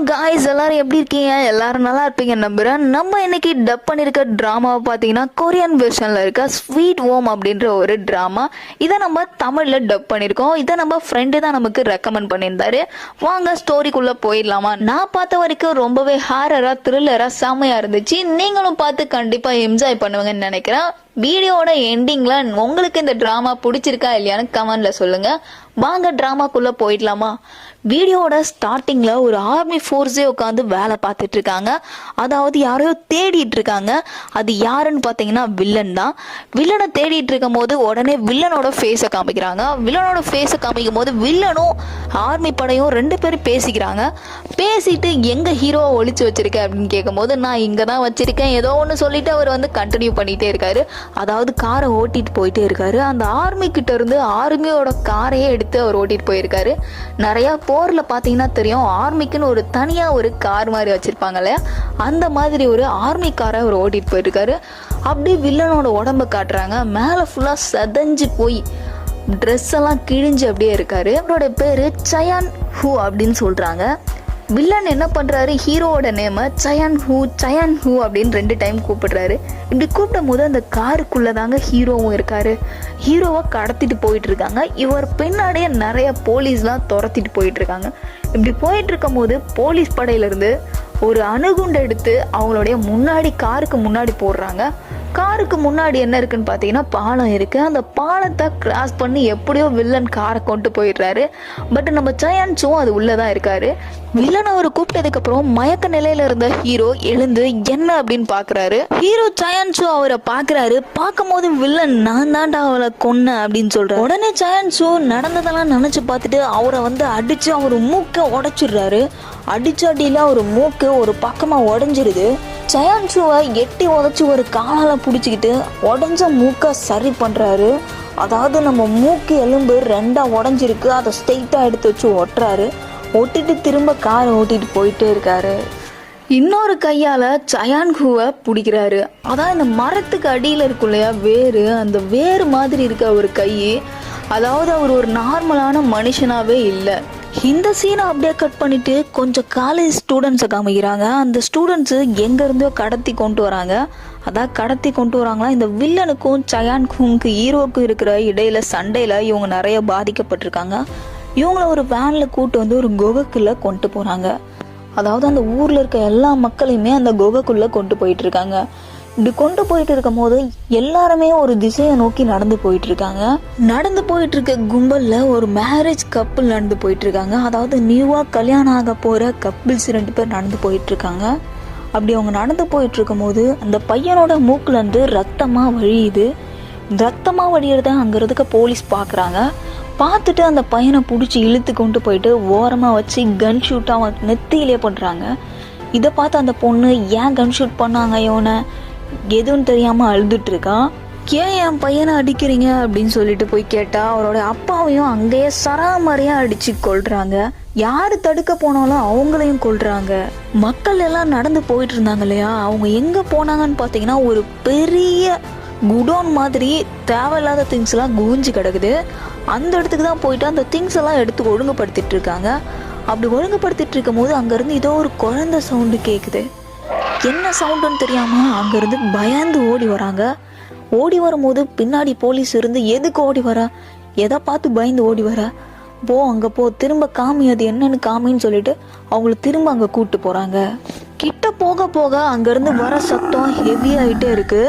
Guys, எல்லாரும் எப்படி இருக்கீங்க? எல்லாரும் நல்லா இருப்பீங்க நம்புறேன். நம்ம இன்னைக்கு டப் பண்ணியிருக்க ட்ராமாவை பார்த்தீங்கன்னா கொரியன் வெர்ஷனில் இருக்க ஸ்வீட் ஹோம் அப்படின்ற ஒரு ட்ராமா. இதை நம்ம தமிழில் டப் பண்ணியிருக்கோம். இதை நம்ம ஃப்ரெண்டு தான் நமக்கு ரெக்கமெண்ட் பண்ணியிருந்தாரு. வாங்க ஸ்டோரிக்குள்ளே போயிடலாமா? நான் பார்த்த வரைக்கும் ரொம்பவே ஹாரராக த்ரில்லராக செம்மையாக இருந்துச்சு. நீங்களும் பார்த்து கண்டிப்பாக என்ஜாய் பண்ணுவீங்கன்னு நினைக்கிறேன். வீடியோட எண்டிங்ல உங்களுக்கு இந்த ட்ராமா பிடிச்சிருக்கா இல்லையான்னு கமெண்ட்ல சொல்லுங்க. வாங்க ட்ராமாக்குள்ள போயிடலாமா? வீடியோட ஸ்டார்டிங்ல ஒரு ஆர்மி ஃபோர்ஸே உட்காந்து வேலை பார்த்துட்டு இருக்காங்க. அதாவது யாரையோ தேடிட்டு இருக்காங்க. அது யாருன்னு பார்த்தீங்கன்னா வில்லன் தான். வில்லனை தேடிட்டு இருக்கும் போது உடனே வில்லனோட ஃபேஸை காமிக்கிறாங்க. வில்லனோட ஃபேஸை காமிக்கும் போது வில்லனும் ஆர்மி படையும் ரெண்டு பேரும் பேசிக்கிறாங்க. பேசிட்டு எங்க ஹீரோவை ஒளிச்சு வச்சிருக்க அப்படின்னு கேட்கும் போது நான் இங்க தான் வச்சிருக்கேன் ஏதோ ஒன்று சொல்லிட்டு அவர் வந்து கண்டினியூ பண்ணிட்டே இருக்காரு. அதாவது காரை ஓட்டிட்டு போயிட்டே இருக்காரு. அந்த ஆர்மி கிட்ட இருந்து ஆர்மியோட காரையே எடுத்து அவர் ஓட்டிட்டு போயிருக்காரு. நிறைய போர்ல பாத்தீங்கன்னா தெரியும், ஆர்மிக்குன்னு ஒரு தனியா ஒரு கார் மாதிரி வச்சிருப்பாங்க இல்லையா, அந்த மாதிரி ஒரு ஆர்மி காரை அவர் ஓட்டிட்டு போயிருக்காரு. அப்படி வில்லனோட உடம்ப காட்டுறாங்க. மேல ஃபுல்லா செதஞ்சு போய் ட்ரெஸ் எல்லாம் கிழிஞ்சு அப்படியே இருக்காரு. அவரோட பேரு சயான் ஹூ அப்படின்னு சொல்றாங்க. வில்லன் என்ன பண்றாரு, ஹீரோவோட நேம சயான் ஹூ அப்படின்னு 2 டைம் கூப்பிடுறாரு. இப்படி கூப்பிடும் போது அந்த காருக்குள்ளதாங்க ஹீரோவும் இருக்காரு. ஹீரோவை கடத்திட்டு போயிட்டு இருக்காங்க. இவர் பின்னாடியே நிறைய போலீஸ்லாம் துரத்திட்டு போயிட்டு இருக்காங்க. இப்படி போயிட்டு இருக்கும் போது போலீஸ் படையில இருந்து ஒரு அணுகுண்டை எடுத்து அவங்களுடைய காருக்கு முன்னாடி போடுறாங்க. காருக்கு முன்னாடி என்ன இருக்குன்னு பார்த்தீங்கன்னா பாலம் இருக்கு. அந்த பாலத்தை கிராஸ் பண்ணி எப்படியோ வில்லன் காரை கொண்டு போயிடுறாரு. பட் நம்ம சயான்சும் அது உள்ளதான் இருக்காரு. வில்லன் அவர் கூப்பிட்டதுக்கு அப்புறம் மயக்க நிலையில இருந்த ஹீரோ எழுந்து என்ன அப்படின்னு பாக்குறாரு. ஹீரோ சயான்சு அவரை பாக்குறாரு. பார்க்கும் போது வில்லன் நான் தாண்டா அவளை கொன்ன அப்படின்னு சொல்றாரு. உடனே சயான்சு நடந்ததெல்லாம் நினைச்சு பார்த்துட்டு அவரை வந்து அடிச்சு அவர் மூக்க உடைச்சிடுறாரு. அடிச்ச அடியில ஒரு மூக்கு ஒரு பக்கமா உடஞ்சிருது. சயான்சுவை எட்டி உதச்சி ஒரு காலால பிடிச்சிக்கிட்டு உடஞ்ச மூக்க சரி பண்றாரு. அதாவது நம்ம மூக்கு எலும்பு 2ஆ உடஞ்சிருக்கு, அதை ஸ்ட்ரெயிட்டா எடுத்து வச்சு ஒட்டுறாரு. ஒட்டிட்டு திரும்ப காரை ஓட்டிட்டு போயிட்டே இருக்காரு. இன்னொரு கையால சயான் ஹூவை பிடிக்கிறாரு. அதான் இந்த மரத்துக்கு அடியில இருக்கும் இல்லையா வேறு, அந்த வேறு மாதிரி இருக்க ஒரு கை. அதாவது அவர் ஒரு நார்மலான மனுஷனாவே இல்லை. இந்த சீனை அப்படியே கட் பண்ணிட்டு கொஞ்சம் காலேஜ் ஸ்டூடெண்ட்ஸை காமிக்கிறாங்க. அந்த ஸ்டூடெண்ட்ஸு எங்கேருந்தோ கடத்தி கொண்டு வராங்க. அதான் கடத்தி கொண்டு வராங்களா, இந்த வில்லனுக்கும் சயான் ஹூங்க்கு ஹீரோவுக்கும் இருக்கிற இடையில சண்டையில் இவங்க நிறைய பாதிக்கப்பட்டிருக்காங்க. இவங்கள ஒரு வேனில் கூட்டு வந்து ஒரு குகைக்குள்ளே கொண்டு போகிறாங்க. அதாவது அந்த ஊரில் இருக்க எல்லா மக்களையுமே அந்த குகைக்குள்ளே கொண்டு போயிட்டு இருக்காங்க. இப்படி கொண்டு போயிட்டு இருக்கும் போது எல்லாருமே ஒரு திசையை நோக்கி நடந்து போயிட்டு இருக்காங்க. நடந்து போயிட்டு இருக்க கும்பல்ல ஒரு மேரேஜ் கப்பிள் நடந்து போயிட்டு இருக்காங்க. அதாவது நியூவா கல்யாணம் ஆக போற கப்பிள்ஸ் 2 பேர் நடந்து போயிட்டு இருக்காங்க. அப்படி அவங்க நடந்து போயிட்டு இருக்கும் போது அந்த பையனோட மூக்குல இருந்து ரத்தமா வழியுது. ரத்தமா வழியறத அங்க இருக்க போலீஸ் பாக்குறாங்க. பார்த்துட்டு அந்த பையனை பிடிச்சி இழுத்து கொண்டு போயிட்டு ஓரமா வச்சு கன் ஷூட்டா நெத்தியிலே பண்றாங்க. இதை பார்த்து அந்த பொண்ணு ஏன் கன் ஷூட் பண்ணாங்க இவனை எதுவும் தெரியாம அழுதுட்டு இருக்கான். ஏன் என் பையனை அடிக்கிறீங்க அப்படின்னு சொல்லிட்டு போய் கேட்டா அவரோட அப்பாவையும் அங்கேயே சராமரியா அடிச்சு கொல்றாங்க. யாரு தடுக்க போனாலும் அவங்களையும் கொல்றாங்க. மக்கள் எல்லாம் நடந்து போயிட்டு இருந்தாங்க இல்லையா, அவங்க எங்க போனாங்கன்னு பாத்தீங்கன்னா ஒரு பெரிய குடோன் மாதிரி தேவையில்லாத திங்ஸ் எல்லாம் குவிஞ்சு கிடக்குது. அந்த இடத்துக்கு தான் போயிட்டு அந்த திங்ஸ் எல்லாம் எடுத்து ஒழுங்குபடுத்திட்டு இருக்காங்க. அப்படி ஒழுங்குபடுத்திட்டு இருக்கும் போது அங்கிருந்து ஏதோ ஒரு குழந்தை சவுண்டு கேக்குது. என்ன சவுண்டுன்னு தெரியாம அங்கிருந்து பயந்து ஓடி வராங்க. ஓடி வரும்போது பின்னாடி போலீஸ் இருந்து எதுக்கு ஓடி வரா, எதை பார்த்து பயந்து ஓடி வரா, போ அங்க போ, திரும்ப காமி, அது என்னன்னு காமின்னு சொல்லிட்டு அவங்கள திரும்ப அங்க கூட்டு போறாங்க. கிட்ட போக போக அங்கிருந்து வர சத்தம் ஹெவி ஆயிட்டே இருக்கு.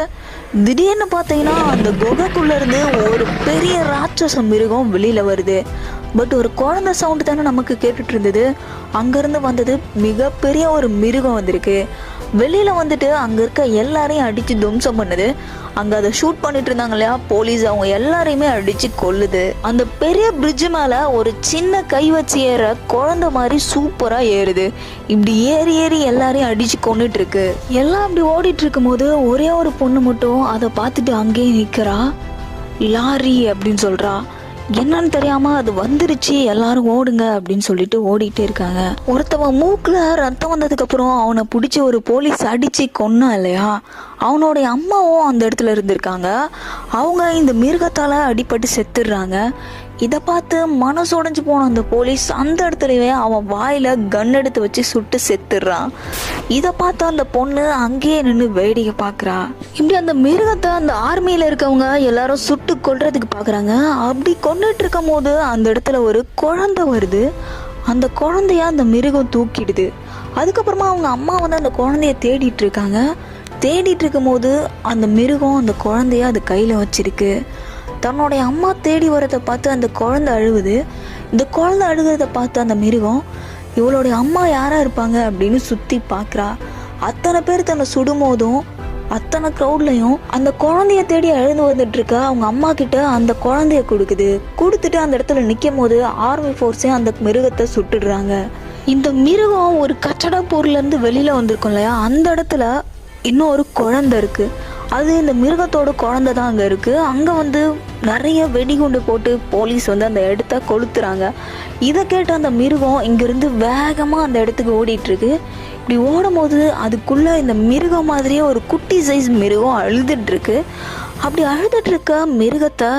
திடீர்னு பார்த்தீங்கன்னா அந்த குகைக்குள்ள இருந்து ஒரு பெரிய ராட்சச மிருகம் வெளியில வருது. பட் ஒரு குழந்தை சவுண்டு தானே நமக்கு கேட்டுட்டு இருந்தது. அங்கிருந்து வந்தது மிகப்பெரிய ஒரு மிருகம் வந்திருக்கு. வெளியில வந்துட்டு அங்க இருக்க எல்லாரையும் அடிச்சு துவம்சம் பண்ணுது. அங்க அதை ஷூட் பண்ணிட்டு இருந்தாங்க இல்லையா போலீஸ், அவங்க எல்லாரையுமே அடிச்சு கொல்லுது. அந்த பெரிய பிரிட்ஜ் மேல ஒரு சின்ன கை வச்சு ஏற குழந்தை மாதிரி சூப்பரா ஏறுது. இப்படி ஏறி ஏறி எல்லாரையும் அடிச்சு கொண்டுட்டு இருக்கு. எல்லாம் அப்படி ஓடிட்டு இருக்கும் போது ஒரே ஒரு பொண்ணு மட்டும் அதை பார்த்துட்டு அங்கேயே நிக்கிறா. லாரி அப்படின்னு சொல்றா. என்னன்னு தெரியாம அது வந்துருச்சு, எல்லாரும் ஓடுங்க அப்படின்னு சொல்லிட்டு ஓடிட்டே இருக்காங்க. ஒருத்தவன் மூக்குல ரத்தம் வந்ததுக்கு அப்புறம் அவனை பிடிச்சி ஒரு போலீஸ் அடிச்சு கொன்னா இல்லையா, அவனுடைய அம்மாவும் அந்த இடத்துல இருந்திருக்காங்க. அவங்க இந்த மிருகத்தால அடிபட்டு செத்துடுறாங்க. இதை பார்த்து மனசு உடைஞ்சு போன அந்த போலீஸ் அந்த இடத்துலயே அவன் வாயில கன் எடுத்து வச்சு சுட்டு செத்துடுறான். இதை பார்த்து அந்த பொண்ணு அங்கேயே நின்று வேடிக்கை பார்க்குறா. இப்படி அந்த மிருகத்தை அந்த ஆர்மியில இருக்கவங்க எல்லாரும் சுட்டு கொல்றதுக்கு பார்க்குறாங்க. அப்படி கொண்டுட்டு இருக்கும் போது அந்த இடத்துல ஒரு குழந்தை வருது. அந்த குழந்தைய அந்த மிருகம் தூக்கிடுது. அதுக்கப்புறமா அவங்க அம்மா வந்து அந்த குழந்தைய தேடிட்டு இருக்காங்க. தேடிட்டு இருக்கும் போது அந்த மிருகம் அந்த குழந்தைய அது கையில் வச்சிருக்கு. தன்னுடைய அம்மா தேடி வரதை பார்த்து அந்த குழந்தை அழுவுது. இந்த குழந்தை அழுகிறத பார்த்து அந்த மிருகம் இவளுடைய அம்மா யாராக இருப்பாங்க அப்படின்னு சுற்றி பார்க்குறா. அத்தனை பேர் தன்னை சுடும்போதும் அத்தனை க்ரௌட்லையும் அந்த குழந்தைய தேடி அழுந்து வந்துட்டு இருக்க அவங்க அம்மா கிட்ட அந்த குழந்தைய கொடுத்துட்டு அந்த இடத்துல நிற்கும் போது ஆர்மி ஃபோர்ஸே அந்த மிருகத்தை சுட்டுடுறாங்க. இந்த மிருகம் ஒரு கச்சடா போர்லேருந்து வெளியில் வந்திருக்கும் இல்லையா, அந்த இடத்துல இன்னும் ஒரு குழந்தை இருக்குது. அது இந்த மிருகத்தோட குழந்தை தான் அங்கே இருக்குது. அங்கே வந்து நிறைய வெடிகுண்டு போட்டு போலீஸ் வந்து அந்த இடத்த கொளுத்துறாங்க. இதை கேட்டு அந்த மிருகம் இங்கேருந்து வேகமாக அந்த இடத்துக்கு ஓடிட்டுருக்கு. இப்படி ஓடும் போது அதுக்குள்ளே இந்த மிருகம் மாதிரியே ஒரு குட்டி சைஸ் மிருகம் அழுதுட்டுருக்கு. அப்படி அழுதுட்டுருக்க மிருகத்தை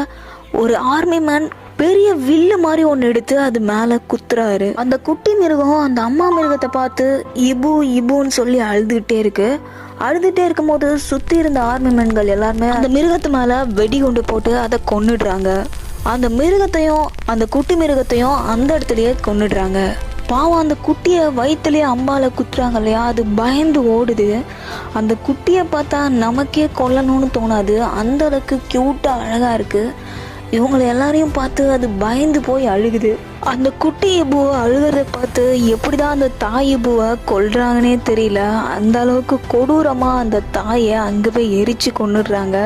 ஒரு ஆர்மி மேன் பெரிய வில்லு மாதிரி ஒன்று எடுத்து அது மேலே குத்துறாரு. அந்த குட்டி மிருகம் அந்த அம்மா மிருகத்தை பார்த்து இபுன்னு சொல்லி அழுதுகிட்டே இருக்கும்போது சுற்றி இருந்த ஆர்மி மேன்கள் எல்லாருமே அந்த மிருகத்து மேலே வெடிகுண்டு போட்டு அதை கொன்னுடுறாங்க. அந்த மிருகத்தையும் அந்த குட்டி மிருகத்தையும் அந்த இடத்துலையே கொன்னுடுறாங்க. பாவம் அந்த குட்டியை வயிற்றுலேயே அம்பால குத்துறாங்க இல்லையா, அது பயந்து ஓடுது. அந்த குட்டியை பார்த்தா நமக்கே கொல்லணும்னு தோணாது, அந்த அளவுக்கு க்யூட்டாக அழகாக இருக்குது. இவங்களை எல்லாரையும் பார்த்து அது பயந்து போய் அழுகுது. அந்த குட்டி இபுவை அழுகிறத பார்த்து எப்படிதான் அந்த தாய் இபுவை கொல்றாங்கன்னே தெரியல. அந்த அளவுக்கு கொடூரமாக அந்த தாயை அங்கே போய் எரிச்சு கொன்னுடுறாங்க.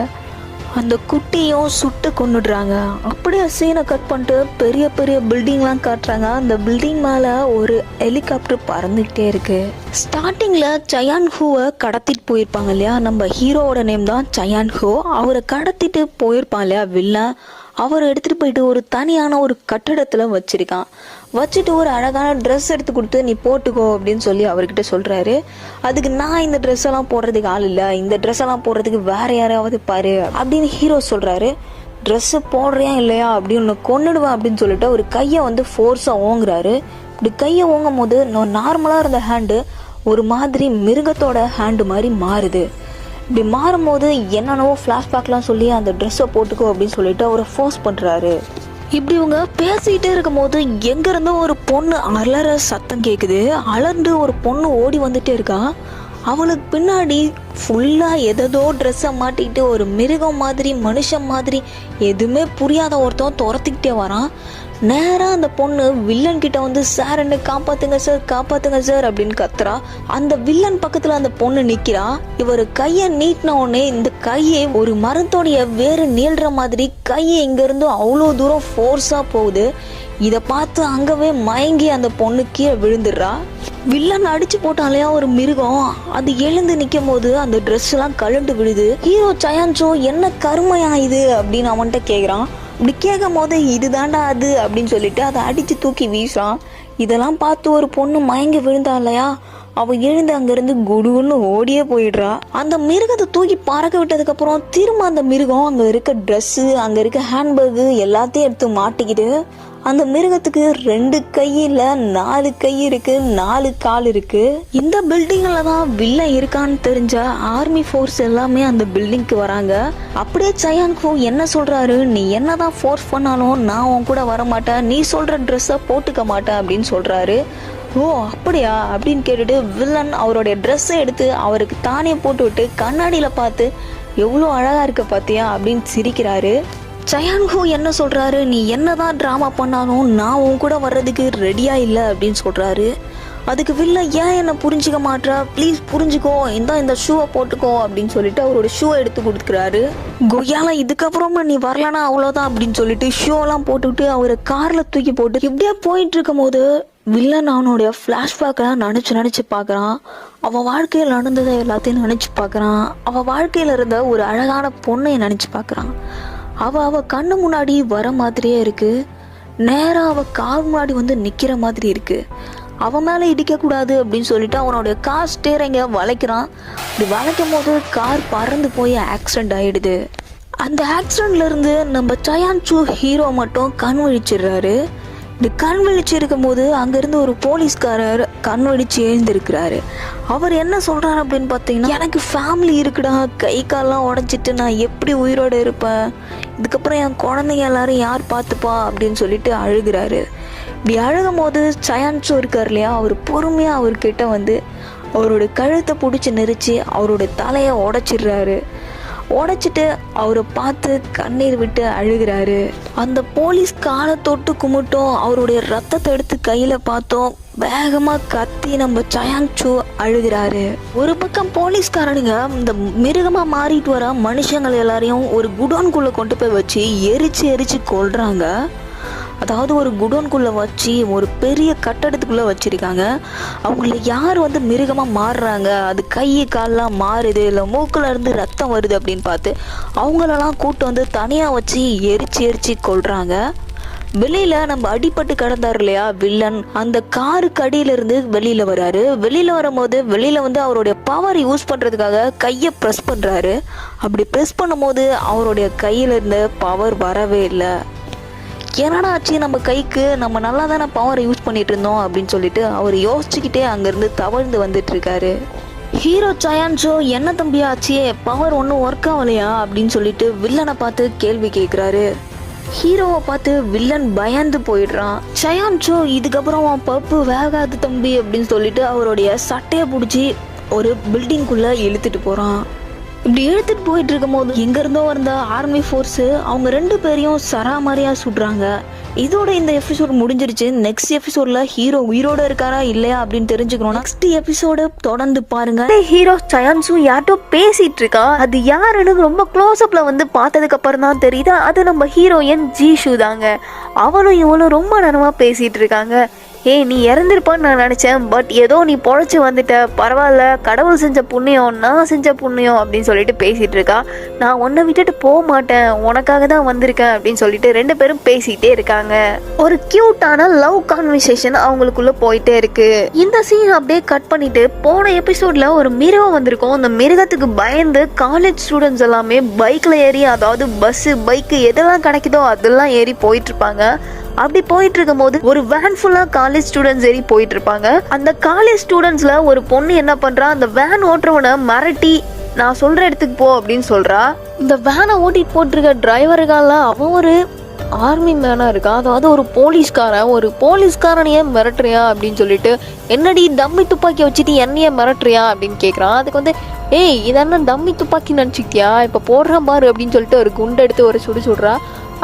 அந்த குட்டியும் சுட்டு கொன்னுடுறாங்க. அப்படியே சீனை கட் பண்ணிட்டு பெரிய பெரிய பில்டிங்லாம் காட்டுறாங்க. அந்த பில்டிங் மேலே ஒரு ஹெலிகாப்டர் பறந்துக்கிட்டே இருக்கு. ஸ்டார்டிங்கில் சயான் ஹூவை கடத்திட்டு போயிருப்பாங்க இல்லையா, நம்ம ஹீரோவோட நேம் தான் சயான் ஹூ. அவரை கடத்திட்டு போயிருப்பான் இல்லையா வில்லன், அவர் எடுத்துகிட்டு போயிட்டு ஒரு தனியான ஒரு கட்டடத்தில் வச்சுட்டு ஒரு அழகான ட்ரெஸ் எடுத்து கொடுத்து நீ போட்டுக்கோ அப்படின்னு சொல்லி அவர்கிட்ட சொல்கிறாரு. அதுக்கு நான் இந்த ட்ரெஸ் எல்லாம் போடுறதுக்கு ஆள் இல்லை, இந்த ட்ரெஸ் எல்லாம் போடுறதுக்கு வேற யாராவது பாரு அப்படின்னு ஹீரோ சொல்கிறாரு. ட்ரெஸ்ஸு போடுறியா இல்லையா அப்படின்னு கொன்னுடுவேன் அப்படின்னு சொல்லிட்டு ஒரு கையை வந்து ஃபோர்ஸாக ஓங்குறாரு. இப்படி கையை ஓங்கும் போது நார்மலாக இருந்த ஹேண்டு ஒரு மாதிரி மிருகத்தோட ஹேண்டு மாதிரி மாறுது. இப்படி மாறும்போது என்னென்னவோ ஃப்ளாஷ்பேக்லாம் சொல்லி அந்த ட்ரெஸ்ஸை போட்டுக்கோ அப்படின்னு சொல்லிட்டு அவரை ஃபோர்ஸ் பண்ணுறாரு. இப்படி இவங்க பேசிக்கிட்டே இருக்கும்போது எங்கேருந்தோ ஒரு பொண்ணு அலற சத்தம் கேட்குது. அலர்ந்து ஒரு பொண்ணு ஓடி வந்துட்டே இருக்கா. அவளுக்கு பின்னாடி ஃபுல்லாக எதோ ட்ரெஸ்ஸை மாட்டிக்கிட்டு ஒரு மிருகம் மாதிரி மனுஷன் மாதிரி எதுவுமே புரியாத ஒருத்தன் துரத்திக்கிட்டே வரான். நேராக அந்த பொண்ணு வில்லன் கிட்ட வந்து சார் என்ன காப்பாத்துங்க சார் அப்படின்னு கத்துறா. அந்த வில்லன் பக்கத்தில் அந்த பொண்ணு நிற்கிறா. இவர் கையை நீட்டின உடனே இந்த கையை ஒரு மரத்தோடைய வேறு நீள்ற மாதிரி கையை இங்கேருந்து அவ்வளோ தூரம் ஃபோர்ஸாக போகுது. இதை பார்த்து அங்கவே மயங்கி அந்த பொண்ணு கீழே விழுந்துடுறா. வில்லன் அடிச்சு போட்டாலையா ஒரு மிருகம், அது எழுந்து நிற்கும் போது அந்த ட்ரெஸ் எல்லாம் கழண்டு விடுது. ஹீரோ சயான்சோ என்ன கருமையா இது அப்படின்னு அவன்கிட்ட கேட்குறான். இப்படி கேட்கும் போது இதுதாண்டா அது அப்படின்னு சொல்லிட்டு அதை அடித்து தூக்கி வீசுறான். இதெல்லாம் பார்த்து ஒரு பொண்ணு மயங்கி விழுந்தா இல்லையா, அவள் எழுந்து அங்கேருந்து குடுன்னு ஓடியே போயிடுறா. அந்த மிருகத்தை தூக்கி பறக்க விட்டதுக்கப்புறம் திரும்ப அந்த மிருகம் அங்கே இருக்க ட்ரெஸ்ஸு அங்கே இருக்க ஹேண்ட்பேக்கு எல்லாத்தையும் எடுத்து மாட்டிக்கிட்டு அந்த மிருகத்துக்கு 2 கை இல்ல 4 கை இருக்கு, 4 கால் இருக்கு. இந்த பில்டிங்ல தான் வில்லன் இருக்கான்னு தெரிஞ்ச ஆர்மி ஃபோர்ஸ் எல்லாமே அந்த பில்டிங்க்கு வராங்க. அப்படியே சயான் ஹூ என்ன சொல்றாரு, நீ என்னதான் ஃபோர்ஸ் பண்ணாலும் நான் உன் கூட வர மாட்டேன், நீ சொல்ற ட்ரெஸ்ஸை போட்டுக்க மாட்டேன் அப்படின்னு சொல்றாரு. ஓ அப்படியா அப்படின்னு கேட்டுட்டு வில்லன் அவருடைய ட்ரெஸ்ஸை எடுத்து அவருக்கு தானே போட்டு விட்டு கண்ணாடியில் பார்த்து எவ்வளோ அழகா இருக்க பார்த்தியா அப்படின்னு சிரிக்கிறாரு. சயான் ஹூ என்ன சொல்கிறாரு, நீ என்னதான் ட்ராமா பண்ணாலும் நான் உன் கூட வர்றதுக்கு ரெடியாக இல்லை அப்படின்னு சொல்கிறாரு. அதுக்கு வில்ல ஏன் என்னை புரிஞ்சிக்க மாட்டா, ப்ளீஸ் புரிஞ்சுக்கோ, இந்த ஷூவை போட்டுக்கோ அப்படின்னு சொல்லிட்டு அவரோட ஷூவை எடுத்து கொடுத்துக்கிறாரு. கொய்யால இதுக்கப்புறமா நீ வரலனா அவ்வளோதான் அப்படின்னு சொல்லிட்டு ஷூவெல்லாம் போட்டுக்கிட்டு அவரை காரில் தூக்கி போட்டு இப்படியே போயிட்டு இருக்கும் போது வில்லன் அவனுடைய ஃப்ளாஷ்பேக்கெல்லாம் நினச்சி பார்க்குறான். அவன் வாழ்க்கையில் நடந்ததை எல்லாத்தையும் நினச்சி பார்க்குறான். அவன் வாழ்க்கையில் இருந்த ஒரு அழகான பொண்ணையை நினச்சி பார்க்குறான். அவ கண்ணு முன்னாடி வர மாதிரியே இருக்கு. நேராக அவள் கார் முன்னாடி வந்து நிற்கிற மாதிரி இருக்கு. அவன் மேலே இடிக்கக்கூடாது அப்படின்னு சொல்லிட்டு அவனுடைய கார் ஸ்டேரிங்கை வளைக்கிறான். இப்படி வளைக்கும் போது கார் பறந்து போய் ஆக்சிடென்ட் ஆகிடுது. அந்த ஆக்சிடென்ட்ல இருந்து நம்ம சயான்சு ஹீரோ மட்டும் கண் விழிச்சிடுறாரு. இந்த கண் விழிச்சு இருக்கும் போது அங்கேருந்து ஒரு போலீஸ்காரர் கண் விழிச்சு எழுந்திருக்கிறாரு. அவர் என்ன சொல்கிறாரு அப்படின்னு பார்த்தீங்கன்னா, எனக்கு ஃபேமிலி இருக்குடா, கை கால்லாம் உடச்சிட்டு நான் எப்படி உயிரோடு இருப்பேன், இதுக்கப்புறம் என் குழந்தைங்க எல்லாரும் யார் பார்த்துப்பா அப்படின்னு சொல்லிட்டு அழுகிறாரு. இப்படி அழுகும் போது சயான்சு இருக்கார் இல்லையா, அவர் பொறுமையாக அவர்கிட்ட வந்து அவரோட கழுத்தை பிடிச்சி நெரிச்சு அவரோட தலையை உடைச்சிடுறாரு. உடைச்சிட்டு அவரை பார்த்து கண்ணீர் விட்டு அழுகிறாரு. அந்த போலீஸ் காலை தொட்டு கும்பிட்டோம், அவருடைய ரத்தத்தை எடுத்து கையில் பார்த்தோம், வேகமாக கத்தி நம்ம சயான்சு அழுகிறாரு. ஒரு பக்கம் போலீஸ்காரனுங்க இந்த மிருகமாக மாறிட்டு வர மனுஷங்கள் எல்லாரையும் ஒரு குடோன்குள்ளே கொண்டு போய் வச்சு எரிச்சு கொல்றாங்க. அதாவது ஒரு குடோன்குள்ளே வச்சு ஒரு பெரிய கட்டடத்துக்குள்ளே வச்சுருக்காங்க. அவங்கள யார் வந்து மிருகமாக மாறுறாங்க, அது கை காலெலாம் மாறுது, இல்லை மூக்கில் இருந்து ரத்தம் வருது அப்படின்னு பார்த்து அவங்களெல்லாம் கூட்டு வந்து தனியாக வச்சு எரிச்சு கொல்றாங்க. வெளியில் நம்ம அடிபட்டு கிடந்தார் இல்லையா வில்லன், அந்த காருக்கு அடியிலிருந்து வெளியில் வராரு. வெளியில் வரும்போது வெளியில் வந்து அவருடைய பவர் யூஸ் பண்ணுறதுக்காக கையை ப்ரெஸ் பண்ணுறாரு. அப்படி ப்ரெஸ் பண்ணும்போது அவருடைய கையிலேருந்து பவர் வரவே இல்லை. என்னடா ஆச்சு நம்ம கைக்கு, நம்ம நல்லா தானே பவரை யூஸ் பண்ணிட்டு இருந்தோம் அப்படின்னு சொல்லிட்டு அவர் யோசிச்சுக்கிட்டே அங்கேருந்து தவழ்ந்து வந்துட்டு இருக்காரு. ஹீரோ சயான்சு என்ன தம்பியா ஆச்சு, பவர் ஒன்றும் ஒர்க் ஆகலையா அப்படின்னு சொல்லிட்டு வில்லனை பார்த்து கேள்வி கேட்குறாரு. ஹீரோவை பார்த்து வில்லன் பயந்து போயிடுறான். சயான்சு இதுக்கப்புறம் அவன் பப்பு வேகாது தம்பி அப்படின்னு சொல்லிட்டு அவருடைய சட்டையை பிடிச்சி ஒரு பில்டிங்குள்ளே இழுத்துட்டு போகிறான். இப்படி எடுத்துட்டு போயிட்டு இருக்கும் போது எங்கேருந்தோ வந்த ஆர்மி ஃபோர்ஸு அவங்க 2 பேரையும் சராமரியாக சுடுறாங்க. இதோட இந்த எபிசோட் முடிஞ்சிருச்சு. நெக்ஸ்ட் எபிசோட்ல ஹீரோ உயிரோட இருக்காரா இல்லையா அப்படின்னு தெரிஞ்சுக்கணும். நெக்ஸ்ட் எபிசோடு தொடர்ந்து பாருங்க. ஹீரோ சயான்சு யார்ட்டோ பேசிட்டு இருக்கா, அது யாருன்னு ரொம்ப க்ளோஸ்அப்ல வந்து பார்த்ததுக்கு அப்புறம் தான் தெரியுது அது நம்ம ஹீரோயின் ஜீஷு தாங்க. அவனும் இவனும் ரொம்ப நேரமா பேசிட்டு இருக்காங்க. நீ இறந்துருப்பான்னு நான் நினச்சேன், பட் ஏதோ நீ பொழைச்சி வந்துட்ட, பரவாயில்ல, கடவுள் செஞ்ச புண்ணியம், நான் செஞ்ச புண்ணியம் அப்படின்னு சொல்லிட்டு பேசிகிட்டு இருக்கா. நான் உன்னை விட்டுட்டு போக மாட்டேன், உனக்காக தான் வந்திருக்கேன் அப்படின்னு சொல்லிட்டு 2 பேரும் பேசிகிட்டே இருக்காங்க. ஒரு க்யூட்டான லவ் கான்வர்சேஷன் அவங்களுக்குள்ள போயிட்டே இருக்கு. இந்த சீன் அப்படியே கட் பண்ணிட்டு போன எபிசோட்ல ஒரு மிருகம் வந்திருக்கும். அந்த மிருகத்துக்கு பயந்து காலேஜ் ஸ்டூடெண்ட்ஸ் எல்லாமே பைக்ல ஏறி, அதாவது பஸ்ஸு பைக்கு எதெல்லாம் கிடைக்குதோ அதெல்லாம் ஏறி போயிட்டு இருப்பாங்க. அப்படி போயிட்டு இருக்கும் போது ஒரு வேன் ஃபுல்லா காலேஜ் ஸ்டூடெண்ட்ஸ் ஏறி போயிட்டு இருப்பாங்க. அந்த காலேஜ் ஸ்டூடெண்ட்ஸ்ல ஒரு பொண்ணு என்ன பண்றா, அந்த வேன் ஓட்டுறவனை மிரட்டி நான் சொல்ற இடத்துக்கு போ அப்படின்னு சொல்றா. இந்த வேனை ஓட்டிட்டு போட்டிருக்க டிரைவருக்கால அவன் ஒரு ஆர்மி மேனா இருக்கான், அதாவது ஒரு போலீஸ்காரனையே மிரட்டுறியா அப்படின்னு சொல்லிட்டு, என்னடி டம்மி துப்பாக்கி வச்சுட்டு என்னையே மிரட்டுறியா அப்படின்னு கேட்குறான். அதுக்கு வந்து இதென்ன டம்மி துப்பாக்கி நினச்சிக்கிட்டியா, இப்போ போடுறான் பாரு அப்படின்னு சொல்லிட்டு ஒரு குண்டை எடுத்து ஒரு சுடுறா.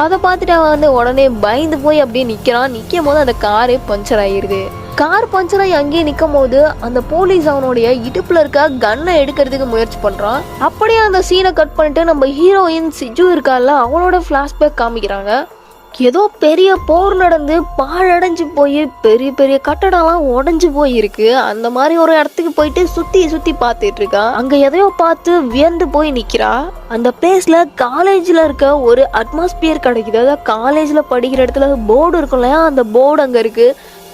அதை பார்த்துட்டு அவன் வந்து உடனே பயந்து போய் அப்படியே நிற்கும் போது அந்த காரே பஞ்சர் ஆகிடுது. கார் பஞ்சர் ஆகி அங்கேயே நிற்கும் போது அந்த போலீஸ் அவனுடைய இடுப்பில் இருக்க கன்னை எடுக்கிறதுக்கு முயற்சி பண்ணுறான். அப்படியே அந்த சீனை கட் பண்ணிட்டு நம்ம ஹீரோயின் சிஜு இருக்கால அவனோட ஃப்ளாஷ்பேக் காமிக்கிறாங்க. ஏதோ பெரிய போர் நடந்து பாழடைஞ்சு போய் பெரிய பெரிய கட்டடம்லாம் உடஞ்சு போயிருக்கு. அந்த மாதிரி ஒரு இடத்துக்கு போயிட்டு சுத்தி பார்த்துட்டு இருக்கா. அங்க எதையோ பார்த்து வியந்து போய் நிக்கிறா. அந்த பிளேஸ்ல காலேஜ்ல இருக்க ஒரு அட்மாஸ்பியர் கிடைக்குது. அதாவது காலேஜ்ல படிக்கிற இடத்துல போர்டு இருக்கும் இல்லையா, அந்த போர்டு அங்க இருக்கு.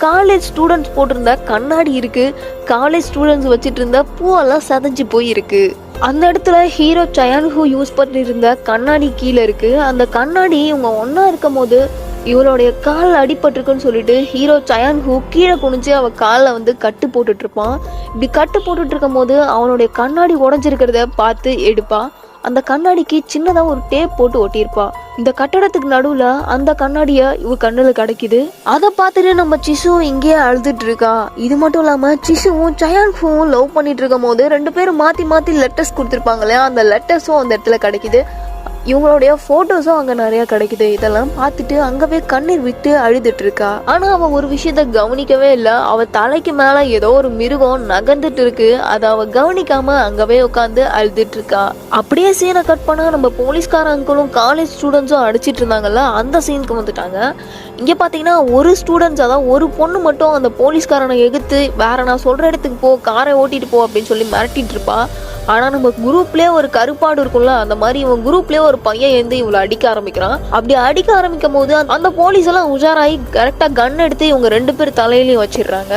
காலேஜ் ஸ்டூடெண்ட்ஸ் போட்டிருந்த கண்ணாடி இருக்கு. காலேஜ் ஸ்டூடெண்ட்ஸ் வச்சுட்டு இருந்த பூவெல்லாம் சதஞ்சு போயிருக்கு. அந்த இடத்துல ஹீரோ சயான்ஹூ யூஸ் பண்ணியிருந்த கண்ணாடி கீழே இருக்கு. அந்த கண்ணாடி இவங்க ஒன்னா இருக்கும் போது இவளுடைய கால் அடிபட்டிருக்குன்னு சொல்லிட்டு ஹீரோ சயான்ஹூ கீழே குனிஞ்சு அவ காலில் வந்து கட்டு போட்டுட்டு இருப்பான். இப்படி கட்டு போட்டுட்டு இருக்கும் போது அவனுடைய கண்ணாடி உடஞ்சிருக்கிறத பார்த்து எடுப்பான். அந்த கண்ணாடிக்கு சின்னதா ஒரு டேப் போட்டு ஒட்டியிருப்பா. இந்த கட்டடத்துக்கு நடுவுல அந்த கண்ணாடிய இவ கண்ணுல கிடைக்குது. அதை பார்த்துட்டு நம்ம சிசு இங்கேயே அழுதுட்டு இருக்கா. இது மட்டும் இல்லாம சிசுவும் சயான்ஹூவும் லவ் பண்ணிட்டு இருக்கும் போது 2 பேரும் மாத்தி லெட்டர்ஸ் கொடுத்துருப்பாங்க இல்லையா, அந்த லெட்டர்ஸும் அந்த இடத்துல கிடைக்குது. இவங்களுடைய போட்டோஸும் அங்க நிறைய கிடைக்குது. இதெல்லாம் பார்த்துட்டு அங்கவே கண்ணீர் விட்டு அழுதுட்டு இருக்கா. ஆனா அவ ஒரு விஷயத்த கவனிக்கவே இல்லை. அவ தலைக்கு மேல ஏதோ ஒரு மிருகம் நகர்ந்துட்டு இருக்கு. அதை அவ கவனிக்காம அங்கவே உட்காந்து அழுதுட்டு இருக்கா. அப்படியே சீனை கட் பண்ணா நம்ம போலீஸ்கார அங்கிளும் காலேஜ் ஸ்டூடெண்ட்ஸும் அடிச்சிட்டு இருந்தாங்கல்ல, அந்த சீனுக்கு வந்துட்டாங்க. இங்க பாத்தீங்கன்னா ஒரு ஸ்டூடெண்ட்ஸ், அதாவது ஒரு பொண்ணு மட்டும் அந்த போலீஸ்காரனை எதிர்த்து வேற நான் சொல்ற இடத்துக்கு போ, காரை ஓட்டிட்டு போ அப்படின்னு சொல்லி மிரட்டிட்டு இருப்பா. ஆனா நம்ம குரூப்லயே ஒரு கருப்பாடு இருக்கும்ல, அந்த மாதிரி இவன் குரூப்லயே ஒரு பையன் எழுந்து இவளை அடிக்க ஆரம்பிக்கிறான். அப்படி அடிக்க ஆரம்பிக்கும் போது அந்த போலீஸ் எல்லாம் உஷாராகி கரெக்டா கன் எடுத்து இவங்க 2 பேர் தலையிலையும் வச்சிடுறாங்க.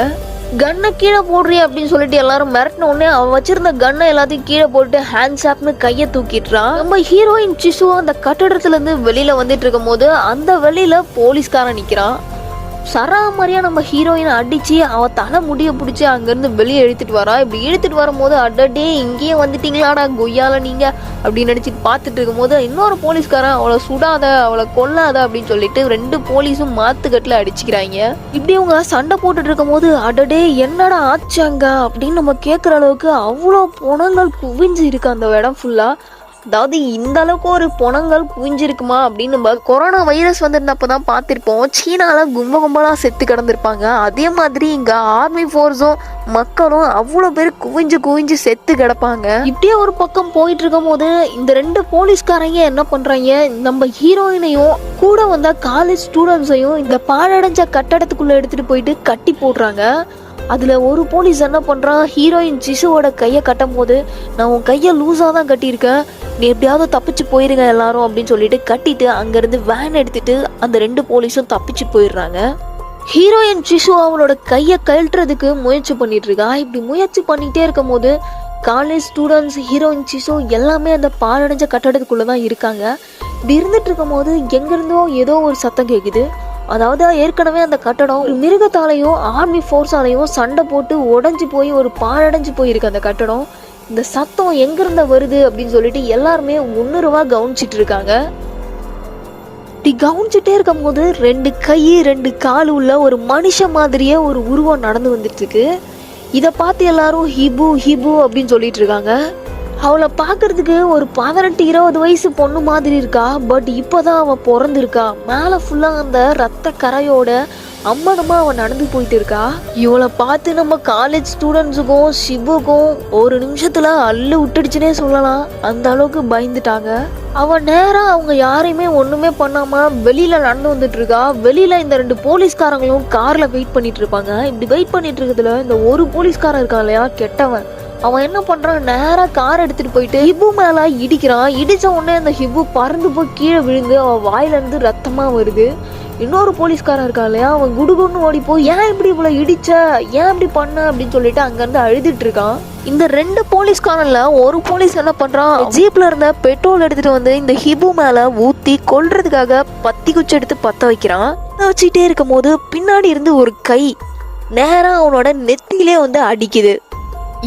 கன்னை கீழே போடுறீ அப்படின்னு சொல்லிட்டு எல்லாரும் மிரட்டின உடனே அவன் வச்சிருந்த கன்னை எல்லாத்தையும் கீழே போட்டு ஹேண்ட்ஸ் ஆப்னு கையை தூக்கிட்டுறான். நம்ம ஹீரோயின் சிசுவா அந்த கட்டடத்துல இருந்து வெளியில வந்துட்டு இருக்கும் போது அந்த வெளியில போலீஸ்காரன் நிக்கிறான். சராமரியா நம்ம ஹீரோயினை அடிச்சு அவ தலை முடிய பிடிச்சி அங்கிருந்து வெளியே இழுத்துட்டு வரா. இப்படி இழுத்துட்டு வரும்போது அடடே இங்கேயே வந்துட்டீங்களாடா கொய்யால நீங்க அப்படின்னு நினைச்சிட்டு பார்த்துட்டு இருக்கும் போது இன்னொரு போலீஸ்காரன் அவளை சுடாத அவளை கொல்லாத அப்படின்னு சொல்லிட்டு 2 போலீஸும் மாத்துக்கட்டுல அடிச்சுக்கிறாங்க. இப்படி அவங்க சண்டை போட்டுட்டு இருக்கும் போது அடடே என்னடா ஆச்சாங்க அப்படின்னு நம்ம கேட்குற அளவுக்கு அவ்வளோ பொணங்கள் குவிஞ்சு இருக்கு அந்த இடம் ஃபுல்லா. அதாவது இந்த அளவுக்கு ஒரு பொணங்கள் குவிஞ்சிருக்குமா அப்படின்னு நம்ம கொரோனா வைரஸ் வந்திருந்தப்போ தான் பார்த்துருப்போம். சீனால கும்பலாக செத்து கிடந்திருப்பாங்க. அதே மாதிரி இங்கே ஆர்மி ஃபோர்ஸும் மக்களும் அவ்வளோ பேர் குவிஞ்சு செத்து கிடப்பாங்க. இப்படியே ஒரு பக்கம் போயிட்டு இருக்கும் போது இந்த 2 போலீஸ்காரங்க என்ன பண்ணுறாங்க, நம்ம ஹீரோயினையும் கூட வந்த காலேஜ் ஸ்டூடெண்ட்ஸையும் இந்த பாழடைஞ்ச கட்டடத்துக்குள்ளே எடுத்துகிட்டு போயிட்டு கட்டி போடுறாங்க. அதில் ஒரு போலீஸ் என்ன பண்ணுறான், ஹீரோயின் சிசுவோட கையை கட்டும் போது நான் உன் கையை லூஸாக தான் கட்டியிருக்கேன், நீ எப்படியாவது தப்பிச்சு போயிருங்க எல்லாரும் அப்படின்னு சொல்லிட்டு கட்டிட்டு அங்கேருந்து வேன் எடுத்துட்டு அந்த 2 போலீஸும் தப்பிச்சு போயிடுறாங்க. ஹீரோயின் சிசு அவளோட கையை கழட்டுறதுக்கு முயற்சி பண்ணிட்டு இருக்கா. இப்படி முயற்சி பண்ணிகிட்டே இருக்கும் போது காலேஜ் ஸ்டூடெண்ட்ஸ் ஹீரோயின் சிசு எல்லாமே அந்த பாழடைஞ்ச கட்டடத்துக்குள்ளே தான் இருக்காங்க. இப்படி இருந்துட்டு இருக்கும் போது எங்கேருந்தோ ஏதோ ஒரு சத்தம் கேட்குது. அதாவது ஏற்கனவே அந்த கட்டடம் ஒரு மிருகத்தாலையும் ஆர்மி ஃபோர்ஸாலையும் சண்டை போட்டு உடஞ்சி போய் ஒரு பாழடைஞ்சு போயிருக்கு அந்த கட்டடம். இந்த சத்தம் எங்கிருந்த வருது அப்படின்னு சொல்லிட்டு எல்லாருமே உன்னுருவா கவனிச்சிட்டு இருக்காங்க. இப்படி கவனிச்சுட்டே இருக்கும் போது 2 கை 2 கால் உள்ள ஒரு மனுஷன் மாதிரியே ஒரு உருவம் நடந்து வந்துட்டு இருக்கு. இதை பார்த்து எல்லாரும் ஹிபு ஹிபு அப்படின்னு சொல்லிட்டு இருக்காங்க. அவளை பார்க்கறதுக்கு ஒரு 18-20 வயசு பொண்ணு மாதிரி இருக்கா. பட் இப்போதான் அவன் பிறந்திருக்கா. மேலே ஃபுல்லாக அந்த ரத்த கரையோட அம்மனமா அவன் நடந்து போயிட்டு இருக்கா. இவளை பார்த்து நம்ம காலேஜ் ஸ்டூடெண்ட்ஸுக்கும் ஷிபுக்கும் ஒரு நிமிஷத்துல அள்ளு விட்டுடுச்சுன்னே சொல்லலாம். அந்த அளவுக்கு பயந்துட்டாங்க. அவன் நேரா அவங்க யாரையுமே ஒண்ணுமே பண்ணாம வெளியில நடந்து வந்துட்டு இருக்கா. வெளியில இந்த 2 போலீஸ்காரங்களும் கார்ல வெயிட் பண்ணிட்டு இருப்பாங்க. இப்படி வெயிட் பண்ணிட்டு இருக்கிறதுல இந்த ஒரு போலீஸ்காரன் இருக்கான் இல்லையா, கெட்டவன், அவன் என்ன பண்றான், நேரா கார் எடுத்துட்டு போயிட்டு ஹிபு மேல இடிக்கிறான். இடிச்ச உடனே அந்த ஹிபு பறந்து போய் கீழே விழுந்து அவன் வாயில இருந்து ரத்தமா வருது. இன்னொரு போலீஸ்காரன் இருக்கா இல்லையா, அவன் குடுகுன்னு ஓடி போய் ஏன் இப்படி இவ்வளவு இடிச்ச, ஏன் இப்படி பண்ண அப்படின்னு சொல்லிட்டு அங்கிருந்து அழுதுட்டு இருக்கான். இந்த 2 போலீஸ்காரன்ல ஒரு போலீஸ் என்ன பண்றான், ஜீப்ல இருந்த பெட்ரோல் எடுத்துட்டு வந்து இந்த ஹிபு மேல ஊத்தி கொல்றதுக்காக பத்தி குச்சி எடுத்து பத்த வைக்கிறான். வச்சுட்டே இருக்கும் போது பின்னாடி இருந்து ஒரு கை நேரா அவனோட நெத்தியிலே வந்து அடிக்குது.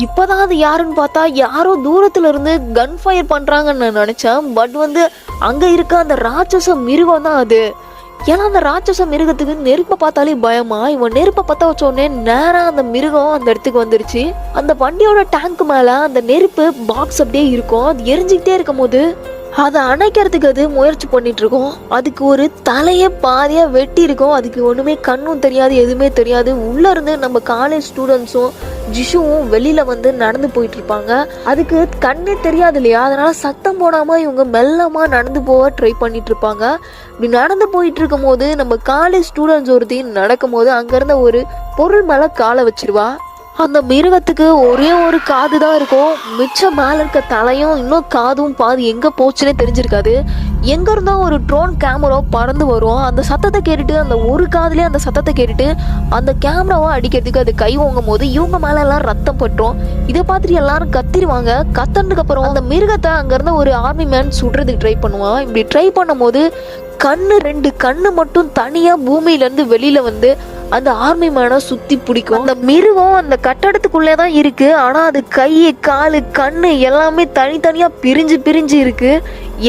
இப்போதான் அது யாருன்னு பார்த்தா யாரோ தூரத்துல இருந்து கன் ஃபயர் பண்றாங்கன்னு நான் நினைச்சேன். பட் வந்து அங்க இருக்க அந்த ராட்சச மிருகம் தான் அது. ஏன்னா அந்த ராட்சச மிருகத்துக்கு நெருப்பை பார்த்தாலே பயமா. இவன் நெருப்பை பற்ற வச்ச உடனே நேரா அந்த மிருகம் அந்த இடத்துக்கு வந்துருச்சு. அந்த வண்டியோட டேங்க் மேல அந்த நெருப்பு பாக்ஸ் அப்படியே இருக்கும். அது எரிஞ்சுக்கிட்டே இருக்கும் போது அதை அணைக்கிறதுக்கு அது முயற்சி பண்ணிட்டு இருக்கோம். அதுக்கு ஒரு தலையை பாதியா வெட்டி இருக்கும். அதுக்கு ஒண்ணுமே கண்ணும் தெரியாது, எதுவுமே தெரியாது. உள்ள இருந்து நம்ம காலேஜ் ஸ்டூடெண்ட்ஸும் ஜிஷுவும் வெளியில வந்து நடந்து போயிட்டு இருப்பாங்க. அதுக்கு கண்ணே தெரியாது இல்லையா, அதனால சத்தம் போடாம இவங்க மெல்லமா நடந்து போக ட்ரை பண்ணிட்டு இருப்பாங்க. இப்படி நடந்து போயிட்டு இருக்கும் போது நம்ம காலேஜ் ஸ்டூடெண்ட்ஸ் ஒருத்தி நடக்கும் போது அங்க இருந்த ஒரு பொருள் மேல காலை வச்சிருவா. அந்த மிருகத்துக்கு ஒரே ஒரு காது தான் இருக்கும். மிச்சம் மேல இருக்க தலையும் இன்னும் காதும் பாதி எங்க போச்சுன்னே தெரிஞ்சிருக்காது. எங்க இருந்தா ஒரு ட்ரோன் கேமரா பறந்து வரும். அந்த சத்தத்தை கேட்டுட்டு அந்த ஒரு காதுலயே அந்த சத்தத்தை கேட்டுட்டு அந்த கேமராவை அடிக்கிறதுக்கு அது கை ஓங்கும் போது இவங்க மேல எல்லாம் ரத்தம் பட்டுரும். இதை பார்த்துட்டு எல்லாரும் கத்திருவாங்க. கத்தனதுக்கு அப்புறம் அந்த மிருகத்தை அங்க இருந்த ஒரு ஆர்மி மேன் சுடுறதுக்கு ட்ரை பண்ணுவான். இப்படி ட்ரை பண்ணும் போது கண்ணு 2 கண்ணு மட்டும் தனியா பூமியில இருந்து வெளியில வந்து அந்த ஆர்மி மேனை சுத்தி பிடிக்கும். அந்த மிருகம் அந்த கட்டடத்துக்குள்ளே தான் இருக்கு. ஆனா அது கை காலு கண்ணு எல்லாமே தனித்தனியா பிரிஞ்சு இருக்கு.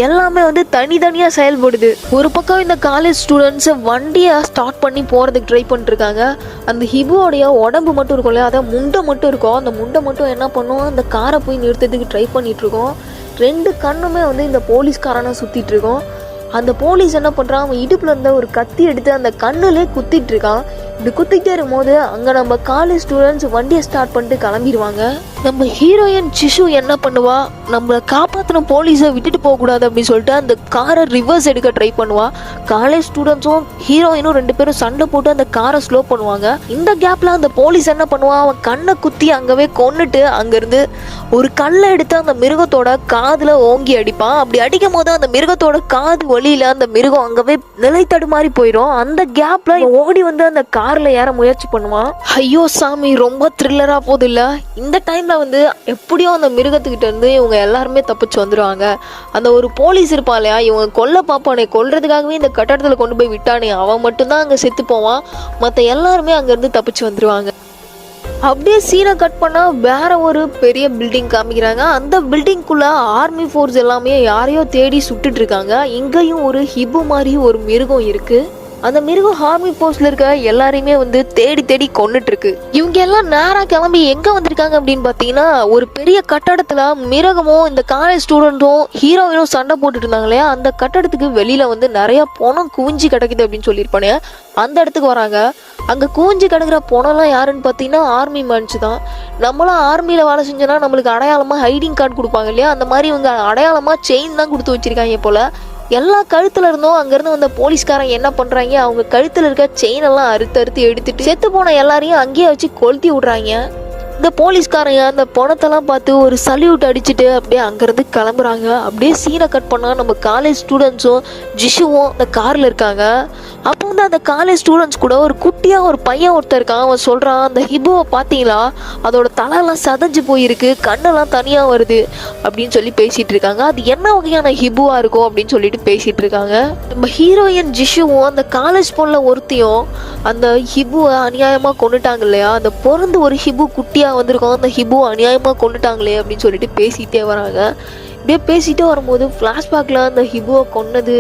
எல்லாமே வந்து தனித்தனியா செயல்படுது. ஒரு பக்கம் இந்த காலேஜ் ஸ்டூடெண்ட்ஸ் வண்டியை ஸ்டார்ட் பண்ணி போறதுக்கு ட்ரை பண்ணிட்டு இருக்காங்க. அந்த ஹிபுவோடைய உடம்பு மட்டும் இருக்கும் இல்லையா, அதான் முண்டை மட்டும் இருக்கும். அந்த முண்டை மட்டும் என்ன பண்ணும், அந்த காரை போய் நிறுத்துறதுக்கு ட்ரை பண்ணிட்டு இருக்கோம். 2 கண்ணுமே வந்து இந்த போலீஸ்காரனை சுத்திட்டு இருக்கோம். அந்த போலீஸ் என்ன பண்றான், அவன் இடுப்புல இருந்த ஒரு கத்தி எடுத்து அந்த கண்ணுலே குத்திட்டு இருக்கான். இப்படி குத்திக்கிட்டே இருக்கும்போது அங்க நம்ம காலேஜ் ஸ்டூடெண்ட்ஸ் வண்டியை ஸ்டார்ட் பண்ணிட்டு கிளம்பிடுவாங்க. நம்ம ஹீரோயின் சிசு என்ன பண்ணுவா, நம்மளை காப்பாற்றின போலீஸை விட்டுட்டு போகக்கூடாது அப்படின்னு சொல்லிட்டு அந்த காரை ரிவர்ஸ் எடுக்க ட்ரை பண்ணுவா. காலேஜ் ஸ்டூடெண்ட்ஸும் ஹீரோயினும் 2 பேரும் சண்டை போட்டு அந்த காரை ஸ்லோ பண்ணுவாங்க. இந்த கேப்ல அந்த போலீஸ் என்ன பண்ணுவா, அவன் கண்ணை குத்தி அங்கவே கொன்னுட்டு அங்கிருந்து ஒரு கல்லை எடுத்து அந்த மிருகத்தோட காதுல ஓங்கி அடிப்பான். அப்படி அடிக்கும் போது அந்த மிருகத்தோட காது வழியில அந்த மிருகம் அங்கவே நிலை தடுமாறி போயிடும். அந்த கேப்ல ஓடி வந்து அந்த கார்ல ஏற முயற்சி பண்ணுவான். ஐயோ சாமி, ரொம்ப த்ரில்லரா போகுது இல்ல. இந்த டைம்ல வந்து எப்படியோ அந்த மிருகத்துக்கிட்ட இருந்து இவங்க எல்லாருமே தப்பிச்சு வந்துடுவாங்க. அந்த ஒரு போலீஸ் இருப்பான் இல்லையா, இவங்க கொல்ல பாப்பானே, கொல்றதுக்காகவே இந்த கட்டடத்துல கொண்டு போய் விட்டானே, அவன் மட்டும்தான் அங்க செத்து போவான். மற்ற எல்லாருமே அங்க இருந்து தப்பிச்சு வந்துருவாங்க. அப்படியே சீனை கட் பண்ணா வேற ஒரு பெரிய பில்டிங் காமிக்கிறாங்க. அந்த பில்டிங்குள்ள ஆர்மி ஃபோர்ஸ் எல்லாமே யாரையோ தேடி சுட்டுட்டு இருக்காங்க. இங்கேயும் ஒரு ஹிபு மாதிரி ஒரு மிருகம் இருக்கு. அந்த மிருகம் ஆர்மி போஸ்ட்ல இருக்க எல்லாரையுமே வந்து தேடி தேடி கொண்டுட்டு இருக்கு. இவங்க எல்லாம் நேரா கிளம்பி எங்க வந்திருக்காங்க அப்படின்னு பாத்தீங்கன்னா, ஒரு பெரிய கட்டடத்துல மிருகமும் இந்த காலேஜ் ஸ்டூடெண்ட்டும் ஹீரோயினும் சண்டை போட்டுட்டு இருந்தாங்க இல்லையா, அந்த கட்டடத்துக்கு வெளியில வந்து நிறைய பணம் குவிஞ்சு கிடக்குது அப்படின்னு சொல்லியிருப்பானே, அந்த இடத்துக்கு வராங்க. அங்க குவிஞ்சு கிடக்குற பணம்லாம் யாருன்னு பாத்தீங்கன்னா ஆர்மி மேன்ஸ் தான். நம்மளாம் ஆர்மியில வேலை செஞ்சோன்னா நம்மளுக்கு அடையாளமா ஹைடிங் கார்டு கொடுப்பாங்க இல்லையா, அந்த மாதிரி இவங்க அடையாளமா செயின் தான் கொடுத்து வச்சிருக்காங்க போல. எல்லா கழுத்துல இருந்தும் அங்கிருந்து வந்த போலீஸ்காரங்க என்ன பண்றாங்க, அவங்க கழுத்துல இருக்க செயின் எல்லாம் அறுத்து அறுத்து எடுத்துட்டு செத்து போன எல்லாரையும் அங்கேயே வச்சு கொளுத்தி விடுறாங்க. இந்த போலீஸ்காரங்க அந்த பணத்தெல்லாம் பார்த்து ஒரு சல்யூட் அடிச்சுட்டு அப்படியே அங்கேருந்து கிளம்புறாங்க. அப்படியே சீனை கட் பண்ணால் நம்ம காலேஜ் ஸ்டூடெண்ட்ஸும் ஜிஷுவும் அந்த காரில் இருக்காங்க. அப்போ வந்து அந்த காலேஜ் ஸ்டூடெண்ட்ஸ் கூட ஒரு குட்டியாக ஒரு பையன் ஒருத்தர் இருக்கான். அவன் சொல்கிறான், அந்த ஹிபுவை பார்த்தீங்களா, அதோட தலையெல்லாம் சதஞ்சு போயிருக்கு, கண்ணெல்லாம் தனியாக வருது அப்படின்னு சொல்லி பேசிகிட்டு இருக்காங்க. அது என்ன வகையான ஹிபுவாக இருக்கும் அப்படின்னு சொல்லிட்டு பேசிகிட்டு இருக்காங்க. நம்ம ஹீரோயின் ஜிஷுவும் அந்த காலேஜ் பொண்ணுல ஒருத்தையும் அந்த ஹிபுவை அநியாயமாக கொண்டுட்டாங்க இல்லையா, அந்த பிறந்து ஒரு ஹிபு குட்டியாக வந்திருக்கோம், அந்த ஹிபு அநியாயமாக கொண்டுட்டாங்களே அப்படின்னு சொல்லிட்டு பேசிகிட்டே வராங்க. இப்படியே பேசிகிட்டே வரும்போது ஃப்ளாஷ்பேக்கில் அந்த ஹிபுவை கொன்னது,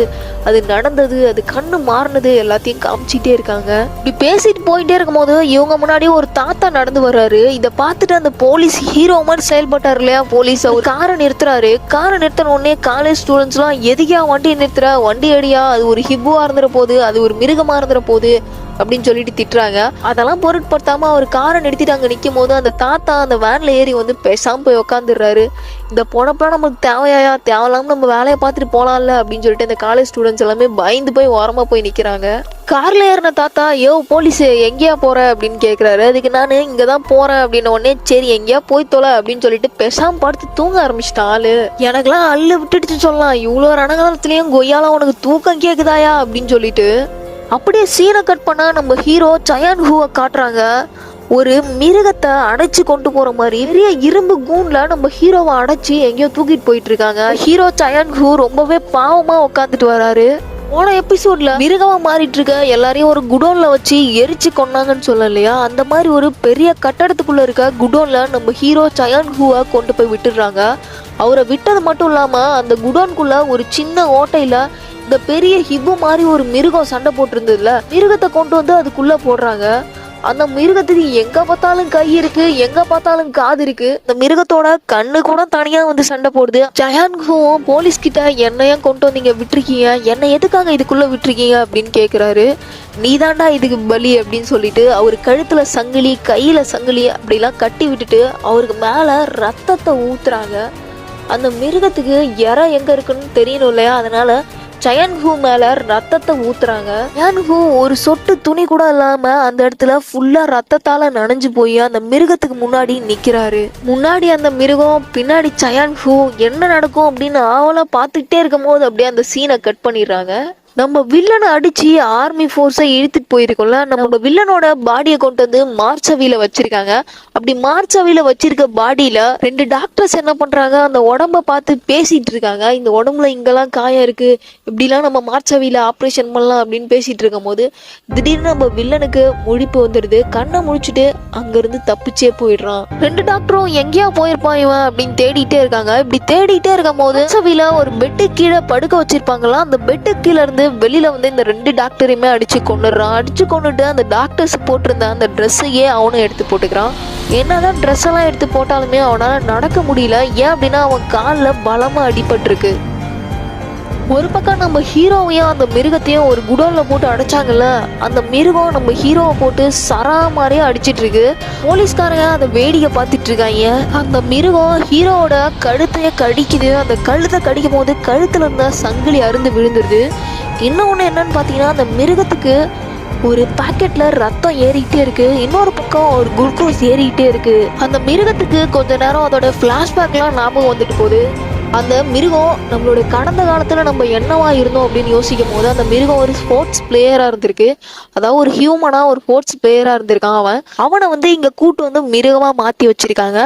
அது நடந்தது, அது கண்ணு மாறினது எல்லாத்தையும் காமிச்சிட்டே இருக்காங்க. இப்படி பேசிட்டு போயிட்டே இருக்கும்போது இவங்க முன்னாடி ஒரு தாத்தா நடந்து வர்றாரு. இதை பார்த்துட்டு அந்த போலீஸ் ஹீரோ மாதிரி செயல்பட்டார் இல்லையா, போலீஸ் அவர் காரை நிறுத்துறாரு. காரை நிறுத்தின உடனே காலேஜ் ஸ்டூடெண்ட்ஸ்லாம் எதுக்கா வண்டியை நிறுத்துற, வண்டி அடியா, அது ஒரு ஹிபுவாக இருந்துற போது, அது ஒரு மிருகமாக இருந்துற போது அப்படின்னு சொல்லிட்டு திட்டுறாங்க. அதெல்லாம் பொருட்படுத்தாம அவர் காரை நிறுத்திட்டு அங்கே நிற்கும் போது அந்த தாத்தா அந்த வேன்ல ஏறி வந்து பேசாம போய் உட்காந்துடுறாரு. இந்த பொணப்பெல்லாம் நமக்கு தேவையா, தேவையில்லாம நம்ம வேலையை பார்த்துட்டு போலாம்ல அப்படின்னு சொல்லிட்டு அந்த காலேஜ் ஸ்டூடெண்ட்ஸ் எல்லாமே பயந்து போய் ஓரமா போய் நிற்கிறாங்க. கார்ல ஏறின தாத்தா, யோ போலீஸ் எங்கேயா போற அப்படின்னு கேட்குறாரு. அதுக்கு நான் இங்கே தான் போறேன் அப்படின்ன உடனே, சரி எங்கேயா போய் தொலை அப்படின்னு சொல்லிட்டு பேசாம படுத்து தூங்க ஆரம்பிச்சிட்டான் ஆளு. எனக்கெல்லாம் அள்ளு விட்டுடுச்சு சொல்லலாம், இவ்வளோ ரணகாலத்துலேயும் கொய்யாலாம் உனக்கு தூக்கம் கேட்குதாயா அப்படின்னு சொல்லிட்டு. அப்படியே சீனை கட் பண்ணா நம்ம ஹீரோ சயான் ஹூவை காட்டுறாங்க. ஒரு மிருகத்தை அடைச்சு கொண்டு போற மாதிரி பெரிய இரும்பு கூண்ல நம்ம ஹீரோவை அடைச்சு எங்கேயோ தூக்கிட்டு போயிட்டு இருக்காங்க. ஹீரோ சயான் ஹூ ரொம்பவே பாவமா உட்காந்துட்டு வராரு. போன எபிசோட்ல மிருகமா மாறிட்டு இருக்க எல்லாரையும் ஒரு குடோன்ல வச்சு எரிச்சு கொண்டாங்கன்னு சொல்ல இல்லையா, அந்த மாதிரி ஒரு பெரிய கட்டடத்துக்குள்ள இருக்க குடோன்ல நம்ம ஹீரோ சயான் ஹூவை கொண்டு போய் விட்டுடுறாங்க. அவரை விட்டது மட்டும் இல்லாம அந்த குடோன்குள்ள ஒரு சின்ன ஓட்டையில இந்த பெரிய ஹிபு மாதிரி ஒரு மிருகம் சண்டை போட்டிருந்ததுல, மிருகத்தை கொண்டு வந்து அதுக்குள்ள போடுறாங்க. அந்த மிருகத்துக்கு எங்க பார்த்தாலும் கை இருக்கு, எங்க பார்த்தாலும் காது இருக்கு. இந்த மிருகத்தோட கண்ணு கூட தனியா வந்து சண்டை போடுது. ஜயான் ஹூவும் போலீஸ் கிட்ட என்னையும் கொண்டு வந்தீங்க விட்டுருக்கீங்க, என்னை எதுக்காக இதுக்குள்ள விட்டுருக்கீங்க அப்படின்னு கேட்குறாரு. நீதாண்டா இதுக்கு பலி அப்படின்னு சொல்லிட்டு அவர் கழுத்துல சங்கிலி, கையில சங்கிலி அப்படிலாம் கட்டி விட்டுட்டு அவருக்கு மேல ரத்தத்தை ஊத்துறாங்க. அந்த மிருகத்துக்கு இறை எங்க இருக்குன்னு தெரியணும் இல்லையா, அதனால சயான் ஹூ மேல ரத்தத்தை ஊத்துறாங்க. சயான் ஹூ ஒரு சொட்டு துணி கூட இல்லாம அந்த இடத்துல ஃபுல்லா ரத்தத்தால நனைஞ்சு போய் அந்த மிருகத்துக்கு முன்னாடி நிக்கிறாரு. முன்னாடி அந்த மிருகம், பின்னாடி சயான் ஹூ. என்ன நடக்கும் அப்படின்னு ஆவலா பார்த்துக்கிட்டே இருக்கும் போது அப்படியே அந்த சீனை கட் பண்ணிடுறாங்க. நம்ம வில்லனை அடிச்சு ஆர்மி ஃபோர்ஸை இழுத்துட்டு போயிருக்கோம்ல, நம்ம வில்லனோட பாடியை கொண்டு வந்து மார்ச்சவியில வச்சிருக்காங்க. அப்படி மார்ச்சவியில வச்சிருக்க பாடியில 2 டாக்டர்ஸ் என்ன பண்றாங்க, அந்த உடம்ப பார்த்து பேசிட்டு இருக்காங்க. இந்த உடம்புல இங்கெல்லாம் காயம் இருக்கு, இப்படிலாம் நம்ம மார்ச்சவியில ஆப்ரேஷன் பண்ணலாம் அப்படின்னு பேசிட்டு இருக்கும் போது திடீர்னு நம்ம வில்லனுக்கு முழிப்பு வந்துடுது. கண்ணை முழிச்சுட்டு அங்கிருந்து தப்பிச்சே போயிடுறான். 2 டாக்டரும் எங்கேயா போயிருப்பான் இவன் அப்படின்னு தேடிட்டே இருக்காங்க. இப்படி தேடிட்டே இருக்கும் போது மார்ச்சவியில ஒரு பெட்டு கீழே படுக்க வச்சிருப்பாங்களா, அந்த பெட்டு கீழே இருந்து வெளியில வந்து இந்த 2 டாக்டரையுமே அடிச்சு கொண்டுடுறான். அடிச்சு கொண்டுட்டு அந்த டாக்டர்ஸ் போட்டிருந்த அந்த ட்ரெஸ்ஸையே அவனும் எடுத்து போட்டுக்கிறான். என்னதான் ட்ரெஸ் எல்லாம் எடுத்து போட்டாலுமே அவனால நடக்க முடியல. ஏன் அப்படின்னா அவன் காலில் பலமா அடிபட்டிருக்கு. ஒரு பக்கம் நம்ம ஹீரோவையும் அந்த மிருகத்தையும் ஒரு குடோன்ல போட்டு அடைச்சாங்கல்ல, அந்த மிருகம் நம்ம ஹீரோவை போட்டு சரா மாதிரியே அடிச்சிட்டு இருக்கு. போலீஸ்காரங்க அந்த வேடிக்கை பார்த்துட்டு இருக்காங்க. அந்த மிருகம் ஹீரோவோட கழுத்தைய கடிக்குது. அந்த கழுத்தை கடிக்கும் போது கழுத்துல இருந்த சங்கிலி அருந்து விழுந்துருது. இன்னொன்று என்னன்னு பார்த்தீங்கன்னா, அந்த மிருகத்துக்கு ஒரு பாக்கெட்ல ரத்தம் ஏறிக்கிட்டே இருக்கு, இன்னொரு பக்கம் ஒரு குளுக்கோஸ் ஏறிக்கிட்டே இருக்கு. அந்த மிருகத்துக்கு கொஞ்ச நேரம் அதோட ஃபிளாஷ்பேக்லாம் ஞாபகம் வந்துட்டு போகுது. அந்த மிருகம் நம்மளுடைய கடந்த காலத்துல நம்ம என்னவா இருந்தோம் அப்படின்னு யோசிக்கும் போது அந்த மிருகம் ஒரு ஸ்போர்ட்ஸ் பிளேயரா இருந்திருக்கு. அதாவது ஒரு ஹியூமனா ஒரு ஸ்போர்ட்ஸ் பிளேயரா இருந்திருக்கான். அவனை வந்து இங்க கூட்டு வந்து மிருகமா மாத்தி வச்சிருக்காங்க.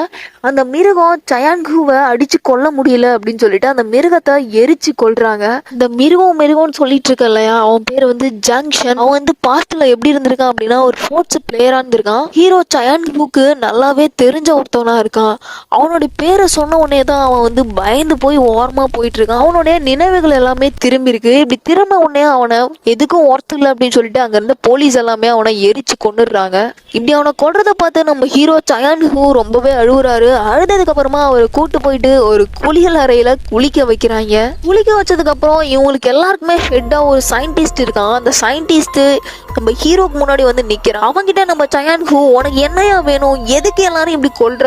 அந்த மிருகம் சயான்குவை அடிச்சு கொல்ல முடியல அப்படின்னு சொல்லிட்டு அந்த மிருகத்தை எரிச்சு கொல்றாங்க. இந்த மிருகம்னு சொல்லிட்டு இருக்க இல்லையா, அவன் பேர் வந்து ஜங்ஷன். அவன் வந்து பாஸ்ட்ல எப்படி இருந்திருக்கான் அப்படின்னா ஒரு ஸ்போர்ட்ஸ் பிளேயரா இருந்திருக்கான். ஹீரோ சயான்குக்கு நல்லாவே தெரிஞ்ச ஒருத்தவனா இருக்கான். அவனுடைய பேரை சொன்ன உடனே தான் அவன் வந்து பயந்து போய் ஓரமா போயிட்டு இருக்கான். அவனுடைய நினைவுகள் எல்லாமே திரும்பி இருக்கு. இப்படி திரும்ப உடனே அவனை எதுக்கும் ஒர்த் இல்லை அப்படின்னு சொல்லிட்டு அங்க இருந்த போலீஸ் எல்லாமே அவனை எரிச்சு கொண்டுடுறாங்க. இப்படி அவனை கொல்றதை பார்த்து நம்ம ஹீரோ சயான்கு ரொம்பவே அழுகுறாரு. அழுததுக்கு அப்புறமா அவரை கூட்டு போயிட்டு ஒரு குளியல் அறையில குளிக்க வைக்கிறாங்க. குளிக்க வச்சதுக்கு அப்புறம் இவங்களுக்கு எல்லாருக்குமே ஹெட்டா ஒரு சயின்டிஸ்ட் இருக்கான். அந்த சயின்டிஸ்ட் நம்ம ஹீரோக்கு முன்னாடி வந்து நிக்கிறான். அவன்கிட்ட நம்ம சயான்கு உனக்கு என்னையா வேணும், எதுக்கு எல்லாரும் இப்படி கொல்ற,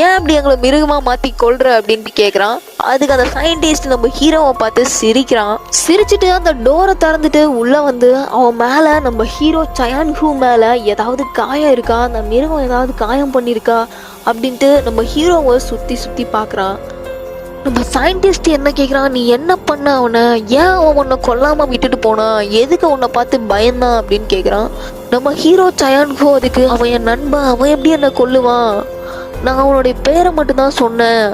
ஏன் இப்படி எங்களை மிருகமா மாத்தி கொல்ற அப்படின்னு கேக்குறான். அதுக்கு அந்த சயின்டிஸ்ட் நம்ம ஹீரோவை பார்த்து சிரிக்கிறான். சிரிச்சுட்டு அந்த டோரை திறந்துட்டு உள்ள வந்து அவன் மேல நம்ம ஹீரோ சயான்கு மேல ஏதாவது காயம் இருக்கா, அந்த மிருகம் ஏதாவது காயம் பண்ணிருக்கா அப்படின்ட்டு நம்ம ஹீரோவை சுத்தி சுத்தி பாக்குறான். நம்ம சயின்டிஸ்ட் என்ன கேட்குறான், நீ என்ன பண்ண அவனை, ஏன் அவன் உன்னை கொல்லாமல் விட்டுட்டு போனான், எதுக்கு உன்னை பார்த்து பயந்தான் அப்படின்னு கேட்குறான். நம்ம ஹீரோ சயான்கோ அதுக்கு அவன் என் நண்பன், அவன் எப்படி என்னை கொல்லுவான், நான் அவனுடைய பேரை மட்டும்தான் சொன்னேன்,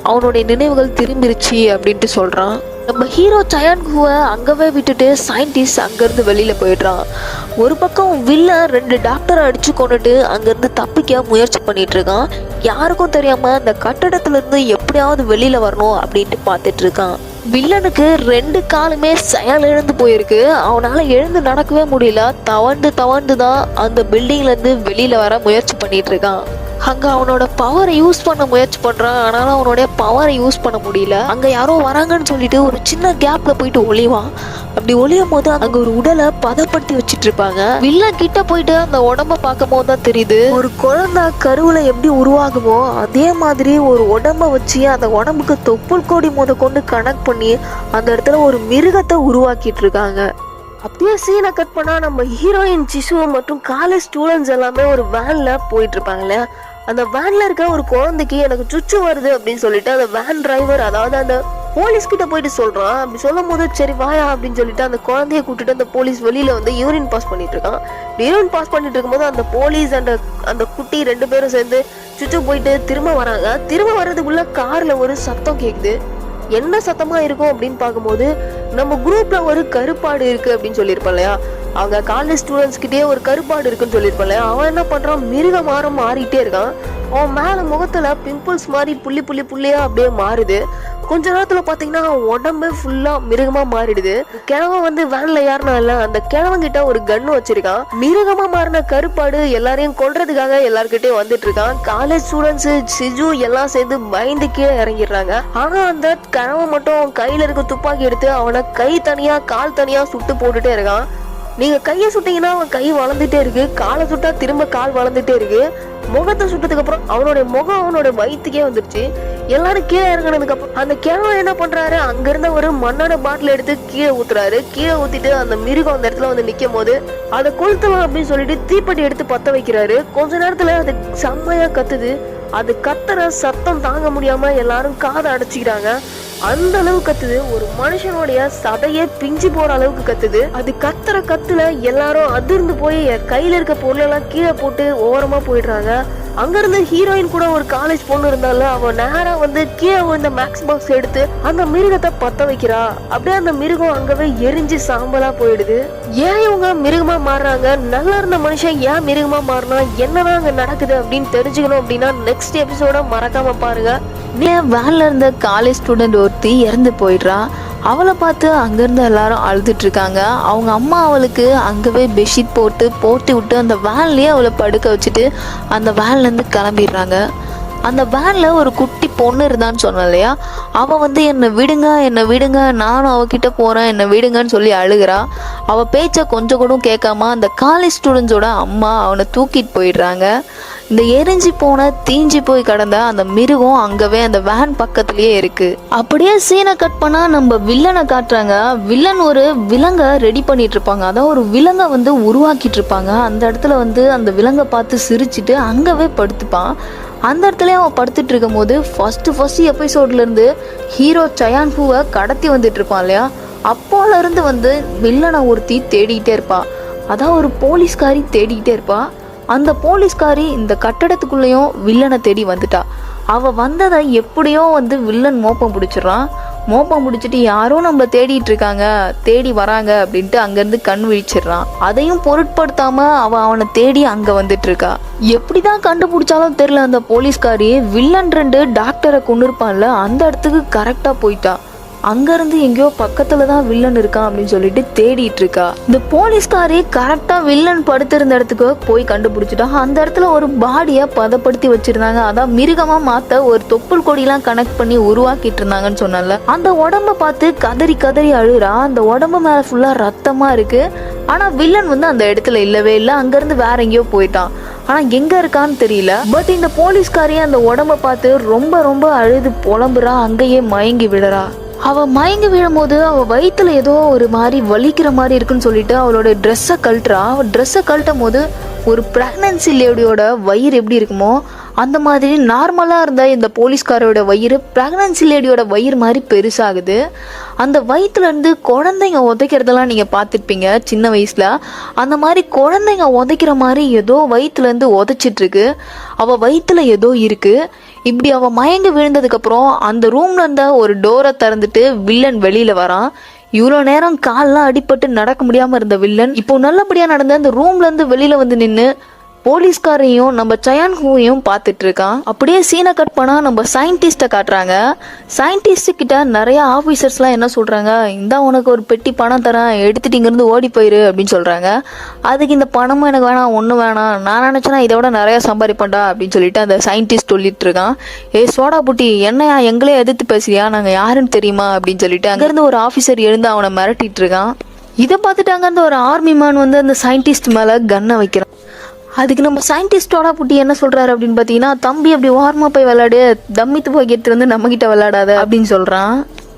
அவனுடைய நினைவுகள் திரும்பிருச்சு அப்படின்ட்டு சொல்கிறான். நம்ம ஹீரோ சயான்குவை அங்கவே விட்டுட்டு சயின்டிஸ்ட் அங்கேருந்து வெளியில் போயிடுறான். ஒரு பக்கம் வில்லன் 2 டாக்டரை அடிச்சு கொண்டுட்டு அங்கேருந்து தப்பிக்க முயற்சி பண்ணிட்டு இருக்கான். யாருக்கும் தெரியாம அந்த கட்டடத்துல இருந்து எப்படியாவது வெளியில வரணும் அப்படின்ட்டு பார்த்துட்டு இருக்கான். வில்லனுக்கு 2 காலுமே செயல் இழந்து போயிருக்கு. அவனால எழுந்து நடக்கவே முடியல. தவண்டு தான் அந்த பில்டிங்ல இருந்து வெளியில வர முயற்சி பண்ணிட்டு இருக்கான். அங்க அவனோட பவரை யூஸ் பண்ண முயற்சி பண்றான். ஆனாலும் அவனுடைய பவரை யூஸ் பண்ண முடியல. அங்க யாரோ வராங்கன்னு சொல்லிட்டு ஒரு சின்ன கேப்ல போயிட்டு ஒளிவான். அப்படி ஒளியும் போது அங்க ஒரு உடலை பதப்படுத்தி வச்சிட்டு இருப்பாங்க. வில்லன் கிட்ட போயிட்டு அந்த உடம்ப பார்க்கும் போது தான் தெரியுது, ஒரு குழந்தை கருவுல எப்படி உருவாகுமோ அதே மாதிரி ஒரு உடம்ப வச்சு அந்த உடம்புக்கு தொப்புள் கொடி கொண்டு கனெக்ட் பண்ணி அந்த இடத்துல ஒரு மிருகத்தை உருவாக்கிட்டு இருக்காங்க. அப்படியே சீனை கட் பண்ணா நம்ம ஹீரோயின் சிசு மற்றும் காலேஜ் ஸ்டூடெண்ட்ஸ் எல்லாமே ஒரு வேன்ல போயிட்டு இருப்பாங்கல்ல. அந்த வேன்ல இருக்க ஒரு குழந்தைக்கு எனக்கு சுச்சு வருது அப்படின்னு சொல்லிட்டு அந்த வேன் டிரைவர், அதாவது அந்த போலீஸ் கிட்ட போயிட்டு சொல்றான். அப்படி சொல்லும் போது சரி வாயா அப்படின்னு சொல்லிட்டு அந்த குழந்தைய கூட்டிட்டு அந்த போலீஸ் வெளியில வந்து யூரின் பாஸ் பண்ணிட்டு இருக்கான். யூரின் பாஸ் பண்ணிட்டு இருக்கும்போது அந்த போலீஸ் அந்த குட்டி 2 பேரும் சேர்ந்து சுச்சு போயிட்டு திரும்ப வராங்க. திரும்ப வர்றதுக்குள்ள கார்ல ஒரு சத்தம் கேக்குது. என்ன சத்தமா இருக்கும் அப்படின்னு பார்க்கும்போது நம்ம குரூப்ல ஒரு கருப்பாடு இருக்கு அப்படின்னு சொல்லியிருப்போம் இல்லையா, அவங்க காலேஜ் ஸ்டூடெண்ட்ஸ் கிட்டே ஒரு கருப்பாடு இருக்குன்னு சொல்லியிருப்போம் இல்லையா, அவன் என்ன பண்றான், மிருக மாறிட்டே இருக்கான். அவன் மேல முகத்துல பிம்பிள்ஸ் மாதிரி புள்ளியா அப்படியே மாறுது. கொஞ்ச நேரத்துல பாத்தீங்கன்னா அவன் உடம்பு ஃபுல்லா மிருகமா மாறிடுது. கிழவன் வந்து வேன்ல யாருனா இல்ல, அந்த கிழவன் கிட்ட ஒரு கன்னு வச்சிருக்கான். மிருகமா மாறின கருப்பாடு எல்லாரையும் கொல்றதுக்காக எல்லார்கிட்டயும் வந்துட்டு இருக்கான். காலேஜ் ஸ்டூடெண்ட்ஸ் சிஜு எல்லாம் சேர்ந்து பயந்து கீழே இறங்கிடுறாங்க. ஆனா அந்த கிழவன் மட்டும் கையில இருக்க துப்பாக்கி எடுத்து அவனை கை தனியா கால் தனியா சுட்டு போட்டுட்டே இருக்கான். நீங்க கையை சுட்டீங்கன்னா அவன் கை வளர்ந்துட்டே இருக்கு, காலை சுட்டா திரும்ப கால் வளர்ந்துட்டே இருக்கு. முகத்தை சுட்டதுக்கு அப்புறம் அவனுடைய முகம் அவனோட வயிற்றுக்கே வந்துருச்சு. எல்லாரும் கீழே இறங்கினதுக்கு அப்புறம் அந்த கிழவன் என்ன பண்றாரு, அங்க இருந்த ஒரு மண்ணோட பாட்டில் எடுத்து கீழே ஊத்துறாரு. கீழே ஊத்திட்டு அந்த மிருகம் அந்த இடத்துல வந்து நிக்கும் போது அதை கொளுத்தலாம் அப்படின்னு சொல்லிட்டு தீப்பெட்டி எடுத்து பத்த வைக்கிறாரு. கொஞ்ச நேரத்துல அது செம்மையா கத்துது. அது கத்துற சத்தம் தாங்க முடியாம எல்லாரும் காதை அடைச்சிக்கிறாங்க. அந்த அளவு கத்துது, ஒரு மனுஷனுடைய சதையே பிஞ்சு போற அளவுக்கு கத்துது. அது கத்துற கத்துல எல்லாரும் அதிர்ந்து போய் கையில இருக்க பொருளெல்லாம் கீழே போட்டு ஓரமா போயிடுறாங்க. அங்க இருந்து ஹீரோயின் கூட ஒரு காலேஜ் பொண்ணு இருந்தால, அவன் நேரா வந்து கீழே விழுந்த மேக்ஸ் பாக்ஸ் எடுத்து அந்த மிருகத்தை பத்த வைக்கிறா. அப்படியே அந்த மிருகம் அங்கவே எரிஞ்சு சாம்பலா போயிடுது. ஏன் இவங்க மிருகமா மாறுறாங்க, நல்லா இருந்த மனுஷன் ஏன் மிருகமா மாறினா, என்னதான் அங்க நடக்குது அப்படின்னு தெரிஞ்சுக்கணும் அப்படின்னா நெக்ஸ்ட் எபிசோட மறக்காம பாருங்க. வேன்ல இருந்த காலேஜ் ஸ்டூடெண்ட் ஒருத்தி இறந்து போயிடுறா. அவளை பார்த்து அங்கேருந்து எல்லாரும் அழுதுட்டு இருக்காங்க. அவங்க அம்மா அவளுக்கு அங்கவே பெட்ஷீட் போட்டு விட்டு அந்த வேன்லேயே அவளை படுக்க வச்சுட்டு அந்த வேன்லேருந்து கிளம்பிடுறாங்க. அந்த வேனில் ஒரு குட்டி பொண்ணு இருந்தான்னு சொன்னேன் இல்லையா, அவள் வந்து என்னை விடுங்க நானும் அவகிட்ட போகிறேன் என்னை விடுங்கன்னு சொல்லி அழுகிறா. அவள் பேச்சை கொஞ்சம் கூட கேட்காம அந்த காலேஜ் ஸ்டூடெண்ட்ஸோட அம்மா அவனை தூக்கிட்டு போயிடுறாங்க. இந்த எரிஞ்சு போன தீஞ்சு போய் கடந்த அந்த மிருகம் அங்கவே அந்த வேன் பக்கத்துலயே இருக்கு. அப்படியே சீனை கட் பண்ணா நம்ம வில்லனை காட்டுறாங்க. வில்லன் ஒரு விலங்கை ரெடி பண்ணிட்டு இருப்பாங்க, அதாவது ஒரு விலங்கை வந்து உருவாக்கிட்டு இருப்பாங்க. அந்த இடத்துல வந்து அந்த விலங்கை பார்த்து சிரிச்சுட்டு அங்கவே படுத்துப்பான். அந்த இடத்துல அவன் படுத்துட்டு இருக்கும் போது ஃபர்ஸ்ட் எபிசோட்ல இருந்து ஹீரோ சயான் ஹூவை கடத்தி வந்துட்டு இருப்பான் இல்லையா, அப்போல இருந்து வந்து வில்லனை ஒருத்தி தேடிக்கிட்டே இருப்பா. அதான் ஒரு போலீஸ்காரி தேடிக்கிட்டே இருப்பா. அந்த போலீஸ்காரி இந்த கட்டடத்துக்குள்ளேயும் வில்லனை தேடி வந்துட்டா. அவ வந்ததை எப்படியோ வந்து வில்லன் மோப்பம் பிடிச்சிடறான். மோப்பம் பிடிச்சிட்டு யாரோ நம்மள தேடிட்டு இருக்காங்க, தேடி வராங்க அப்படின்ட்டு அங்கேருந்து கண் விழிச்சிடுறான். அதையும் பொருட்படுத்தாம அவனை தேடி அங்கே வந்துட்டு இருக்கா. எப்படிதான் கண்டுபிடிச்சாலும் தெரியல, அந்த போலீஸ்காரி வில்லன் 2 டாக்டரை கொண்டு இருப்பான்ல அந்த இடத்துக்கு கரெக்டாக போயிட்டா. அங்கேருந்து எங்கேயோ பக்கத்தில் தான் வில்லன் இருக்கான் அப்படின்னு சொல்லிட்டு தேடிட்டு இருக்கா. இந்த போலீஸ்காரி கரெக்டாக வில்லன் படுத்திருந்த இடத்துக்கு போய் கண்டுபிடிச்சிட்டா. அந்த இடத்துல ஒரு பாடியை பதப்படுத்தி வச்சிருந்தாங்க. அதான் மிருகமாக மாற்ற ஒரு தொப்புள் கொடியெல்லாம் கனெக்ட் பண்ணி உருவாக்கிட்டு இருந்தாங்கன்னு சொன்னால, அந்த உடம்ப பார்த்து கதறி கதறி அழுறா. அந்த உடம்பு மேலே ஃபுல்லாக ரத்தமாக இருக்கு. ஆனால் வில்லன் வந்து அந்த இடத்துல இல்லவே இல்லை, அங்கேருந்து வேற எங்கேயோ போயிட்டான். ஆனால் எங்கே இருக்கான்னு தெரியல. பட் இந்த போலீஸ்காரி அந்த உடம்ப பார்த்து ரொம்ப ரொம்ப அழுது புலம்புறா, அங்கேயே மயங்கி விடுறா. அவள் மயங்கி விழும்போது அவள் வயிற்றுல ஏதோ ஒரு மாதிரி வலிக்கிற மாதிரி இருக்குன்னு சொல்லிட்டு அவளோட ட்ரெஸ்ஸை கழட்டுறா. ட்ரெஸ்ஸை கழட்டும் போது ஒரு ப்ரெக்னன்சி லேடியோட வயிறு எப்படி இருக்குமோ அந்த மாதிரி நார்மலாக இருந்த இந்த போலீஸ்காரோட வயிறு ப்ரெக்னன்சி லேடியோட வயிறு மாதிரி பெருசாகுது. அந்த வயிற்றுலேருந்து குழந்தைங்க உதைக்கிறதெல்லாம் நீங்கள் பார்த்துருப்பீங்க சின்ன வயசில். அந்த மாதிரி குழந்தைங்க உதைக்கிற மாதிரி ஏதோ வயிற்றுலேருந்து உதைச்சிட்ருக்கு. அவள் வயிற்றுல ஏதோ இருக்குது. இப்படி அவள் மயங்கி விழுந்ததுக்கப்புறம் அந்த ரூம்ல இருந்த ஒரு டோரை திறந்துட்டு வில்லன் வெளியில் வரான். இவ்வளோ நேரம் கால்லாம் அடிபட்டு நடக்க முடியாமல் இருந்த வில்லன் இப்போ நல்லபடியாக நடந்த அந்த ரூம்லேருந்து வெளியில் வந்து நின்று போலீஸ்காரையும் நம்ம சயான் ஹூவையும் பார்த்துட்டு இருக்கான். அப்படியே சீனை கட் பண்ணால் நம்ம சயின்டிஸ்ட்டை காட்டுறாங்க. சயின்டிஸ்ட் கிட்ட நிறைய ஆஃபீஸர்ஸ்லாம் என்ன சொல்கிறாங்க, இந்தா உனக்கு ஒரு பெட்டி பணம் தரேன், எடுத்துட்டு இங்கேருந்து ஓடி போயிரு அப்படின்னு சொல்கிறாங்க. அதுக்கு இந்த பணமும் எனக்கு வேணாம், ஒன்றும் வேணாம், நான் நினச்சேன்னா இதை விட நிறையா சம்பாதிப்பேன்டா அப்படின்னு சொல்லிட்டு அந்த சயின்டிஸ்ட் சொல்லிட்டு இருக்கான். சோடா புட்டி என்னையா எங்களே எதிர்த்து பேசுறியா, நாங்கள் யாருன்னு தெரியுமா அப்படின்னு சொல்லிட்டு அங்கேருந்து ஒரு ஆஃபீஸர் எழுந்து அவனை மிரட்டிட்டு இருக்கான். இதை பார்த்துட்டு அங்கேருந்து ஒரு ஆர்மி மேன் வந்து அந்த சயின்டிஸ்ட் மேலே கன்னை வைக்கிறான். அதுக்கு நம்ம சயின்டிஸ்டோட புட்டி என்ன சொல்கிறாரு அப்படின்னு பார்த்தீங்கன்னா, தம்பி அப்படி ஓரமாக போய் விளையாடு, தம்மித்து போய் எடுத்து வந்து நம்மக்கிட்ட விளையாடாத அப்படின்னு சொல்கிறான்.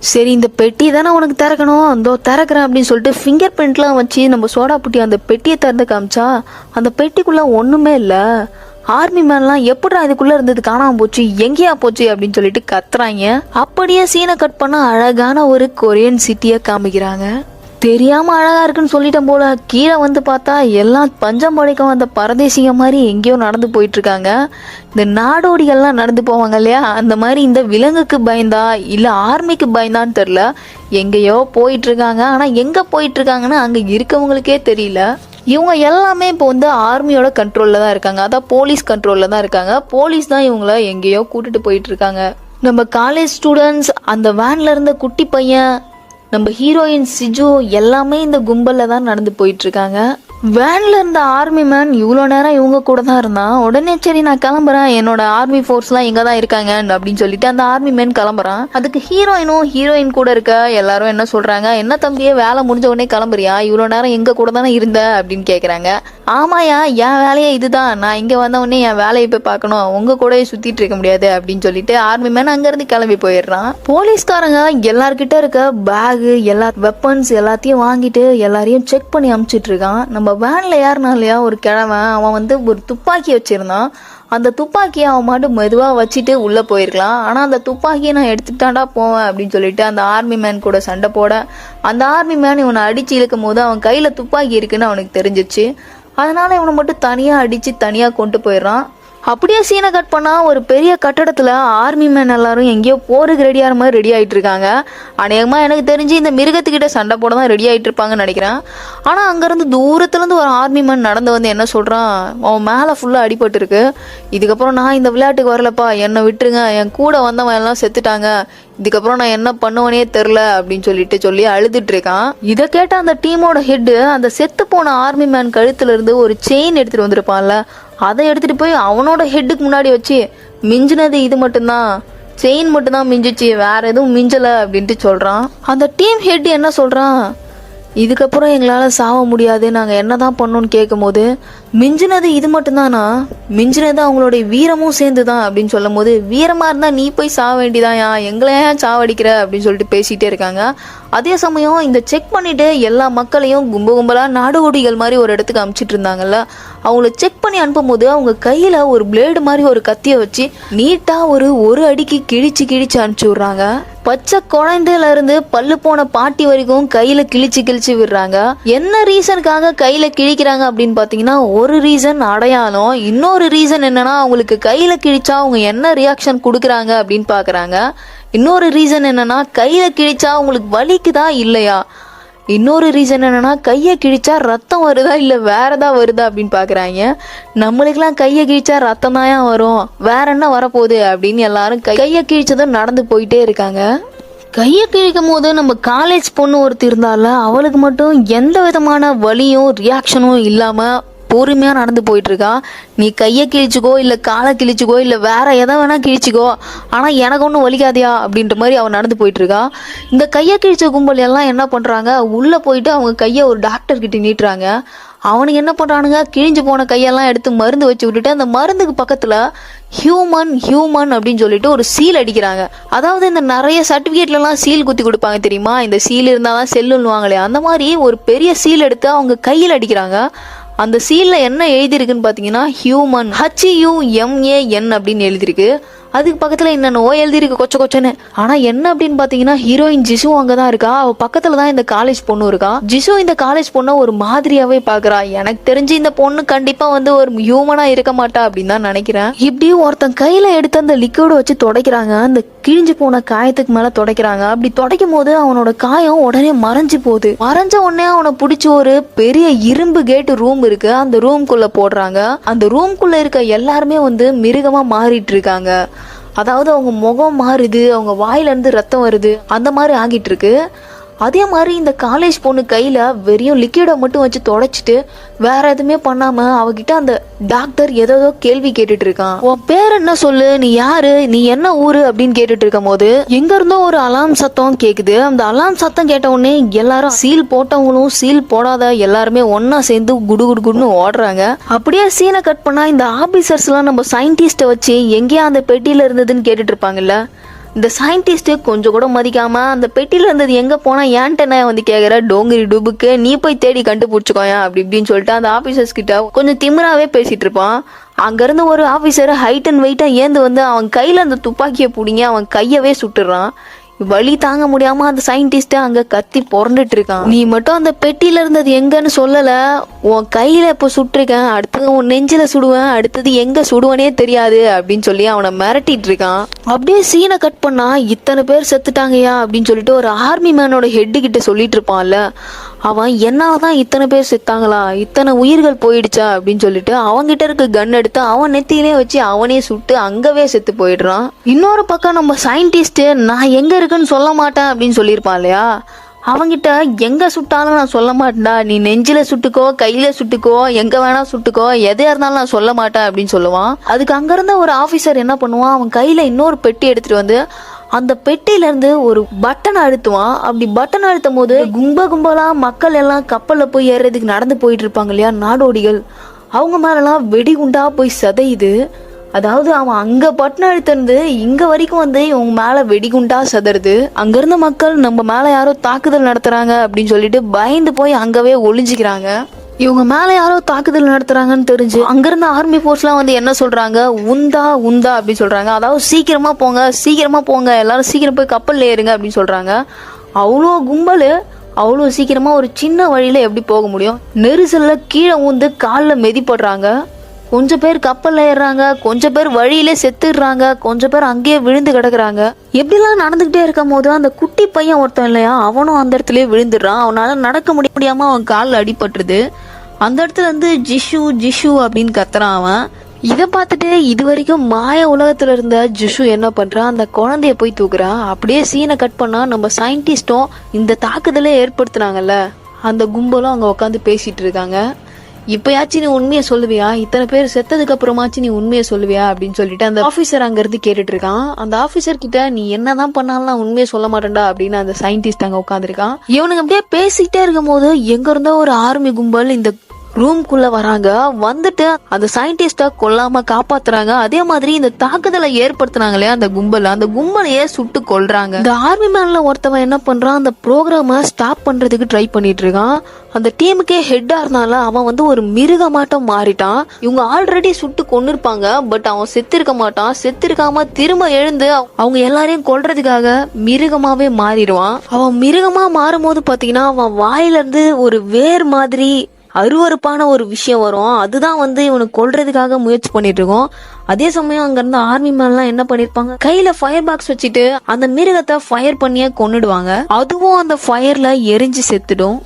சரி இந்த பெட்டி தானே உனக்கு திறக்கணும், அதோ திறக்கிறேன் அப்படின்னு சொல்லிட்டு ஃபிங்கர் பிரிண்ட்லாம் வச்சு நம்ம சோடா புட்டி அந்த பெட்டியை திறந்து காமிச்சா அந்த பெட்டிக்குள்ளே ஒன்றுமே இல்லை. ஆர்மி மேன்லாம் எப்படா இதுக்குள்ளே இருந்தது காணாமல் போச்சு, எங்கேயா போச்சு அப்படின்னு சொல்லிட்டு கத்துறாங்க. அப்படியே சீனை கட் பண்ண அழகான ஒரு கொரியன் சிட்டியை காமிக்கிறாங்க. தெரியாமல் அழகாக இருக்குன்னு சொல்லிட்டேன் போல, கீழே வந்து பார்த்தா எல்லாம் பஞ்சம் படைக்கும் அந்த பரதேசிங்க மாதிரி எங்கேயோ நடந்து போயிட்டுருக்காங்க. இந்த நாடோடிகள்லாம் நடந்து போவாங்க இல்லையா, அந்த மாதிரி இந்த விலங்குக்கு பயந்தா இல்லை ஆர்மிக்கு பயந்தான்னு தெரில, எங்கேயோ போயிட்டுருக்காங்க. ஆனால் எங்கே போயிட்டுருக்காங்கன்னு அங்கே இருக்கவங்களுக்கே தெரியல. இவங்க எல்லாமே இப்போ வந்து ஆர்மியோட கண்ட்ரோலில் தான் இருக்காங்க, அதான் போலீஸ் கண்ட்ரோலில் தான் இருக்காங்க. போலீஸ் தான் இவங்கள எங்கேயோ கூட்டிகிட்டு போயிட்டுருக்காங்க. நம்ம காலேஜ் ஸ்டூடெண்ட்ஸ், அந்த வேனில் இருந்த குட்டி பையன், நம்ம ஹீரோயின் சிஜு எல்லாமே இந்த கும்பலில் தான் நடந்து போயிட்டுருக்காங்க. வேனில் இருந்த ஆர்மி மேன் இவ்வளோ நேரம் இவங்க கூட தான் இருந்தான். உடனே சரி நான் கிளம்புறேன், என்னோட ஆர்மி ஃபோர்ஸ்லாம் இங்கே தான் இருக்காங்க அப்படின்னு சொல்லிட்டு அந்த ஆர்மி மேன் கிளம்புறான். அதுக்கு ஹீரோயின் கூட இருக்க எல்லாரும் என்ன சொல்கிறாங்க, என்ன தம்பியே வேலை முடிஞ்ச உடனே கிளம்புறியா, இவ்வளோ நேரம் எங்கள் கூட தானே இருந்த அப்படின்னு கேட்குறாங்க. ஆமாயா என் வேலையே இதுதான், நான் இங்கே வந்த உடனே என் வேலையை போய் பார்க்கணும், உங்கள் கூடயே சுற்றிட்டு இருக்க முடியாது அப்படின்னு சொல்லிட்டு ஆர்மி மேன் அங்கேருந்து கிளம்பி போயிடுறான். போலீஸ்காரங்க எல்லார்கிட்ட இருக்க பேகு எல்லா வெப்பன்ஸ் எல்லாத்தையும் வாங்கிட்டு எல்லாரையும் செக் பண்ணி அனுப்பிச்சிட்டு இருக்கான். நம்ம வேனில் ஏறினாலையா ஒரு கிழவன், அவன் வந்து ஒரு துப்பாக்கி வச்சிருந்தான். அந்த துப்பாக்கியை அவன் மட்டும் மெதுவாக வச்சுட்டு உள்ளே போயிருக்கலாம். ஆனால் அந்த துப்பாக்கியை நான் எடுத்துட்டாண்டா போவேன் அப்படின்னு சொல்லிட்டு அந்த ஆர்மி மேன் கூட சண்டை போட அந்த ஆர்மி மேன் இவனை அடித்து இழுக்கும் போது அவன் கையில் துப்பாக்கி இருக்குன்னு அவனுக்கு தெரிஞ்சிச்சு. அதனால இவனை மட்டும் தனியாக அடித்து தனியாக கொண்டு போயிடுறான். அப்படியே சீனை கட் பண்ணால் ஒரு பெரிய கட்டடத்தில் ஆர்மி மேன் எல்லாரும் எங்கேயோ போருக்கு ரெடியாகிற மாதிரி ரெடி ஆகிட்டு இருக்காங்க. அநேகமாக எனக்கு தெரிஞ்சு இந்த மிருகத்துக்கிட்ட சண்டை போட தான் ரெடி ஆகிட்டு இருப்பாங்கன்னு நினைக்கிறேன். ஆனால் அங்கேருந்து தூரத்துலேருந்து ஒரு ஆர்மி மேன் நடந்து வந்து என்ன சொல்கிறான், அவன் மேலே ஃபுல்லாக அடிபட்டு இருக்கு, இதுக்கப்புறம் நான் இந்த விளையாட்டுக்கு வரலப்பா, என்னை விட்டுருங்க, என் கூட வந்தவன் எல்லாம் செத்துட்டாங்க, இதுக்கப்புறம் நான் என்ன பண்ணுவனே தெரில அப்படின்னு சொல்லி அழுதுட்டு இருக்கான். இதை கேட்ட அந்த டீமோட ஹெட்டு அந்த செத்து போன ஆர்மி மேன் கழுத்துல இருந்து ஒரு செயின் எடுத்துட்டு வந்திருப்பான்ல, அதை எடுத்துட்டு போய் அவனோட ஹெட்டுக்கு முன்னாடி வச்சு, மிஞ்சினது இது மட்டும்தான், செயின் மட்டும்தான் மிஞ்சிச்சு, வேற எதுவும் மிஞ்சலை அப்படின்ட்டு சொல்றான். அந்த டீம் ஹெட் என்ன சொல்றான், இதுக்கப்புறம் எங்களால் சாவ முடியாது, நாங்கள் என்ன தான் பண்ணோன்னு கேட்கும் போது மிஞ்சினது இது மட்டும்தானா? மிஞ்சினது அவங்களுடைய வீரமும் சேர்ந்துதான் அப்படின்னு சொல்லும் போது, வீரமா இருந்தா நீ போய் சாவ வேண்டியதாயா, எங்களை ஏன் சாவடிக்கிற அப்படின்னு சொல்லிட்டு பேசிட்டே இருக்காங்க. அதே சமயம் இந்த செக் பண்ணிட்டு எல்லா மக்களையும் கும்பலா நாடோடிகள் மாதிரி ஒரு இடத்துக்கு அனுப்பிச்சிட்டு இருந்தாங்கல்ல, அவங்கள செக் பண்ணி அனுப்பும் போது அவங்க கையில ஒரு பிளேடு மாதிரி ஒரு கத்தியை வச்சு நீட்டா ஒரு அடிக்கு கிழிச்சு அனுப்பிச்சு விடுறாங்க. பச்சை குழந்தையில இருந்து பல்லு போன பாட்டி வரைக்கும் கையில கிழிச்சு விடுறாங்க. என்ன ரீசனுக்காக கையில கிழிக்கிறாங்க அப்படின்னு பாத்தீங்கன்னா, ஒரு ரீசன் அடையாளம், இன்னொரு ரீசன் என்னன்னா அவங்களுக்கு கையில கிழிச்சா அவங்க என்ன ரியாக்ஷன் கொடுக்குறாங்க அப்படின்னு பாக்குறாங்க. இன்னொரு ரீசன் என்னன்னா கையில கிழிச்சா உங்களுக்கு வலிக்குதா இல்லையா, இன்னொரு ரீசன் என்னன்னா கையை கிழிச்சா ரத்தம் வருதா இல்ல வேற ஏதாவது வருதா அப்படின்னு பாக்குறாங்க. நம்மளுக்கெல்லாம் கையை கிழிச்சா ரத்தம் தான் வரும், வேற என்ன வரப்போகுது அப்படின்னு எல்லாரும் கையை கிழிச்சதும் நடந்து போயிட்டே இருக்காங்க. கையை கிழிக்கும் போது நம்ம காலேஜ் பொண்ணு ஒருத்தர் இருந்தால, அவளுக்கு மட்டும் எந்த விதமான வலியும் ரியாக்ஷனும் இல்லாம பொறுமையா நடந்து போயிட்டு இருக்கா. நீ கையை கிழிச்சுக்கோ இல்ல காலை கிழிச்சுக்கோ இல்ல வேற எதை வேணா கிழிச்சுக்கோ, ஆனா எனக்கு ஒன்றும் வலிக்காதியா அப்படின்ற மாதிரி அவன் நடந்து போயிட்டு இருக்கா. இந்த கையை கிழிச்ச கும்பல் எல்லாம் என்ன பண்றாங்க, உள்ள போயிட்டு அவங்க கையை ஒரு டாக்டர் கிட்ட நீட்டுறாங்க. அவனுக்கு என்ன பண்றானுங்க, கிழிஞ்சு போன கையெல்லாம் எடுத்து மருந்து வச்சு விட்டுட்டு அந்த மருந்துக்கு பக்கத்துல ஹியூமன் அப்படின்னு சொல்லிட்டு ஒரு சீல் அடிக்கிறாங்க. அதாவது இந்த நிறைய சர்டிபிகேட்ல எல்லாம் சீல் குத்தி கொடுப்பாங்க தெரியுமா, இந்த சீல் இருந்தாதான் செல்லுன்னுவாங்களே, அந்த மாதிரி ஒரு பெரிய சீல் எடுத்து அவங்க கையில் அடிக்கிறாங்க. அந்த சீல்ல என்ன எழுதிருக்குன்னு பாத்தீங்கன்னா ஹியூமன், HUMAN அப்படின்னு எழுதிருக்கு. அதுக்கு பக்கத்துல என்னென்னவோ எழுதிருக்கு கொச்சன்னு. ஆனா என்ன அப்படின்னு பாத்தீங்கன்னா ஹீரோயின் ஜிசு அங்கதான் இருக்கா. அவ பக்கத்துல தான் இந்த காலேஜ் பொண்ணு இருக்கா. ஜிசு இந்த காலேஜ் பொண்ணை ஒரு மாதிரியாவே பாக்குறா. எனக்கு தெரிஞ்சு இந்த பொண்ணு கண்டிப்பா ஒரு ஹியூமனா இருக்க மாட்டா அப்படின்னு தான் நினைக்கிறேன். இப்படி ஒருத்தன் கையில எடுத்து அந்த லிக்விட வச்சு துடைக்கிறாங்க. அந்த கிழிஞ்சு போன காயத்துக்கு மேல துடைக்கிறாங்க. அப்படி துடைக்கும் போது அவனோட காயம் உடனே மறைஞ்சு போகுது. மறைஞ்ச உடனே அவனை பிடிச்சி ஒரு பெரிய இரும்பு கேட்டு ரூம் இருக்கு, அந்த ரூம்குள்ள போடுறாங்க. அந்த ரூம்குள்ள இருக்க எல்லாருமே மிருகமா மாறிட்டு இருக்காங்க. அதாவது அவங்க முகம் மாறுது, அவங்க வாயில இருந்து ரத்தம் வருது, அந்த மாதிரி ஆகிட்டு இருக்கு. அதே மாதிரி இந்த காலேஜ் பொண்ணு கையில வெறும் லிக்விடை மட்டும் வச்சு தொடச்சிட்டு வேற எதுவுமே பண்ணாம அவகிட்ட அந்த டாக்டர் ஏதோ கேள்வி கேட்டுட்டு இருக்கான். உன் பேர் என்ன சொல்லு, நீ யாரு, நீ என்ன ஊரு அப்படின்னு கேட்டுட்டு இருக்கும் போது எங்க இருந்தோ ஒரு அலாம் சத்தம் கேக்குது. அந்த அலாம் சத்தம் கேட்ட உடனே எல்லாரும் சீல் போட்டவங்களும் சீல் போடாத எல்லாருமே ஒன்னா சேர்ந்து குடுன்னு ஓடுறாங்க. அப்படியே சீனை கட் பண்ணா இந்த ஆபீசர்ஸ் எல்லாம் நம்ம சயின்டிஸ்ட வச்சு எங்கேயா அந்த பெட்டியில இருந்ததுன்னு கேட்டுட்டு இருப்பாங்கல்ல. இந்த சயின்டிஸ்ட் கொஞ்சம் கூட மதிக்காம அந்த பெட்டியில இருந்தது எங்க போனா ஏன்ட்ட கேக்குற டோங்கிரி டூபுக்கு, நீ போய் தேடி கண்டுபிடிச்சுக்கோயா அப்படி இப்படின்னு சொல்லிட்டு அந்த ஆபீசர்ஸ் கிட்ட கொஞ்சம் திமிராவே பேசிட்டு இருப்பான். அங்கிருந்து ஒரு ஆபீசர் ஹைட் அண்ட் வெயிட்டா ஏந்து அவன் கையில அந்த துப்பாக்கியை பிடிங்க அவன் கையவே சுட்டுறான். வலி தாங்க முடியாம அந்த சயின்டிஸ்ட் அங்க கத்தி புரண்டுட்டு இருக்கான். நீ மட்டும் அந்த பெட்டியில இருந்தது எங்கன்னு சொல்லல, உன் கையில இப்ப சுட்டிருக்கேன், அடுத்தது உன் நெஞ்சில சுடுவேன், அடுத்தது எங்க சுடுவனே தெரியாது அப்படின்னு சொல்லி அவனை மிரட்டிட்டு இருக்கான். அப்படியே சீனை கட் பண்ணா இத்தனை பேர் செத்துட்டாங்கயா அப்படின்னு சொல்லிட்டு ஒரு ஆர்மி மேனோட ஹெட்டு கிட்ட சொல்லிட்டு இருப்பான்ல. அவன் என்னாலதான் இத்தனை பேர் செத்தாங்களா, இத்தனை உயிர்கள் போயிடுச்சா அப்படின்னு சொல்லிட்டு அவன்கிட்ட இருக்க கன் எடுத்து அவன் நெத்தியிலே வச்சு அவனே சுட்டு அங்கவே செத்து போயிடுறான். இன்னொரு பக்கம் நம்ம சயின்டிஸ்ட் நான் எங்க இருக்குன்னு சொல்ல மாட்டேன் அப்படின்னு சொல்லியிருப்பான் இல்லையா, அவங்கிட்ட எங்க சுட்டாலும் நான் சொல்ல மாட்டேன்டா, நீ நெஞ்சில சுட்டுக்கோ கையில சுட்டுக்கோ எங்க வேணா சுட்டுக்கோ எதையா இருந்தாலும் நான் சொல்ல மாட்டேன் அப்படின்னு சொல்லுவான். அதுக்கு அங்க இருந்த ஒரு ஆபீசர் என்ன பண்ணுவான், அவன் கையில இன்னொரு பெட்டி எடுத்துட்டு அந்த பெட்டியில இருந்து ஒரு பட்டன் அழுத்துவான். அப்படி பட்டன் அழுத்தும் போது கும்பலா மக்கள் எல்லாம் கப்பல்ல போய் ஏறதுக்கு நடந்து போயிட்டு இருப்பாங்க இல்லையா நாடோடிகள், அவங்க மேலெல்லாம் வெடிகுண்டா போய் சதையுது. அதாவது அவன் அங்க பட்டன் அழுத்திருந்து இங்க வரைக்கும் இவங்க மேல வெடிகுண்டா சதறுது. அங்க இருந்த மக்கள் நம்ம மேல யாரோ தாக்குதல் நடத்துறாங்க அப்படின்னு சொல்லிட்டு பயந்து போய் அங்கவே ஒளிஞ்சுக்கிறாங்க. இவங்க மேல யாரோ தாக்குதல் நடத்துறாங்கன்னு தெரிஞ்சு அங்கிருந்த ஆர்மி போர்ஸ்லாம் என்ன சொல்றாங்க, உந்தா அப்படி சொல்றாங்க. அதாவது சீக்கிரமா போங்க எல்லாரும் சீக்கிரம் போய் கப்பல்ல ஏறுங்க அப்படின்னு சொல்றாங்க. அவ்வளோ கும்பல் அவ்வளோ சீக்கிரமா ஒரு சின்ன வழியில எப்படி போக முடியும், நெரிசல்ல கீழே ஊந்து காலில் மெதிப்படுறாங்க. கொஞ்சம் பேர் கப்பல்ல ஏறுறாங்க, கொஞ்சம் பேர் வழியிலே செத்துடுறாங்க, கொஞ்சம் பேர் அங்கேயே விழுந்து கிடக்குறாங்க. எப்படிலாம் நடந்துகிட்டே இருக்கும் போது அந்த குட்டி பையன் ஒருத்தன் இல்லையா, அவனும் அந்த இடத்துலயே விழுந்துடுறான். அவனால நடக்க முடியாம அவன் காலில் அடிபட்டுருது. அந்த இடத்துல ஜிஷு அப்படின்னு கத்துறான் அவன். இதை பார்த்துட்டு இது வரைக்கும் மாய உலகத்துல இருந்த ஜிஷு என்ன பண்றான், அந்த குழந்தைய போய் தூக்குறான். அப்படியே சீனை கட் பண்ணா நம்ம சயின்டிஸ்டும் இந்த தாக்குதலை ஏற்படுத்தினாங்கல்ல அந்த கும்பலும் அங்க உட்காந்து பேசிட்டு இருக்காங்க. இப்பயாச்சும் நீ உண்மையை சொல்லுவியா, இத்தனை பேர் செத்ததுக்கு அப்புறமாச்சும் நீ உண்மையை சொல்லுவியா அப்படின்னு சொல்லிட்டு அந்த ஆபீசர் அங்க இருந்து கேட்டுட்டு இருக்கான். அந்த ஆபீசர் கிட்ட நீ என்னதான் பண்ணாலும் நான் உண்மையை சொல்ல மாட்டேன்டா அப்படின்னு அந்த சயின்டிஸ்ட் அங்க உட்காந்துருக்கான். இவனுங்க அப்படியே பேசிக்கிட்டே இருக்கும் போது எங்க இருந்தோ ஒரு ஆர்மி கும்பல் இந்த ரூம்குள்ள வராங்க. வந்துட்டு அந்த சயின்டிஸ்ட கொல்லாம காப்பாத்துறாங்க. அதே மாதிரி இந்த தாக்குதலை ஏற்படுத்தினாங்களே அந்த கும்பலையே சுட்டு கொல்றாங்க. இந்த ஆர்மி மேன்ல ஒருத்தவன் என்ன பண்றான், அந்த ப்ரோக்ராம ஸ்டாப் பண்றதுக்கு ட்ரை பண்ணிட்டு இருக்கான். அந்த டீமுக்கே ஹெட்டா இருந்தால அவன் வந்து ஒரு மிருகமாட்டம் மாறிட்டான். இவங்க ஆல்ரெடி சுட்டு கொன்னிருப்பாங்க, பட் அவன் செத்திருக்க மாட்டான். செத்திருக்காம திரும்ப எழுந்து அவங்க எல்லாரையும் கொல்றதுக்காக மிருகமாவே மாறிடுவான். அவன் மிருகமா மாறும் போது பாத்தீங்கன்னா அவன் வாயில இருந்து ஒரு வேர் மாதிரி அருவருப்பான ஒரு விஷயம் வரும். அதுதான் வந்து இவனுக்கு கொல்றதுக்காக முயற்சி பண்ணிட்டு இருக்கோம். அதே சமயம் அங்க இருந்த ஆர்மி மேன்லாம் என்ன பண்ணிருப்பாங்க, கையில ஃபயர் பாக்ஸ் வச்சுட்டு அந்த மிருகத்தை ஃபயர் பண்ணியே கொன்னுடுவாங்க. அதுவும் அந்த ஃபயர்ல எரிஞ்சு செத்துடும்.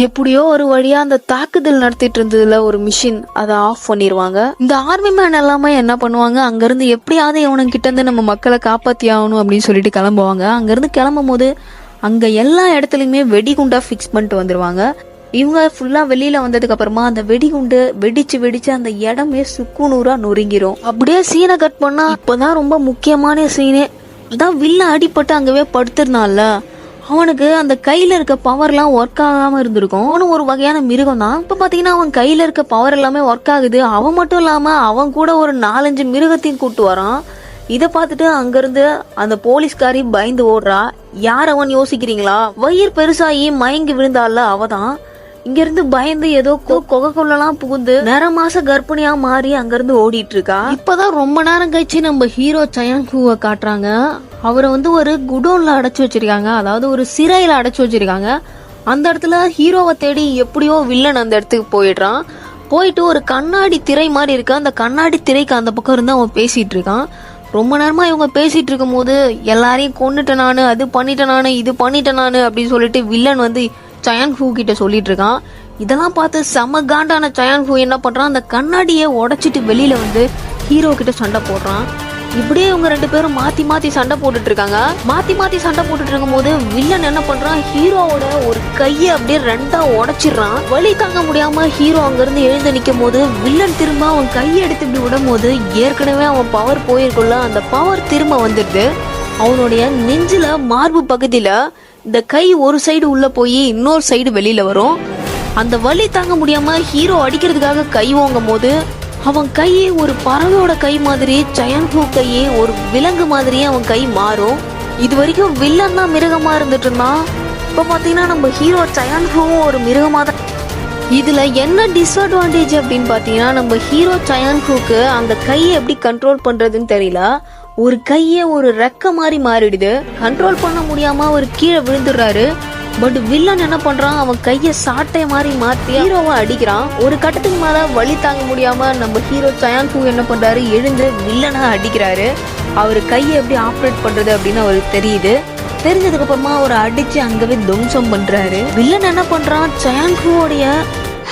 எப்படியோ ஒரு வழியா அந்த தாக்குதல் நடத்திட்டு இருந்ததுல ஒரு மிஷின் அதை ஆஃப் பண்ணிடுவாங்க. இந்த ஆர்மி மேன் எல்லாமே என்ன பண்ணுவாங்க, அங்க இருந்து எப்படியாவது இவனுக்கு கிட்ட இருந்து நம்ம மக்களை காப்பாத்தி ஆகணும் அப்படின்னு சொல்லிட்டு கிளம்புவாங்க. அங்க இருந்து கிளம்பும் போது அங்க எல்லா இடத்துலயுமே வெடிகுண்டா ஃபிக்ஸ் பண்ணிட்டு வந்துருவாங்க. இவங்க ஃபுல்லா வெளியில வந்ததுக்கு அப்புறமா அந்த வெடிகுண்டு வெடிச்சு அந்த இடமே சுக்குநூறா நொறுங்கிரும். அப்படியே சீனை கட் பண்ணா இப்பதான் ரொம்ப முக்கியமான சீனே. அதான் வில்ல அடிபட்டு அங்கவே படுத்திருந்தான்ல, அவனுக்கு அந்த கையில இருக்க பவர் எல்லாம் ஒர்க் ஆகாம இருந்திருக்கும். அவனும் ஒரு வகையான மிருகம் தான். இப்ப பாத்தீங்கன்னா அவன் கையில இருக்க பவர் எல்லாமே ஒர்க் ஆகுது. அவன் மட்டும் இல்லாம அவன் கூட ஒரு 4-5 மிருகத்தையும் கூட்டு வரான். இத பார்த்துட்டு அங்கிருந்து அந்த போலீஸ்காரி பயந்து ஓடுறா. யார் அவன் யோசிக்கிறீங்களா, வயிறு பெருசாகி மயங்கி விழுந்தால அவதான். இங்க இருந்து பயந்து ஏதோ கொகைக்குள்ளலாம் புகுந்து நேரமாச கர்ப்பிணியா மாறி அங்கிருந்து ஓடிட்டு இருக்கா. இப்பதான் ரொம்ப நேரம் கழிச்சு நம்ம ஹீரோ சயான்ஹூவை காட்டுறாங்க. அவரை வந்து ஒரு குடோன்ல அடைச்சு வச்சிருக்காங்க, அதாவது ஒரு சிறையில அடைச்சு வச்சிருக்காங்க. அந்த இடத்துல ஹீரோவை தேடி எப்படியோ வில்லன் அந்த இடத்துக்கு போயிடுறான். போயிட்டு ஒரு கண்ணாடி திரை மாதிரி இருக்கு, அந்த கண்ணாடி திரைக்கு அந்த பக்கம் இருந்து அவன் பேசிட்டு இருக்கான். ரொம்ப நேரமா இவங்க பேசிட்டு இருக்கும் போது எல்லாரையும் கொன்னுட்டேன் நானு, அது பண்ணிட்டேன் நானு, இது பண்ணிட்டேன் நானு அப்படின்னு சொல்லிட்டு வில்லன் வந்து சயான்ஹூ கிட்ட சொல்லிட்டு இருக்கான். இதெல்லாம் பார்த்து செம காண்டான சயான்ஹூ என்ன பண்றான், அந்த கண்ணாடியை உடைச்சிட்டு வெளியில வந்து ஹீரோ கிட்ட சண்டை போடுறான். இப்படியே இவங்க 2 பேரும் மாத்தி சண்டை போட்டுட்டு இருக்காங்க. மாத்தி சண்டை போட்டுட்டு இருக்கும் போது வில்லன் என்ன பண்றான், ஹீரோவோட ஒரு கையை அப்படியே 2ஆ உடைச்சிடுறான். வலி தாங்க முடியாம ஹீரோ அங்க இருந்து எழுந்து நிக்கும் போது வில்லன் திரும்ப அவன் கையை எடுத்து இப்படி விடும் போது ஏற்கனவே அவன் பவர் போயிருக்குள்ள அந்த பவர் திரும்ப வந்துடுது. அவனுடைய நெஞ்சில மார்பு பகுதியில இந்த கை ஒரு சைடு உள்ள போய் இன்னொரு சைடு வெளியில வரும். அந்த வலி தாங்க முடியாம ஹீரோ அடிக்கிறதுக்காக கை ஓங்கும் போது அவன் கையே ஒரு பறவையோட கை மாதிரி, சயான்ஹூ கையே ஒரு விலங்கு மாதிரியே அவன் கை மாறும். இது வரைக்கும் வில்லன் தான் மிருகமா இருந்துட்டு இருந்தான். இப்ப பாத்தீங்கன்னா நம்ம ஹீரோ சயான்ஹூவும் ஒரு மிருகமா தான். இதுல என்ன டிஸ்அட்வான்டேஜ் அப்படின்னு பாத்தீங்கன்னா, நம்ம ஹீரோ சயான்ஹூக்கு அந்த கையை எப்படி கண்ட்ரோல் பண்றதுன்னு தெரியல. ஒரு கையே ஒரு ரெக்க மாதிரி மாறிடுது. கண்ட்ரோல் பண்ண முடியாம ஒரு கீழே விழுந்துடுறாரு. பட் வில்லன் என்ன பண்றான், அவன் கையை சாட்டை மாதிரி மாத்தி ஹீரோவை அடிக்கிறான். ஒரு கட்டத்துக்கு மேல வலி தாங்க முடியாம நம்ம ஹீரோ சயான்ஹூ என்ன பண்றாரு, எழுந்து வில்லனை அடிக்கிறாரு. அவரு கையை எப்படி ஆப்ரேட் பண்றது அப்படின்னு அவருக்கு தெரியுது. தெரிஞ்சதுக்கு அப்புறமா அவரை அடிச்சு அங்கவே துவம்சம் பண்றாரு. வில்லன் என்ன பண்றான், சயான்ஹூவோடைய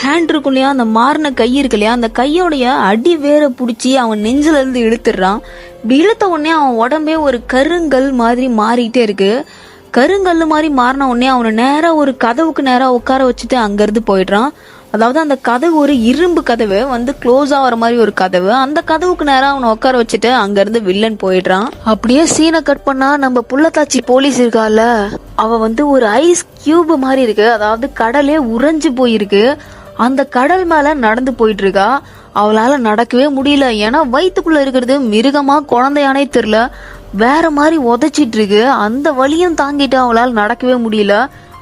ஹேண்ட் இருக்கும் இல்லையா, அந்த மாறின கை இருக்கு இல்லையா, அந்த கையோடைய அடி வேற புடிச்சு அவன் நெஞ்சில இருந்து இழுத்துடுறான். இப்படி இழுத்த உடனே அவன் உடம்பே ஒரு கருங்கல் மாதிரி மாறிட்டே இருக்கு. கருங்கல் மாதிரி மாறின உடனே அவனை நேரா ஒரு கதவுக்கு நேரா உட்கார வச்சுட்டு அங்கிருந்து போயிடுறான். அதாவது அந்த கதவு ஒரு இரும்பு கதவு வந்து க்ளோஸ் ஆகிற மாதிரி ஒரு கதவு. அந்த கதவுக்கு நேரா அவனை உட்கார வச்சுட்டு அங்கிருந்து வில்லன் போயிடுறான். அப்படியே சீனை கட் பண்ணா நம்ம புள்ளத்தாச்சி போலீஸ் இருக்கால, அவ வந்து ஒரு ஐஸ் கியூப் மாதிரி இருக்கு, அதாவது கடலே உறைஞ்சு போயிருக்கு. அந்த கடல் மேல நடந்து போயிட்டு இருக்கா. அவளால நடக்கவே முடியல. ஏன்னா வயிற்றுக்குள்ள இருக்கிறது மிருகமா குழந்தையானே தெரியல, வேற மாதிரி உதைச்சிட்டு இருக்கு. அந்த வலியும் தாங்கிட்டு அவளால் நடக்கவே முடியல.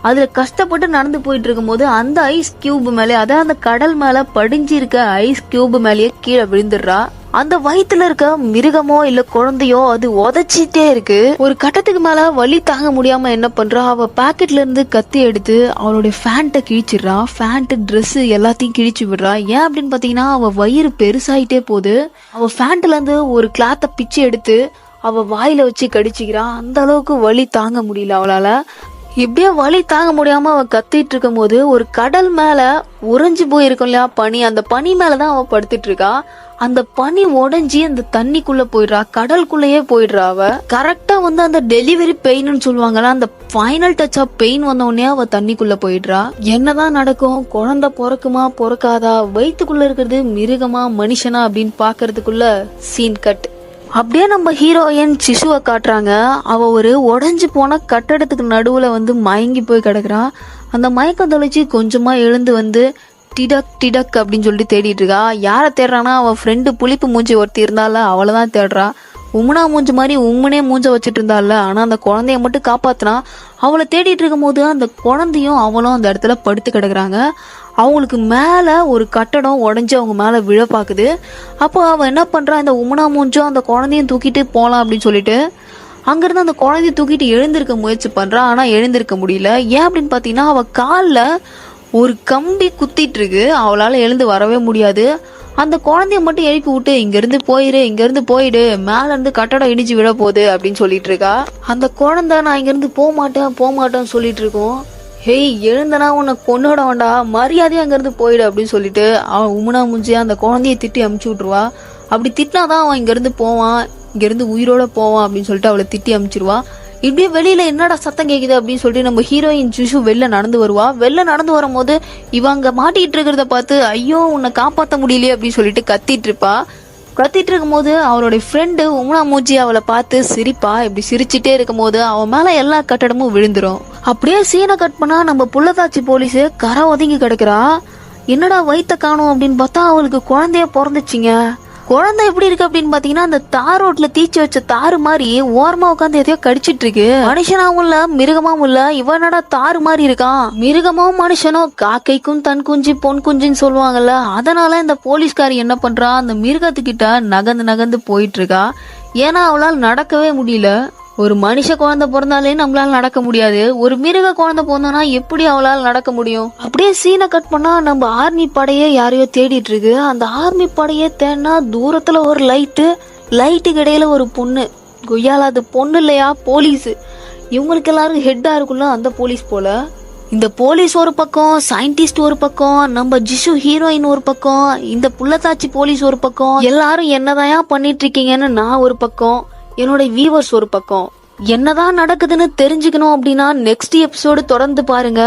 அதுல கஷ்டப்பட்டு நடந்து போயிட்டு இருக்கும் போது அந்த ஐஸ் கியூப் மேலே, அதாவது அந்த கடல் மேல படிஞ்சு இருக்க ஐஸ் கியூப் மேலேயே கீழே விழுந்துடுறா. அந்த வயிற்றுல இருக்க மிருகமோ இல்ல குழந்தையோ அது உதைச்சிட்டே இருக்கு. ஒரு கட்டத்துக்கு மேல வலி தாங்க முடியாம என்ன பண்றா, அவ பாக்கெட்ல இருந்து கத்தி எடுத்து அவளுடைய ஃபேண்ட்டை கிழிச்சிடுறா. ஃபேண்ட் ட்ரெஸ் எல்லாத்தையும் கிழிச்சு விடுறா. ஏன் அப்படின்னு பாத்தீங்கன்னா அவ வயிறு பெருசாயிட்டே போகுது. அவ ஃபேண்ட்ல இருந்து ஒரு கிளாத்தை பிச்சு எடுத்து அவ வாயில வச்சு கடிச்சுக்கிறா. அந்த அளவுக்கு வலி தாங்க முடியல அவளால. இப்படியே வலி தாங்க முடியாம அவ கத்திட்டு இருக்கும் போது ஒரு கடல் மேல உறைஞ்சு போயிருக்கும் இல்லையா பனி, அந்த பனி மேலதான் அவ படுத்துட்டு இருக்கா. அந்த பனி உடைஞ்சி அந்த தண்ணிக்குள்ள போயிடுறா, கடலுக்குள்ளேயே போயிடுறா. அவ கரெக்டா வந்து அந்த டெலிவரி பெயின்னு சொல்லுவாங்கல்ல, அந்த ஃபைனல் டச் ஆஃப் பெயின் வந்த உடனே அவ தண்ணிக்குள்ள போயிடுறா. என்னதான் நடக்கும், குழந்தை பிறக்குமா பிறக்காதா, வயிற்றுக்குள்ள இருக்கிறது மிருகமா மனுஷனா அப்படின்னு பாக்குறதுக்குள்ள சீன் கட். அப்படியே நம்ம ஹீரோயின் சிசுவை காட்டுறாங்க. அவ ஒரு உடைஞ்சு போன கட்டடத்துக்கு நடுவுல வந்து மயங்கி போய் கிடக்குறா. அந்த மயக்கம் தொலைச்சி கொஞ்சமா எழுந்து வந்து டிடக் டிடக் அப்படின்னு சொல்லிட்டு தேடிட்டு இருக்கா. யாரை தேடுறான்னா அவன் ஃப்ரெண்டு புளிப்பு மூஞ்சி ஒருத்தி இருந்தால அவளை தான் தேடுறா. உம்முனா மூஞ்சி மாதிரி உம்முனே மூஞ்ச வச்சுட்டு இருந்தால, ஆனா அந்த குழந்தைய மட்டும் காப்பாத்தினா. அவளை தேடிட்டு இருக்கும் போது அந்த குழந்தையும் அவளும் அந்த இடத்துல படுத்து கிடக்குறாங்க. அவங்களுக்கு மேல ஒரு கட்டடம் உடஞ்சி அவங்க மேல விழ பாக்குது. அப்போ அவன் என்ன பண்றான், இந்த உம்முனா மூஞ்சும் அந்த குழந்தையும் தூக்கிட்டு போலாம் அப்படின்னு சொல்லிட்டு அங்கிருந்து அந்த குழந்தைய தூக்கிட்டு எழுந்திருக்க முயற்சி பண்றான். ஆனா எழுந்திருக்க முடியல. ஏன் அப்படின்னு பாத்தீங்கன்னா அவ கால்ல ஒரு கம்பி குத்திட்டு இருக்கு. அவளால எழுந்து வரவே முடியாது. அந்த குழந்தைய மட்டும் எழுப்பி விட்டு இங்கிருந்து போயிடு, மேல இருந்து கட்டடம் இடிச்சு விழ போகுது அப்படின்னு சொல்லிட்டு இருக்கா. அந்த குழந்தை நான் இங்கிருந்து போக மாட்டேன்னு சொல்லிட்டு இருக்கோம். ஹேய் எழுந்தனா உன்னை கொன்னோட வேண்டா, மரியாதையா அங்கிருந்து போயிடு அப்படின்னு சொல்லிட்டு அவன் உம்முனா மூஞ்சியா அந்த குழந்தைய திட்டி அமுச்சு விட்டுருவா. அப்படி திட்டினாதான் அவன் இங்கிருந்து போவான், இங்கிருந்து உயிரோட போவான் அப்படின்னு சொல்லிட்டு அவளை திட்டி அமுச்சிருவா. இப்படியே வெளியில என்னடா சத்தம் கேக்குது அப்படின்னு சொல்லிட்டு நம்ம ஹீரோயின் ஜிஷு வெளில நடந்து வருவா. வெளில நடந்து வரும்போது இவங்க மாட்டிட்டு இருக்கிறத பார்த்து ஐயோ உன்னை காப்பாற்ற முடியலையே அப்படின்னு சொல்லிட்டு கத்திட்டு இருப்பா. கத்திட்டு இருக்கும் போது அவளுடைய ஃப்ரெண்டு உம்னா மூஞ்சி அவளை பார்த்து சிரிப்பா. இப்படி சிரிச்சுட்டே இருக்கும் போது அவன் மேல எல்லா கட்டடமும் விழுந்துரும். அப்படியே சீனை கட் பண்ணா நம்ம புள்ளத்தாச்சி போலீஸ் கரை ஒதுங்கி கிடக்குறா. என்னடா வயித்த காணும் அப்படின்னு பார்த்தா அவளுக்கு குழந்தைய பிறந்துச்சிங்க. குழந்தை எப்படி இருக்கு அப்படின்னு பாத்தீங்கன்னா அந்த தார் ரோட்ல தீச்சு வச்ச தாறு மாதிரி ஓரமா உட்காந்து எதையோ கடிச்சிட்டு இருக்கு. மனுஷனாவும் இல்ல மிருகமாவும் இல்ல, இவனடா தாறு மாதிரி இருக்கான். மிருகமும் மனுஷனும் காக்கைக்கும் தன் குஞ்சு பொன் குஞ்சுன்னு சொல்லுவாங்கல்ல. அதனால இந்த போலீஸ்காரி என்ன பண்றா, அந்த மிருகத்துக்கிட்ட நகர்ந்து போயிட்டு இருக்கா. ஏன்னா அவளால் நடக்கவே முடியல. ஒரு மனுஷ குழந்தை பிறந்தாலே நம்மளால நடக்க முடியாது, ஒரு மிருக குழந்தை பிறந்தனா எப்படி அவளால் நடக்க முடியும். அப்படியே சீனை கட் பண்ணா நம்ம ஆர்மி படையே யாரையோ தேடிட்டு இருக்கு. அந்த ஆர்மி படையே தேடினா தூரத்துல ஒரு லைட்டுக்கு இடையில ஒரு பொண்ணு. கொய்யால அது பொண்ணு இல்லையா, போலீஸ். இவங்களுக்கு எல்லாரும் ஹெட்டா இருக்குல்ல அந்த போலீஸ் போல. இந்த போலீஸ் ஒரு பக்கம், சயின்டிஸ்ட் ஒரு பக்கம், நம்ம ஜிஷு ஹீரோயின் ஒரு பக்கம், இந்த புள்ளத்தாச்சி போலீஸ் ஒரு பக்கம். எல்லாரும் என்னதான் பண்ணிட்டு இருக்கீங்கன்னு நான் ஒரு பக்கம், என்னோட வியூவர்ஸ் ஒரு பக்கம். என்னதான் நடக்குதுன்னு தெரிஞ்சுக்கணும் அப்படின்னா நெக்ஸ்ட் எபிசோடு தொடர்ந்து பாருங்க.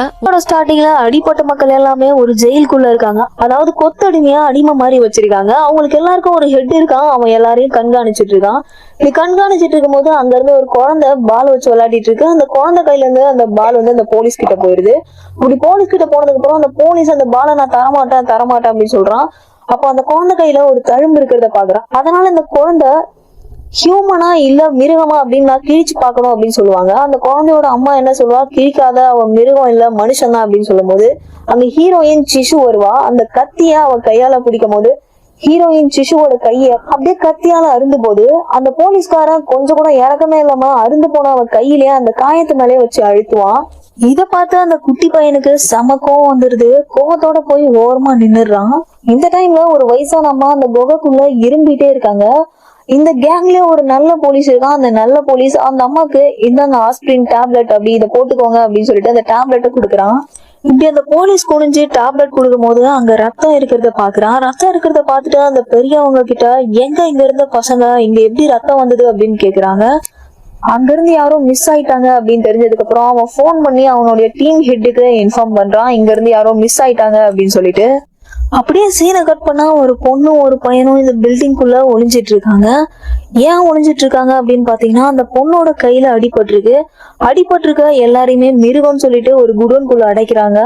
ஸ்டார்டிங்ல அடிப்பட்ட மக்கள் எல்லாமே ஒரு ஜெயிலுக்குள்ள இருக்காங்க. அதாவது கொத்தடிமையா அடிமை மாதிரி வச்சிருக்காங்க. அவங்களுக்கு எல்லாருக்கும் ஒரு ஹெட் இருக்கான். அவன் எல்லாரையும் கண்காணிச்சிட்டு இருக்கான். இப்படி கண்காணிச்சிட்டு இருக்கும் போது அங்க இருந்து ஒரு குழந்தை பால் வச்சு விளையாடிட்டு இருக்கு. அந்த குழந்தை கையில இருந்து அந்த பால் வந்து அந்த போலீஸ் கிட்ட போயிருது. இப்படி போலீஸ் கிட்ட போனதுக்கு அப்புறம் அந்த போலீஸ் அந்த பாலை நான் தரமாட்டேன் அப்படின்னு சொல்றான். அப்ப அந்த குழந்தை கையில ஒரு தழும்பு இருக்கிறத பாக்குறான். அதனால இந்த குழந்தை ஹியூமனா இல்ல மிருகமா அப்படின்னு நான் கிழிச்சு பாக்கணும் அப்படின்னு சொல்லுவாங்க. அந்த குழந்தையோட அம்மா என்ன சொல்லுவா, கிழிக்காத, அவன் மிருகம் இல்ல மனுஷன் தான் அப்படின்னு சொல்லும் போது அந்த ஹீரோயின் சிசு வருவா. அந்த கத்திய அவ கையால பிடிக்கும் போது ஹீரோயின் சிசுவோட கைய அப்படியே கத்தியால அருந்து போது அந்த போலீஸ்காரன் கொஞ்சம் கூட இறக்கமே இல்லாம அருந்து போன அவ கையிலேயே அந்த காயத்து மேலே வச்சு அழுத்துவான். இத பார்த்து அந்த குட்டி பையனுக்கு செம கோவம் வந்துருது. கோவத்தோட போய் ஓரமா நின்னுடுறான். இந்த டைம்ல ஒரு வயசான அம்மா அந்த குகைக்குள்ள இரும்பிட்டே இருக்காங்க. இந்த கேங்ல ஒரு நல்ல போலீஸ் இருக்கான். அந்த நல்ல போலீஸ் அந்த அம்மாக்கு இந்தாங்க ஆஸ்பிரின் டேப்லெட், அப்படி இதை போட்டுக்கோங்க அப்படின்னு சொல்லிட்டு அந்த டேப்லெட்டை கொடுக்குறான். இப்படி அந்த போலீஸ் குனிஞ்சு டேப்லெட் கொடுக்கும் போது அங்க ரத்தம் இருக்கிறத பாக்குறான். ரத்தம் இருக்கிறத பாத்துட்டு அந்த பெரியவங்க கிட்ட எங்க இங்க இருந்த பசங்க, இங்க எப்படி ரத்தம் வந்தது அப்படின்னு கேக்குறாங்க. அங்க இருந்து யாரும் மிஸ் ஆயிட்டாங்க அப்படின்னு தெரிஞ்சதுக்கு அப்புறம் அவன் போன் பண்ணி அவனுடைய டீம் ஹெட்டுக்கு இன்ஃபார்ம் பண்றான், இங்க இருந்து யாரோ மிஸ் ஆயிட்டாங்க அப்படின்னு சொல்லிட்டு. அப்படியே சீனை கட் பண்ணா ஒரு பொண்ணும் ஒரு பையனும் இந்த பில்டிங்குள்ள ஒளிஞ்சிட்டு இருக்காங்க. ஏன் ஒளிஞ்சிட்டு இருக்காங்க அப்படின்னு பாத்தீங்கன்னா அந்த பொண்ணோட கையில அடிபட்டிருக்க எல்லாரையுமே மிருகம்னு சொல்லிட்டு ஒரு குடோன்குள்ள அடைக்கிறாங்க.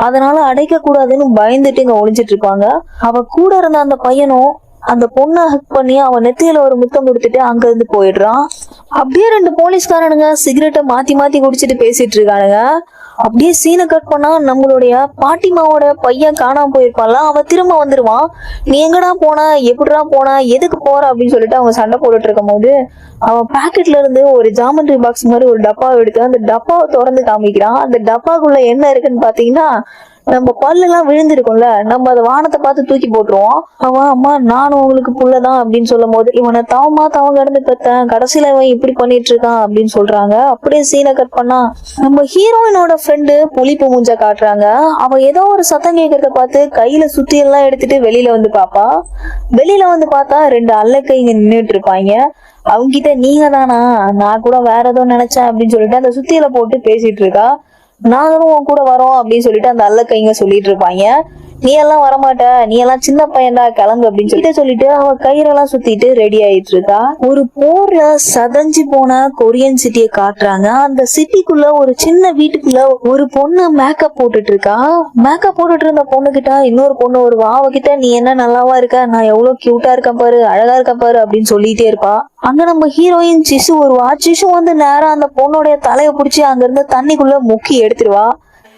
அதனால அடைக்க கூடாதுன்னு பயந்துட்டு இங்க ஒளிஞ்சிட்டு இருப்பாங்க. அவ கூட இருந்த அந்த பையனும் அந்த பொண்ணை ஹக் பண்ணி அவன் நெத்தியில ஒரு முத்தம் கொடுத்துட்டு அங்க இருந்து போயிடுறான். அப்படியே ரெண்டு போலீஸ்காரனுங்க சிகரெட்டை மாத்தி குடிச்சிட்டு பேசிட்டு இருக்கானுங்க. அப்படியே சீனை கட் பண்ணா நம்மளுடைய பாட்டிமாவோட பையன் காணாம போயிருப்பான்ல, அவன் திரும்ப வந்துருவான். நீ எங்கடா போன, எப்படிடா போன, எதுக்கு போற அப்படின்னு சொல்லிட்டு அவங்க சண்டை போட்டுட்டு இருக்கும் போது அவன் பாக்கெட்ல இருந்து ஒரு ஜாமெண்ட்ரி பாக்ஸ் மாதிரி ஒரு டப்பாவை எடுத்து அந்த டப்பாவை திறந்து காமிக்கிறான். அந்த டப்பாக்குள்ள என்ன இருக்குன்னு பாத்தீங்கன்னா நம்ம பல்லு எல்லாம் விழுந்திருக்கும்ல, நம்ம அதை வானத்தை பார்த்து தூக்கி போட்டுருவோம். அவன் அம்மா நானும் உங்களுக்கு புள்ளதான் அப்படின்னு சொல்லும் போது இவனை தவம் கடந்து பெத்தேன், கடைசியில இவன் இப்படி பண்ணிட்டு இருக்கான் அப்படின்னு சொல்றாங்க. அப்படியே சீனை கட் பண்ணா நம்ம ஹீரோயினோட ஃப்ரெண்டு புளிப்பு மூஞ்ச காட்டுறாங்க. அவன் ஏதோ ஒரு சத்தம் கேட்கறத பார்த்து கையில சுத்தி எல்லாம் எடுத்துட்டு வெளியில வந்து பாப்பா. வெளியில வந்து பார்த்தா ரெண்டு அல்லக்கை இங்க நின்றுட்டு இருப்பாங்க. அவங்க கிட்ட நீங்க தானா, நான் கூட வேற ஏதோ நினைச்சேன் அப்படின்னு சொல்லிட்டு அந்த சுத்தியில போட்டு பேசிட்டு இருக்கா. நாங்களும் உன் கூட வரோம் அப்படின்னு சொல்லிட்டு அந்த அல்லக்கைங்க சொல்லிட்டு இருப்பாங்க. நீ எல்லாம் வரமாட்ட, நீ எல்லாம் சின்ன பையன்டா, கிளம்பு அப்படின்னு சொல்லிட்டு அவ கயிறெல்லாம் சுத்திட்டு ரெடி ஆயிட்டு இருக்கா. ஒரு போர்ல சதஞ்சு போன கொரியன் சிட்டியை காட்டுறாங்க. அந்த சிட்டிக்குள்ள ஒரு சின்ன வீட்டுக்குள்ள ஒரு பொண்ணு மேக்கப் போட்டுட்டு இருக்கா. மேக்கப் போட்டுட்டு இருந்த பொண்ணு கிட்ட இன்னொரு பொண்ணு வருவா. அவகிட்ட நீ என்ன நல்லாவா இருக்க, நான் எவ்வளவு கியூட்டா இருக்கேன் பாரு, அழகா இருக்கேன் பாரு அப்படின்னு சொல்லிட்டே இருப்பா. அங்க நம்ம ஹீரோயின் சிசு வருவா. சிசு வந்து நேரா அந்த பொண்ணுடைய தலையை பிடிச்சி அங்க இருந்து தண்ணிக்குள்ள முக்கி எடுத்துருவா.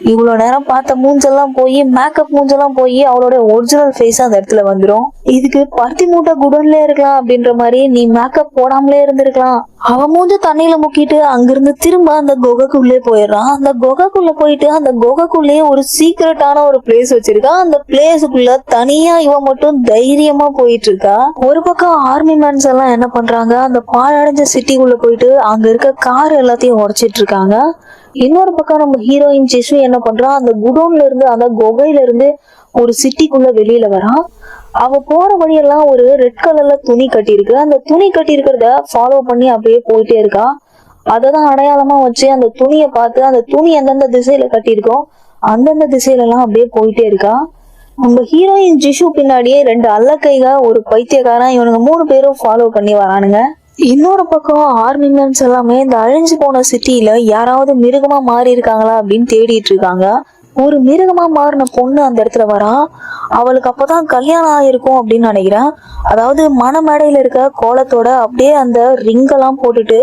இவ்வளவு நேரம் பார்த்த மூஞ்செல்லாம் போய், மேக்கப் மூஞ்செல்லாம் போய் அவளோட ஒரிஜினல் ஃபேஸ் அந்த இடத்துல வந்துடும். இதுக்கு பருத்தி மூட்டை குடோன்ல இருக்கலாம் அப்படின்ற மாதிரி நீ மேக்கப் போடாமலே இருந்திருக்கலாம். அவன் மூஞ்ச தண்ணியில முக்கிட்டு அங்கிருந்து திரும்ப அந்த குகைக்குள்ளே போயிடுறான். அந்த குகைக்குள்ள போயிட்டு அந்த குகைக்குள்ளேயே ஒரு சீக்ரெட்டான ஒரு பிளேஸ் வச்சிருக்கா. அந்த பிளேஸுக்குள்ள தனியா இவன் மட்டும் தைரியமா போயிட்டு இருக்கா. ஒரு பக்கம் ஆர்மி மேன்ஸ் எல்லாம் என்ன பண்றாங்க, அந்த பாழடைஞ்ச சிட்டிக்குள்ள போயிட்டு அங்க இருக்க கார் எல்லாத்தையும் உடைச்சிட்டு இருக்காங்க. இன்னொரு பக்கம் நம்ம ஹீரோயின் சிசு என்ன பண்றா, அந்த குடோன்ல இருந்து அந்த குகையில இருந்து ஒரு சிட்டிக்குள்ள வெளியில வரான். அவ போற வழியெல்லாம் ஒரு ரெட் கலர்ல துணி கட்டியிருக்கு. அந்த துணி கட்டி இருக்கிறத ஃபாலோ பண்ணி அப்படியே போயிட்டே இருக்கா. அததான் அடையாளமா வச்சு அந்த துணியை பார்த்து அந்த துணி எந்தெந்த திசையில கட்டியிருக்கோ அந்தந்த திசையில எல்லாம் அப்படியே போயிட்டே இருக்கா. நம்ம ஹீரோயின் ஜிஷு பின்னாடியே 2 அல்லக்கைக, ஒரு பைத்தியக்காரன், இவனுங்க 3 பேரும் ஃபாலோ பண்ணி வரானுங்க. இன்னொரு பக்கம் ஆர்மி மேன்ஸ் எல்லாமே இந்த அழிஞ்சு போன சிட்டியில யாராவது மிருகமா மாறி இருக்காங்களா அப்படின்னு தேடிட்டு இருக்காங்க. ஒரு மிருகமா மாறின பொண்ணு அந்த இடத்துல வரா. அவளுக்கு அப்பதான் கல்யாணம் ஆயிருக்கும் அப்படின்னு நினைக்கிறேன். அதாவது மணமேடையில இருக்க கோலத்தோட அப்படியே அந்த ரிங்கெல்லாம் போட்டுட்டு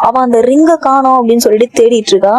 அவன் அந்த ரிங்கை காணோம் அப்படின்னு சொல்லிட்டு தேடிட்டு இருக்கா.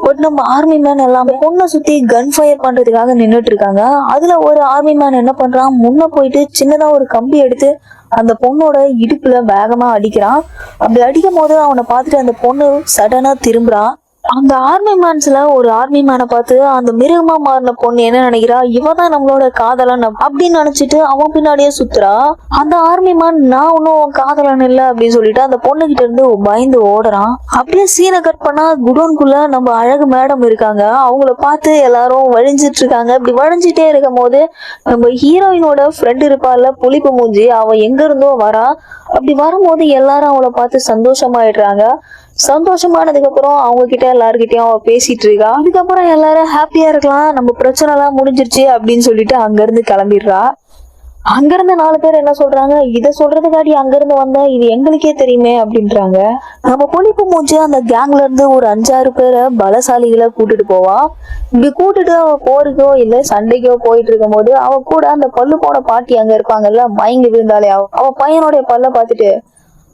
பட் நம்ம ஆர்மி மேன் எல்லாமே பொண்ணை சுத்தி கன் ஃபயர் பண்றதுக்காக நின்றுட்டு இருக்காங்க. அதுல ஒரு ஆர்மி மேன் என்ன பண்றான், முன்ன போயிட்டு சின்னதா ஒரு கம்பி எடுத்து அந்த பொண்ணோட இடுப்புல வேகமா அடிக்கிறான். அப்படி அடிக்கும் போது அவனை பார்த்துட்டு அந்த பொண்ணு சடனா திரும்புறான். அந்த ஆர்மி மேன்ஸ்ல ஒரு ஆர்மி மேனை பார்த்து அந்த மிருகமா மாறின பொண்ணு என்ன நினைக்கிறா, இவதான் நம்மளோட காதலன் அப்படின்னு நினைச்சிட்டு அவன் பின்னாடியே சுத்துறா. அந்த ஆர்மி மேன் நான் ஒன்னும் காதலன் இல்லை அப்படின்னு சொல்லிட்டு அந்த பொண்ணு கிட்ட இருந்து பயந்து ஓடுறான். அப்படியே சீனை கட் பண்ணா குடோன்குள்ள நம்ம அழகு மேடம் இருக்காங்க. அவங்கள பார்த்து எல்லாரும் வழிஞ்சிட்டு இருக்காங்க. இப்படி வழிஞ்சிட்டே இருக்கும் போது நம்ம ஹீரோயினோட ஃப்ரெண்ட் இருப்பாள்ல புளிப்பு மூஞ்சி, அவ எங்க இருந்தோ வரா. அப்படி வரும்போது எல்லாரும் அவளை பார்த்து சந்தோஷமாயிடுறாங்க. சந்தோஷமானதுக்கு அப்புறம் அவங்க கிட்ட எல்லாருக்கிட்டையும் அவ பேசிட்டு இருக்கா. அதுக்கப்புறம் எல்லாரும் ஹாப்பியா இருக்கலாம், நம்ம பிரச்சனை எல்லாம் முடிஞ்சிருச்சு அப்படின்னு சொல்லிட்டு அங்க இருந்து கிளம்பிடுறா. அங்க இருந்த 4 பேர் என்ன சொல்றாங்க, இத சொல்றதுக்காடி அங்க இருந்து வந்தா இது எங்களுக்கே தெரியுமே அப்படின்றாங்க. நம்ம புளிப்பு மூஞ்சி அந்த கேங்ல இருந்து ஒரு 5-6 பேரை பலசாலிகளை கூட்டிட்டு போவா. இப்படி கூட்டிட்டு அவ போருக்கோ இல்ல சண்டைக்கோ போயிட்டு இருக்கும் போது அவ கூட அந்த பல்லு போன பாட்டி அங்க இருப்பாங்கல்ல, மயங்கி விழுந்தாலே அவ பையனுடைய பல்ல பார்த்துட்டு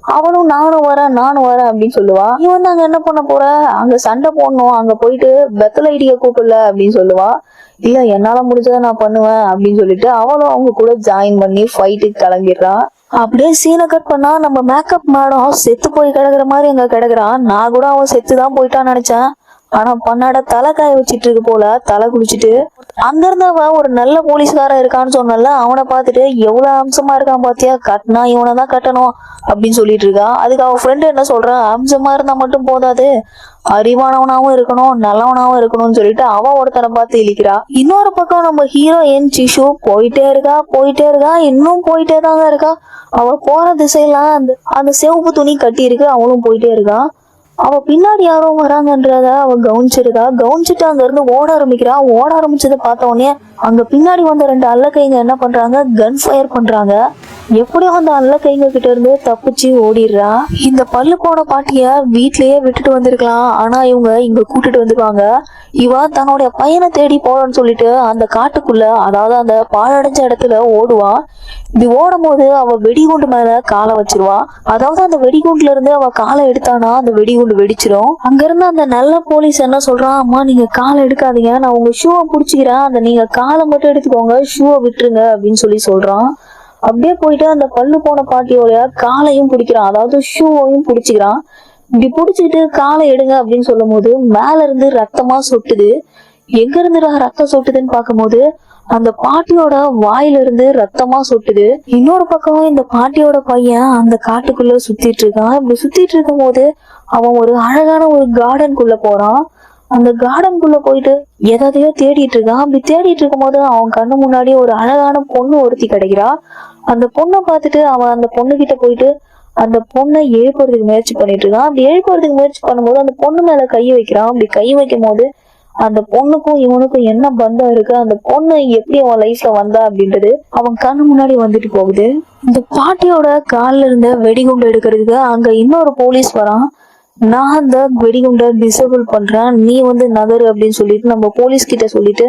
அவனும் நானும் வரேன் அப்படின்னு சொல்லுவா. நீ வந்து அங்க என்ன பண்ண போற, அங்க சண்டை போடணும், அங்க போயிட்டு பெத்தல ஐடிய கூப்பிடல அப்படின்னு சொல்லுவா. இல்ல என்னால முடிஞ்சதை நான் பண்ணுவேன் அப்படின்னு சொல்லிட்டு அவளும் அவங்க கூட ஜாயின் பண்ணி ஃபைட்டுக்கு கிளம்பிடுறா. அப்படியே சீனை கட் பண்ணா நம்ம மேக்கப் மேடம் செத்து போய் கிடக்குற மாதிரி அங்க கிடக்குறான். நான் கூட அவன் செத்துதான் போயிட்டான்னு நினைச்சேன். ஆனா பண்ணாட தலை காய வச்சிட்டு இருக்கு போல, தலை குளிச்சுட்டு அங்க இருந்தவ ஒரு நல்ல போலீஸ்காரன் இருக்கான்னு சொன்னல, அவனை பார்த்துட்டு எவ்வளவு அம்சமா இருக்கான் பாத்தியா, கட்டினா இவனை தான் கட்டணும் அப்படின்னு சொல்லிட்டு இருக்கா. அதுக்கு அவன் ஃப்ரெண்டு என்ன சொல்றான், அம்சமா இருந்தா மட்டும் போதாது, அறிவானவனாவும் இருக்கணும், நல்லவனாவும் இருக்கணும்னு சொல்லிட்டு அவன் ஒருத்தனை பார்த்து இழிக்கிறா. இன்னொரு பக்கம் நம்ம ஹீரோயின் சிஷு போயிட்டே இருக்கா, இன்னும் போயிட்டே தாங்க இருக்கா. அவ போற திசையெல்லாம் அந்த சிவப்பு துணி கட்டி இருக்கு, அவளும் போயிட்டே இருக்கா. அவ பின்னாடி யாரோ வராங்கன்றத அவ கவனிச்சுட்டு அங்க இருந்து ஓட ஆரம்பிச்சதை பார்த்த உடனே அங்க பின்னாடி வந்த 2 அல்லக்கைங்க என்ன பண்றாங்க, கன் ஃபயர் பண்றாங்க. எப்படியோ அந்த அல்லக்கைங்க கிட்ட இருந்து தப்பிச்சு ஓடிடுறா. இந்த பல்லு போன பாட்டிய வீட்லயே விட்டுட்டு வந்திருக்கலாம், ஆனா இவங்க இங்க கூட்டிட்டு வந்துருவாங்க. இவ தன்னுடைய பையனை தேடி போறன்னு சொல்லிட்டு அந்த காட்டுக்குள்ள, அதாவது அந்த பாழடைஞ்ச இடத்துல ஓடுவா. இப்படி ஓடும் போது அவ வெடிகுண்டு மேல காலை வச்சிருவா. அதாவது அந்த வெடிகுண்டுல இருந்து அவ காலை எடுத்தானா அந்த வெடிகுண்டு வெடிச்சிரும். அங்க இருந்து அந்த நல்ல போலீஸ் என்ன சொல்றான், அம்மா நீங்க காலை எடுக்காதீங்க, நான் உங்க ஷூவை புடிச்சுக்கிறேன், அந்த நீங்க காலை மட்டும் எடுத்துக்கோங்க, ஷூவை விட்டுருங்க அப்படின்னு சொல்றான். அப்படியே போயிட்டு அந்த பல்லு போன பாட்டியோட காலையும் பிடிக்கிறான், அதாவது ஷூவையும் பிடிச்சிக்கிறான். இப்படி பிடிச்சிக்கிட்டு காலை எடுங்க அப்படின்னு சொல்லும் போது மேல இருந்து ரத்தமா சொட்டுது. எங்க இருந்து ரத்தம் சொட்டுதுன்னு பார்க்கும்போது அந்த பாட்டியோட வாயில இருந்து ரத்தமா சொட்டுது. இன்னொரு பக்கம் இந்த பாட்டியோட பையன் அந்த காட்டுக்குள்ள சுத்திட்டு இருக்கான். இப்படி சுத்திட்டு இருக்கும் போது அவன் ஒரு அழகான ஒரு கார்டனுக்குள்ள போறான். அந்த கார்டனுக்குள்ள போயிட்டு எதையோ தேடிட்டு இருக்கான். அப்படி தேடிட்டு இருக்கும் போது அவன் கண்ணு முன்னாடி ஒரு அழகான பொண்ணு ஒருத்தி கிடைக்கிறா. அந்த பொண்ணை பார்த்துட்டு அவன் அந்த பொண்ணு கிட்ட போயிட்டு அந்த பொண்ணை எழுப்புறதுக்கு முயற்சி பண்ணிட்டு இருக்கான். அப்படி எழுப்புறதுக்கு முயற்சி பண்ணும்போது அந்த பொண்ணு மேல கை வைக்கிறான். அப்படி கை வைக்கும் போது அந்த பொண்ணுக்கும் இவனுக்கும் என்ன பந்தம் இருக்கு, அந்த பொண்ணு எப்படி அவன் லைஃப்ல வந்தா அப்படின்றது அவன் கண்ணு முன்னாடி வந்துட்டு போகுது. இந்த பாட்டியோட கால்ல இருந்த வெடிகுண்டு எடுக்கிறதுக்கு அங்க இன்னொரு போலீஸ் வரான். நான் அந்த வெடிகுண்டை டிசேபிள் பண்றேன், நீ நகரு அப்படின்னு சொல்லிட்டு நம்ம போலீஸ் கிட்ட சொல்லிட்டு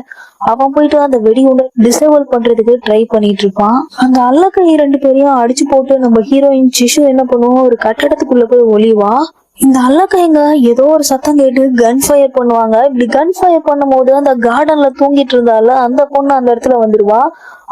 அவன் போயிட்டு அந்த வெடிகுண்டை டிசேபிள் பண்றதுக்கு ட்ரை பண்ணிட்டு இருப்பான். அந்த அல்லக்கை 2 பேரையும் அடிச்சு போட்டு நம்ம ஹீரோயின் சிஷு என்ன பண்ணுவோம், ஒரு கட்டடத்துக்குள்ள போய் ஒளிவா. இந்த அல்லக்கைங்க ஏதோ ஒரு சத்தம் கேட்டு கன் ஃபயர் பண்ணுவாங்க. இப்படி கன் ஃபயர் பண்ணும் போது அந்த கார்டன்ல தூங்கிட்டு இருந்தால அந்த பொண்ணு அந்த இடத்துல வந்துருவா,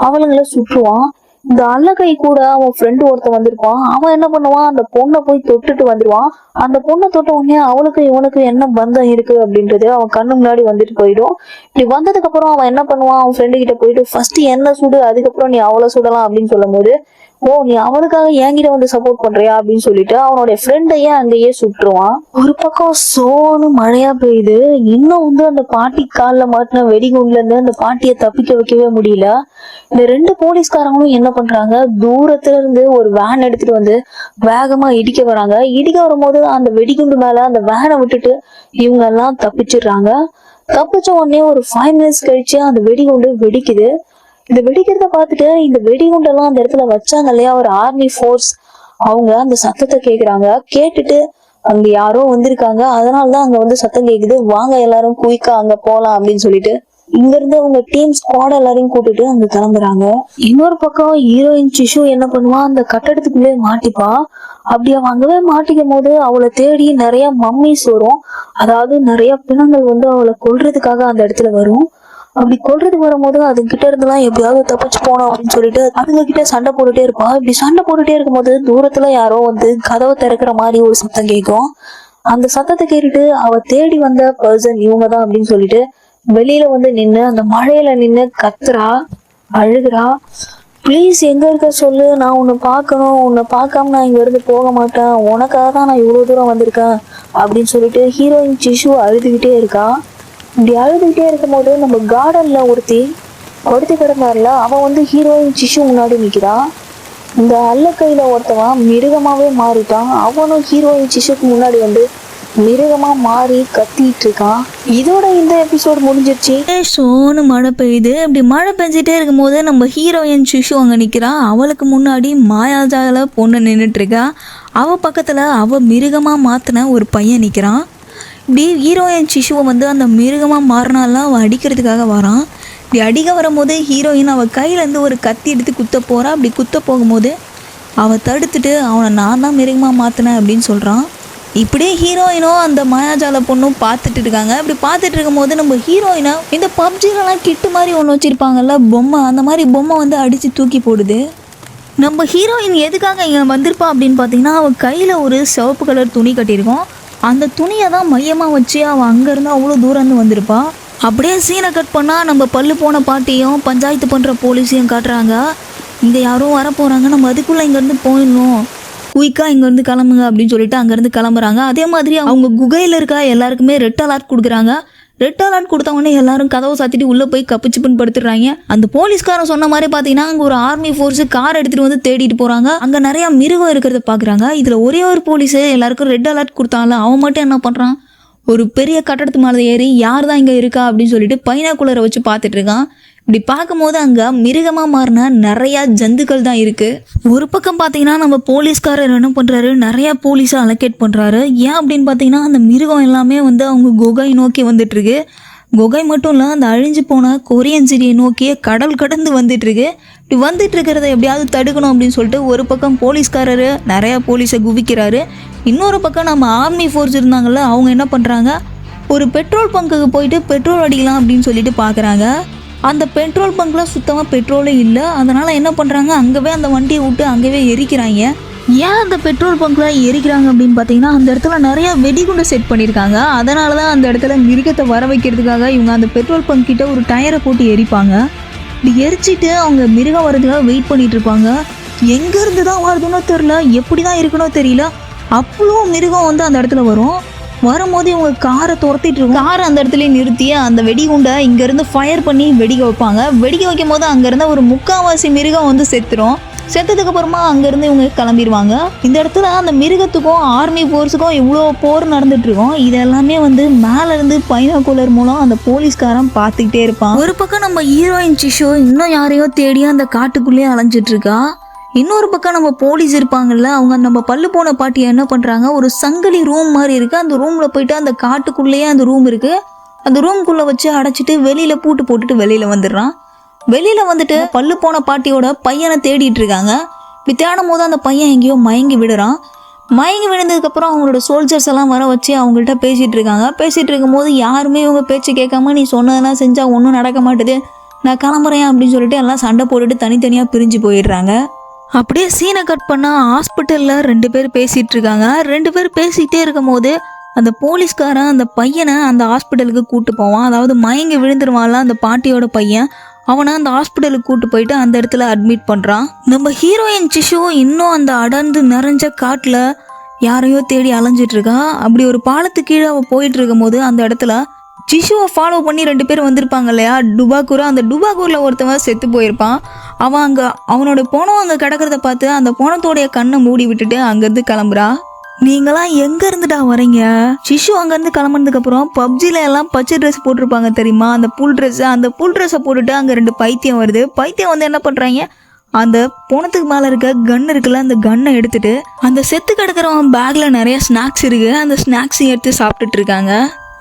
அவளுங்களை சுற்றுவான். இந்த அல்லக்கை கூட அவன் ஃப்ரெண்டு ஒருத்தன் வந்திருப்பான். அவன் என்ன பண்ணுவான், அந்த பொண்ணை போய் தொட்டுட்டு வந்துருவான். அந்த பொண்ணை தொட்ட உடனே அவளுக்கு இவனுக்கு என்ன பந்தம் இருக்கு அப்படின்றது அவன் கண்ணு முன்னாடி வந்துட்டு போயிடும். இப்படி வந்ததுக்கு அப்புறம் அவன் என்ன பண்ணுவான், அவன் ஃப்ரெண்டு கிட்ட போயிட்டு ஃபர்ஸ்ட் என்ன சுடு, அதுக்கப்புறம் நீ அவளை சுடலாம் அப்படின்னு சொல்லும் போது, ஓ நீ அவனுக்காக என்கிட்ட சப்போர்ட் பண்றியா அப்படின்னு சொல்லிட்டு அவனுடைய ஃப்ரெண்டையே அங்கேயே சுட்டுருவான். ஒரு பக்கம் சோனு மழையா பெய்யுது. இன்னும் அந்த பாட்டி காலில் மாட்டின வெடிகுண்டுல இருந்து அந்த பாட்டியை தப்பிக்க வைக்கவே முடியல. இந்த 2 போலீஸ்காரங்களும் என்ன பண்றாங்க, தூரத்துல இருந்து ஒரு வேன் எடுத்துட்டு வேகமா இடிக்க வராங்க. இடிக்க வரும்போது அந்த வெடிகுண்டு மேல அந்த வேனை விட்டுட்டு இவங்க எல்லாம் தப்பிச்சிடுறாங்க. தப்பிச்ச உடனே ஒரு 5 மினிட்ஸ் கழிச்சு அந்த வெடிகுண்டு வெடிக்குது. இந்த வெடிக்கிறத பார்த்துட்டு இந்த வெடிகுண்டெல்லாம் அந்த இடத்துல வச்சாங்க இல்லையா ஒரு ஆர்மி ஃபோர்ஸ், அவங்க அந்த சத்தத்தை கேக்குறாங்க. கேட்டுட்டு அங்க யாரோ வந்திருக்காங்க, அதனாலதான் அங்க சத்தம் கேக்குது, வாங்க எல்லாரும் குயிக்கா அங்க போலாம் அப்படின்னு சொல்லிட்டு இங்க இருந்து அவங்க டீம் ஸ்குவாட் எல்லாரையும் கூட்டிட்டு அங்க கிளம்புறாங்க. இன்னொரு பக்கம் ஹீரோயின் சிஷு என்ன பண்ணுவா, அந்த கட்டடத்துக்குள்ளே மாட்டிப்பா. அப்படி அவன் அங்கவே மாட்டிக்கும் போது அவளை தேடி நிறைய மம்மிஸ் வரும், அதாவது நிறைய பிணங்கள் அவளை கொல்றதுக்காக அந்த இடத்துல வரும். அப்படி கொல்றதுக்கு வரும்போது அது கிட்ட இருந்துலாம் எப்படியாவது தப்பிச்சு போனோம் அப்படின்னு சொல்லிட்டு அதுங்க கிட்ட சண்டை போட்டுட்டே இருப்பா. இப்படி சண்டை போட்டுட்டே இருக்கும்போது தூரத்துல யாரோ கதவை திறக்கிற மாதிரி ஒரு சத்தம் கேட்கும். அந்த சத்தத்தை கேட்டுட்டு அவ தேடி வந்த பர்சன் இவங்கதான் அப்படின்னு சொல்லிட்டு வெளியில நின்னு அந்த மழையில நின்னு கத்துறா, அழுகுறா. ப்ளீஸ் எங்க இருக்க சொல்லு, நான் உன்னை பார்க்கணும், உன்னை பார்க்காம நான் இங்க இருந்து போக மாட்டேன், உனக்காக தான் நான் இவ்வளவு தூரம் வந்திருக்கேன் அப்படின்னு சொல்லிட்டு ஹீரோயின் சிஷு அழுதுகிட்டே இருக்கா. இப்படி அழுதுகிட்டே இருக்கும் போது நம்ம கார்டன்ல ஒருத்தி கிடந்தாருல, அவன் ஹீரோயின் சிஷு முன்னாடி நிக்கிறா. இந்த அல்லக்கையில ஒருத்தவன் மிருகமாவே மாறிட்டான். அவனும் ஹீரோயின் சிஷுக்கு முன்னாடி மிருகமா மாறி கத்திட்டு இருக்கான். இதோட இந்த எபிசோட் முடிஞ்சிருச்சு. சோனு மழை பெய்யுது. இப்படி மழை பெஞ்சிட்டே இருக்கும் போது நம்ம ஹீரோயின் சிஷு அங்க நிக்கிறா. அவளுக்கு முன்னாடி மாயாஜால பொண்ணு நின்றுட்டு இருக்கா. அவ பக்கத்துல அவ மிருகமா மாத்தின ஒரு பையன் நிக்கிறான். இப்படி ஹீரோயின் சிஷுவை அந்த மிருகமாக மாறினாலாம் அவன் அடிக்கிறதுக்காக வரான். இப்படி அடிக்க வரும்போது ஹீரோயின் அவள் கையிலேருந்து ஒரு கத்தி எடுத்து குத்த போகிறா. அப்படி குத்த போகும்போது அவள் தடுத்துட்டு அவனை நான் தான் மிருகமாக மாற்றினேன் அப்படின்னு சொல்கிறான். இப்படியே ஹீரோயினும் அந்த மாயாஜால பொண்ணும் பார்த்துட்டு இருக்காங்க. இப்படி பார்த்துட்டு இருக்கும்போது நம்ம ஹீரோயினை இந்த பப்ஜிலலாம் கிட்டு மாதிரி ஒன்று வச்சுருப்பாங்கல்ல பொம்மை, அந்த மாதிரி பொம்மை அடித்து தூக்கி போடுது. நம்ம ஹீரோயின் எதுக்காக இங்கே வந்திருப்பா அப்படின்னு பார்த்தீங்கன்னா அவள் கையில் ஒரு சிவப்பு கலர் துணி கட்டியிருக்கோம். அந்த துணியை தான் மையமாக வச்சு அவள் அங்கேருந்து அவ்வளோ தூரம் வந்திருப்பா. அப்படியே சீனை கட் பண்ணால் நம்ம பல்லு போன பாட்டியும் பஞ்சாயத்து பண்ணுற போலீஸையும் காட்டுறாங்க. இங்கே யாரும் வர போகிறாங்க, நம்ம அதுக்குள்ளே இங்கேருந்து போயிடணும், குயிக்காக இங்கேருந்து கிளம்புங்க அப்படின்னு சொல்லிட்டு அங்கேருந்து கிளம்புறாங்க. அதே மாதிரி அவங்க குகையில் இருக்க எல்லாருக்குமே ரெட் அலர்ட் கொடுக்குறாங்க. ரெட் அலர்ட் கொடுத்தவொடனே எல்லாரும் கதவை சாத்திட்டு உள்ளே போய் கப்பிச்சுப்புன்னு படுத்துடுறாங்க. அந்த போலீஸ்காரன் சொன்ன மாதிரி பார்த்தீங்கன்னா அங்கே ஒரு ஆர்மி ஃபோர்ஸ் கார் எடுத்துகிட்டு தேடிட்டு போகிறாங்க. அங்கே நிறையா மிருகம் இருக்கிறத பார்க்குறாங்க. இதில் ஒரே ஒரு போலீஸு எல்லாருக்கும் ரெட் அலர்ட் கொடுத்தால அவன் மட்டும் என்ன பண்ணுறான், ஒரு பெரிய கட்டடத்து மேலே ஏறி யார் தான் இங்கே இருக்கா அப்படின்னு சொல்லிட்டு பைனாக்குலரை வச்சு பார்த்துட்டு இருக்கான். இப்படி பார்க்கும்போது அங்கே மிருகமாக மாறின நிறையா ஜந்துக்கள் தான் இருக்குது. ஒரு பக்கம் பார்த்தீங்கன்னா நம்ம போலீஸ்காரர் என்ன பண்ணுறாரு, நிறையா போலீஸை அலோகேட் பண்ணுறாரு. ஏன் அப்படின்னு பார்த்தீங்கன்னா அந்த மிருகம் எல்லாமே அவங்க குகை நோக்கி வந்துட்டுருக்கு. குகை மட்டும் இல்லை, அந்த அழிஞ்சு போன கொரியன் சிட்டியை நோக்கியே கடல் கடந்து வந்துட்டுருக்கு. இப்படி வந்துட்டு இருக்கிறத எப்படியாவது தடுக்கணும் அப்படின்னு சொல்லிட்டு ஒரு பக்கம் போலீஸ்காரர் நிறையா போலீஸை குவிக்கிறாரு. இன்னொரு பக்கம் நம்ம ஆர்மி ஃபோர்ஸ் இருந்தாங்கள்ல, அவங்க என்ன பண்ணுறாங்க, ஒரு பெட்ரோல் பங்குக்கு போயிட்டு பெட்ரோல் அடிக்கலாம் அப்படின்னு சொல்லிட்டு பார்க்குறாங்க. அந்த பெட்ரோல் பங்க்கில் சுத்தமாக பெட்ரோலே இல்லை. அதனால் என்ன பண்ணுறாங்க, அங்கேவே அந்த வண்டியை விட்டு அங்கேவே எரிக்கிறாங்க. ஏன் அந்த பெட்ரோல் பங்க்கில் எரிக்கிறாங்க அப்படின்னு பார்த்தீங்கன்னா அந்த இடத்துல நிறையா வெடிகுண்டு செட் பண்ணியிருக்காங்க. அதனால தான் அந்த இடத்துல மிருகத்தை வர வைக்கிறதுக்காக இவங்க அந்த பெட்ரோல் பங்க் கிட்ட ஒரு டயரை போட்டு எரிப்பாங்க. இப்படி எரிச்சிட்டு அவங்க மிருகம் வரதுக்காக வெயிட் பண்ணிட்டு இருப்பாங்க. எங்கேருந்து தான் வருதுன்னோ தெரில, எப்படி தான் இருக்குன்னோ தெரியல, அவ்வளோ மிருகம் அந்த இடத்துல வரும். வரும்போது இவங்க காரை துரத்திட்டு இருக்கும். காரை அந்த இடத்துல நிறுத்தி அந்த வெடிகுண்டை இங்கேருந்து ஃபயர் பண்ணி வெடிக்க வைப்பாங்க. வெடிக்க வைக்கும் போது அங்கேருந்து ஒரு 3/4 மிருகம் செத்துரும். செத்ததுக்கு அப்புறமா அங்கேருந்து இவங்க கிளம்பிடுவாங்க. இந்த இடத்துல அந்த மிருகத்துக்கும் ஆர்மி ஃபோர்ஸுக்கும் இவ்வளோ போர் நடந்துட்டு இருக்கோம். இதெல்லாமே வந்து மேலேருந்து பைனாகுலர் மூலம் அந்த போலீஸ்காரன் பார்த்துக்கிட்டே இருப்பான். ஒரு பக்கம் நம்ம ஹீரோயின் சிஷு இன்னும் யாரையோ தேடி அந்த காட்டுக்குள்ளேயே அலைஞ்சிட்டு இருக்கா. இன்னொரு பக்கம் நம்ம போலீஸ் இருப்பாங்கல்ல, அவங்க நம்ம பல்லு போன பாட்டியை என்ன பண்ணுறாங்க, ஒரு சங்கிலி ரூம் மாதிரி இருக்குது, அந்த ரூமில் போயிட்டு அந்த காட்டுக்குள்ளேயே அந்த ரூம் இருக்குது, அந்த ரூம்குள்ளே வச்சு அடைச்சிட்டு வெளியில் பூட்டு போட்டுட்டு வெளியில் வந்துடுறான். வெளியில் வந்துட்டு பல்லு போன பாட்டியோட பையனை தேடிட்டு இருக்காங்க. இப்படி தேடும் போது அந்த பையன் எங்கேயோ மயங்கி விடுறான். மயங்கி விழுந்ததுக்கப்புறம் அவங்களோட சோல்ஜர்ஸ் எல்லாம் வர வச்சு அவங்கள்ட்ட பேசிகிட்டு இருக்காங்க. பேசிகிட்டு இருக்கும்போது யாருமே இவங்க பேச்சு கேட்காம நீ சொன்னதெல்லாம் செஞ்சால் ஒன்றும் நடக்க மாட்டுது, நான் கிளம்புறேன் அப்படின்னு சொல்லிட்டு எல்லாம் சண்டை போட்டுட்டு தனித்தனியாக பிரிஞ்சு போயிடுறாங்க. அப்படியே சீனை கட் பண்ணால் ஹாஸ்பிட்டலில் 2 பேர் பேசிகிட்டு இருக்காங்க. 2 பேர் பேசிக்கிட்டே இருக்கும் போது அந்த போலீஸ்காரன் அந்த பையனை அந்த ஹாஸ்பிட்டலுக்கு கூப்பிட்டு போவான். அதாவது மயங்கி விழுந்துருவான்ல அந்த பாட்டியோட பையன், அவனை அந்த ஹாஸ்பிட்டலுக்கு கூப்பிட்டு போயிட்டு அந்த இடத்துல அட்மிட் பண்ணுறான். நம்ம ஹீரோயின் சிஷு இன்னும் அந்த அடர்ந்து நிறைஞ்ச காட்டில் யாரையோ தேடி அலைஞ்சிட்டு இருக்கா. அப்படி ஒரு பாலத்துக்கு கீழே அவள் போயிட்டு இருக்கும் போது அந்த இடத்துல சிஷுவை ஃபாலோ பண்ணி 2 பேர் வந்திருப்பாங்க இல்லையா, டுபாக்கூரா. அந்த டுபாக்கூரில் ஒருத்தவன் செத்து போயிருப்பான். அவன் அங்கே அவனோட போனம் அங்கே கிடக்கிறத பார்த்து அந்த போனத்தோடைய கண்ணை மூடி விட்டுட்டு அங்கேருந்து கிளம்புறா. நீங்களாம் எங்கே இருந்துடா வரீங்க? சிஷு அங்கேருந்து கிளம்புனதுக்கப்புறம் பப்ஜியில் எல்லாம் பச்சை ட்ரெஸ் போட்டிருப்பாங்க தெரியுமா, அந்த புல் ட்ரெஸ்ஸை, அந்த புல் ட்ரெஸ்ஸை போட்டுட்டு அங்கே 2 பைத்தியம் வருது. பைத்தியம் வந்து என்ன பண்ணுறாங்க, அந்த போனத்துக்கு மேலே இருக்க கன் இருக்குல்ல, அந்த கன்னை எடுத்துட்டு அந்த செத்து கிடக்கிறவன் பேக்கில் நிறைய ஸ்நாக்ஸ் இருக்குது, அந்த ஸ்நாக்ஸையும் எடுத்து சாப்பிட்டுட்டு இருக்காங்க.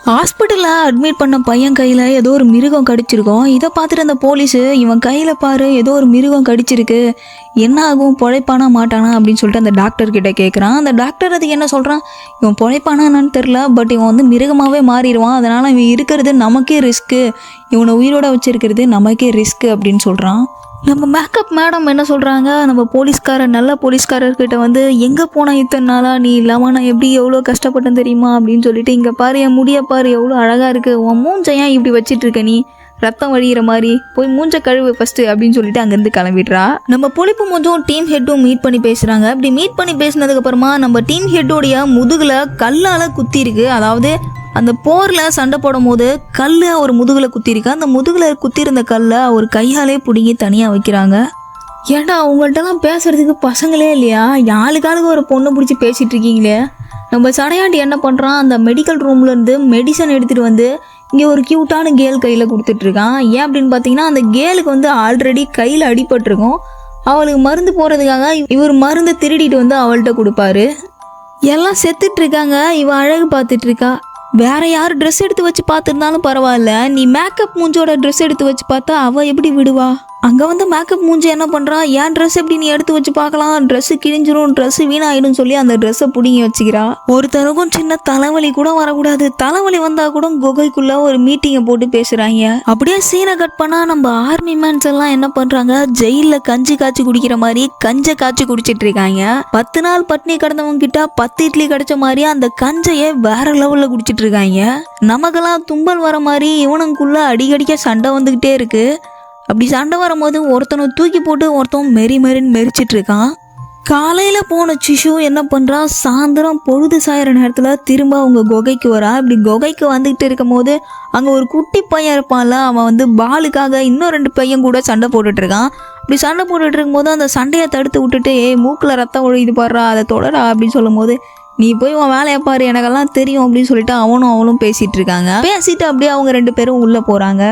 ஹாஸ்பிட்டலில் அட்மிட் பண்ண பையன் கையில் ஏதோ ஒரு மிருகம் கடிச்சிருக்கோம். இதை பார்த்துட்டு அந்த போலீஸு இவன் கையில் பாரு ஏதோ ஒரு மிருகம் கடிச்சிருக்கு, என்ன ஆகும், பொழைப்பானா மாட்டானா அப்படின்னு சொல்லிட்டு அந்த டாக்டர்கிட்ட கேட்குறான். அந்த டாக்டர் அதுக்கு என்ன சொல்கிறான், இவன் பொழைப்பானா என்னன்னு தெரில, பட் இவன் வந்து மிருகமாகவே மாறிடுவான், அதனால் இவன் இருக்கிறது நமக்கே ரிஸ்க்கு, இவனை உயிரோட வச்சிருக்கிறது நமக்கே ரிஸ்க்கு அப்படின்னு சொல்கிறான். நம்ம மேக்கப் மேடம் என்ன சொல்கிறாங்க, நம்ம போலீஸ்காரர் நல்ல போலீஸ்காரர்கிட்ட வந்து எங்கே போனால் இத்தனை நாளாக நீ இல்லாமல் நான் எப்படி எவ்வளோ கஷ்டப்பட்டேன் தெரியுமா அப்படின்னு சொல்லிட்டு, இங்கே பாரு என் முடிய பாரு எவ்வளோ அழகாக இருக்குது, உன் மூஞ்சை ஏன் இப்படி வச்சிட்டு இருக்க, நீ ரத்தம் வழிகிற மாதிரி, போய் மூஞ்ச கழுவு ஃபஸ்ட்டு அப்படின்னு சொல்லிட்டு அங்கேருந்து கிளம்பிடுறா. நம்ம பொழிப்பு மூஞ்சும் டீம் ஹெட்டும் மீட் பண்ணி பேசுகிறாங்க. அப்படி மீட் பண்ணி பேசினதுக்கப்புறமா நம்ம டீம் ஹெட்டோடைய முதுகில் கல்லால் குத்தி இருக்கு. அதாவது அந்த போரில் சண்டை போடும் போது கல் ஒரு முதுகில் குத்திருக்கு. அந்த முதுகில் குத்திருந்த கல்லை ஒரு கையாலே பிடுங்கி தனியாக வைக்கிறாங்க. ஏன்டா அவங்கள்ட்டலாம் பேசுறதுக்கு பசங்களே இல்லையா, ஆளுக்காளுக்கு ஒரு பொண்ணை பிடிச்சி பேசிகிட்டு இருக்கீங்களே. நம்ம சடையாண்டி என்ன பண்ணுறான், அந்த மெடிக்கல் ரூம்லேருந்து மெடிசன் எடுத்துகிட்டு வந்து இங்கே ஒரு க்யூட்டான கேர்ள் கையில் கொடுத்துட்ருக்கான். ஏன் அப்படின்னு பார்த்தீங்கன்னா, அந்த கேர்ளுக்கு வந்து ஆல்ரெடி கையில் அடிபட்டிருக்கும். அவளுக்கு மருந்து போகிறதுக்காக இவர் மருந்தை திருடிட்டு வந்து அவள்கிட்ட கொடுப்பாரு. எல்லாம் செத்துட்ருக்காங்க, இவள் அழகு பார்த்துட்ருக்கா. வேற யார் ட்ரெஸ் எடுத்து வச்சு பார்த்துருந்தாலும் பரவாயில்ல, நீ மேக்கப் மூஞ்சோட ட்ரெஸ் எடுத்து வச்சு பார்த்தா அவள் எப்படி விடுவா? அங்கே வந்து மேக்கப் மூஞ்சி என்ன பண்ணுறா, ஏன் ட்ரெஸ் எப்படி நீ எடுத்து வச்சு பார்க்கலாம், ட்ரெஸ்ஸு கிழிஞ்சிரும், ட்ரெஸ்ஸு வீணாயிடும் சொல்லி அந்த ட்ரெஸ்ஸை பிடிங்கி வச்சுக்கிறா. ஒருத்தருக்கும் சின்ன தலைவலி கூட வரக்கூடாது, தலைவலி வந்தால் கூட குகைக்குள்ளே ஒரு மீட்டிங்கை போட்டு பேசுகிறாங்க. அப்படியே சீனை கட் பண்ணால் நம்ம ஆர்மி மேன்ஸ் எல்லாம் என்ன பண்ணுறாங்க, ஜெயிலில் கஞ்சி காய்ச்சி குடிக்கிற மாதிரி கஞ்சை காய்ச்சி குடிச்சிட்டு இருக்காங்க. 10 நாள் பட்னி கிடந்தவங்க கிட்ட 10 இட்லி கிடைச்ச மாதிரி அந்த கஞ்சையே வேற லெவலில் குடிச்சிட்டு இருக்காங்க. நமக்கெல்லாம் தும்பல் வர மாதிரி இவனுக்குள்ள அடிக்கடிக்க சண்டை வந்துக்கிட்டே இருக்கு. அப்படி சண்டை வரும்போது ஒருத்தனை தூக்கி போட்டு ஒருத்தன் மெரின்னு மெரிச்சிட்டு இருக்கான். காலையில் போன சிஷு என்ன பண்ணுறா, சாயந்தரம் பொழுது சாயிற நேரத்தில் திரும்ப அவங்க குகைக்கு வரா. இப்படி குகைக்கு வந்துக்கிட்டு இருக்கும் போது அங்கே ஒரு குட்டி பையன் இருப்பான்ல, அவன் வந்து பாலுக்காக இன்னும் 2 பையன் கூட சண்டை போட்டுட்ருக்கான். அப்படி சண்டை போட்டுட்டு இருக்கும்போது அந்த சண்டையை தடுத்து விட்டுட்டு, மூக்கில் ரத்தம் ஒழுகுது பாடுறா, அதை தொடரா அப்படின்னு சொல்லும் போது, நீ போய் உன் வேலையை பாரு, எனக்கெல்லாம் தெரியும் அப்படின்னு சொல்லிட்டு அவனும் பேசிகிட்டு இருக்காங்க. பேசிட்டு அப்படியே அவங்க 2 பேரும் உள்ளே போகிறாங்க.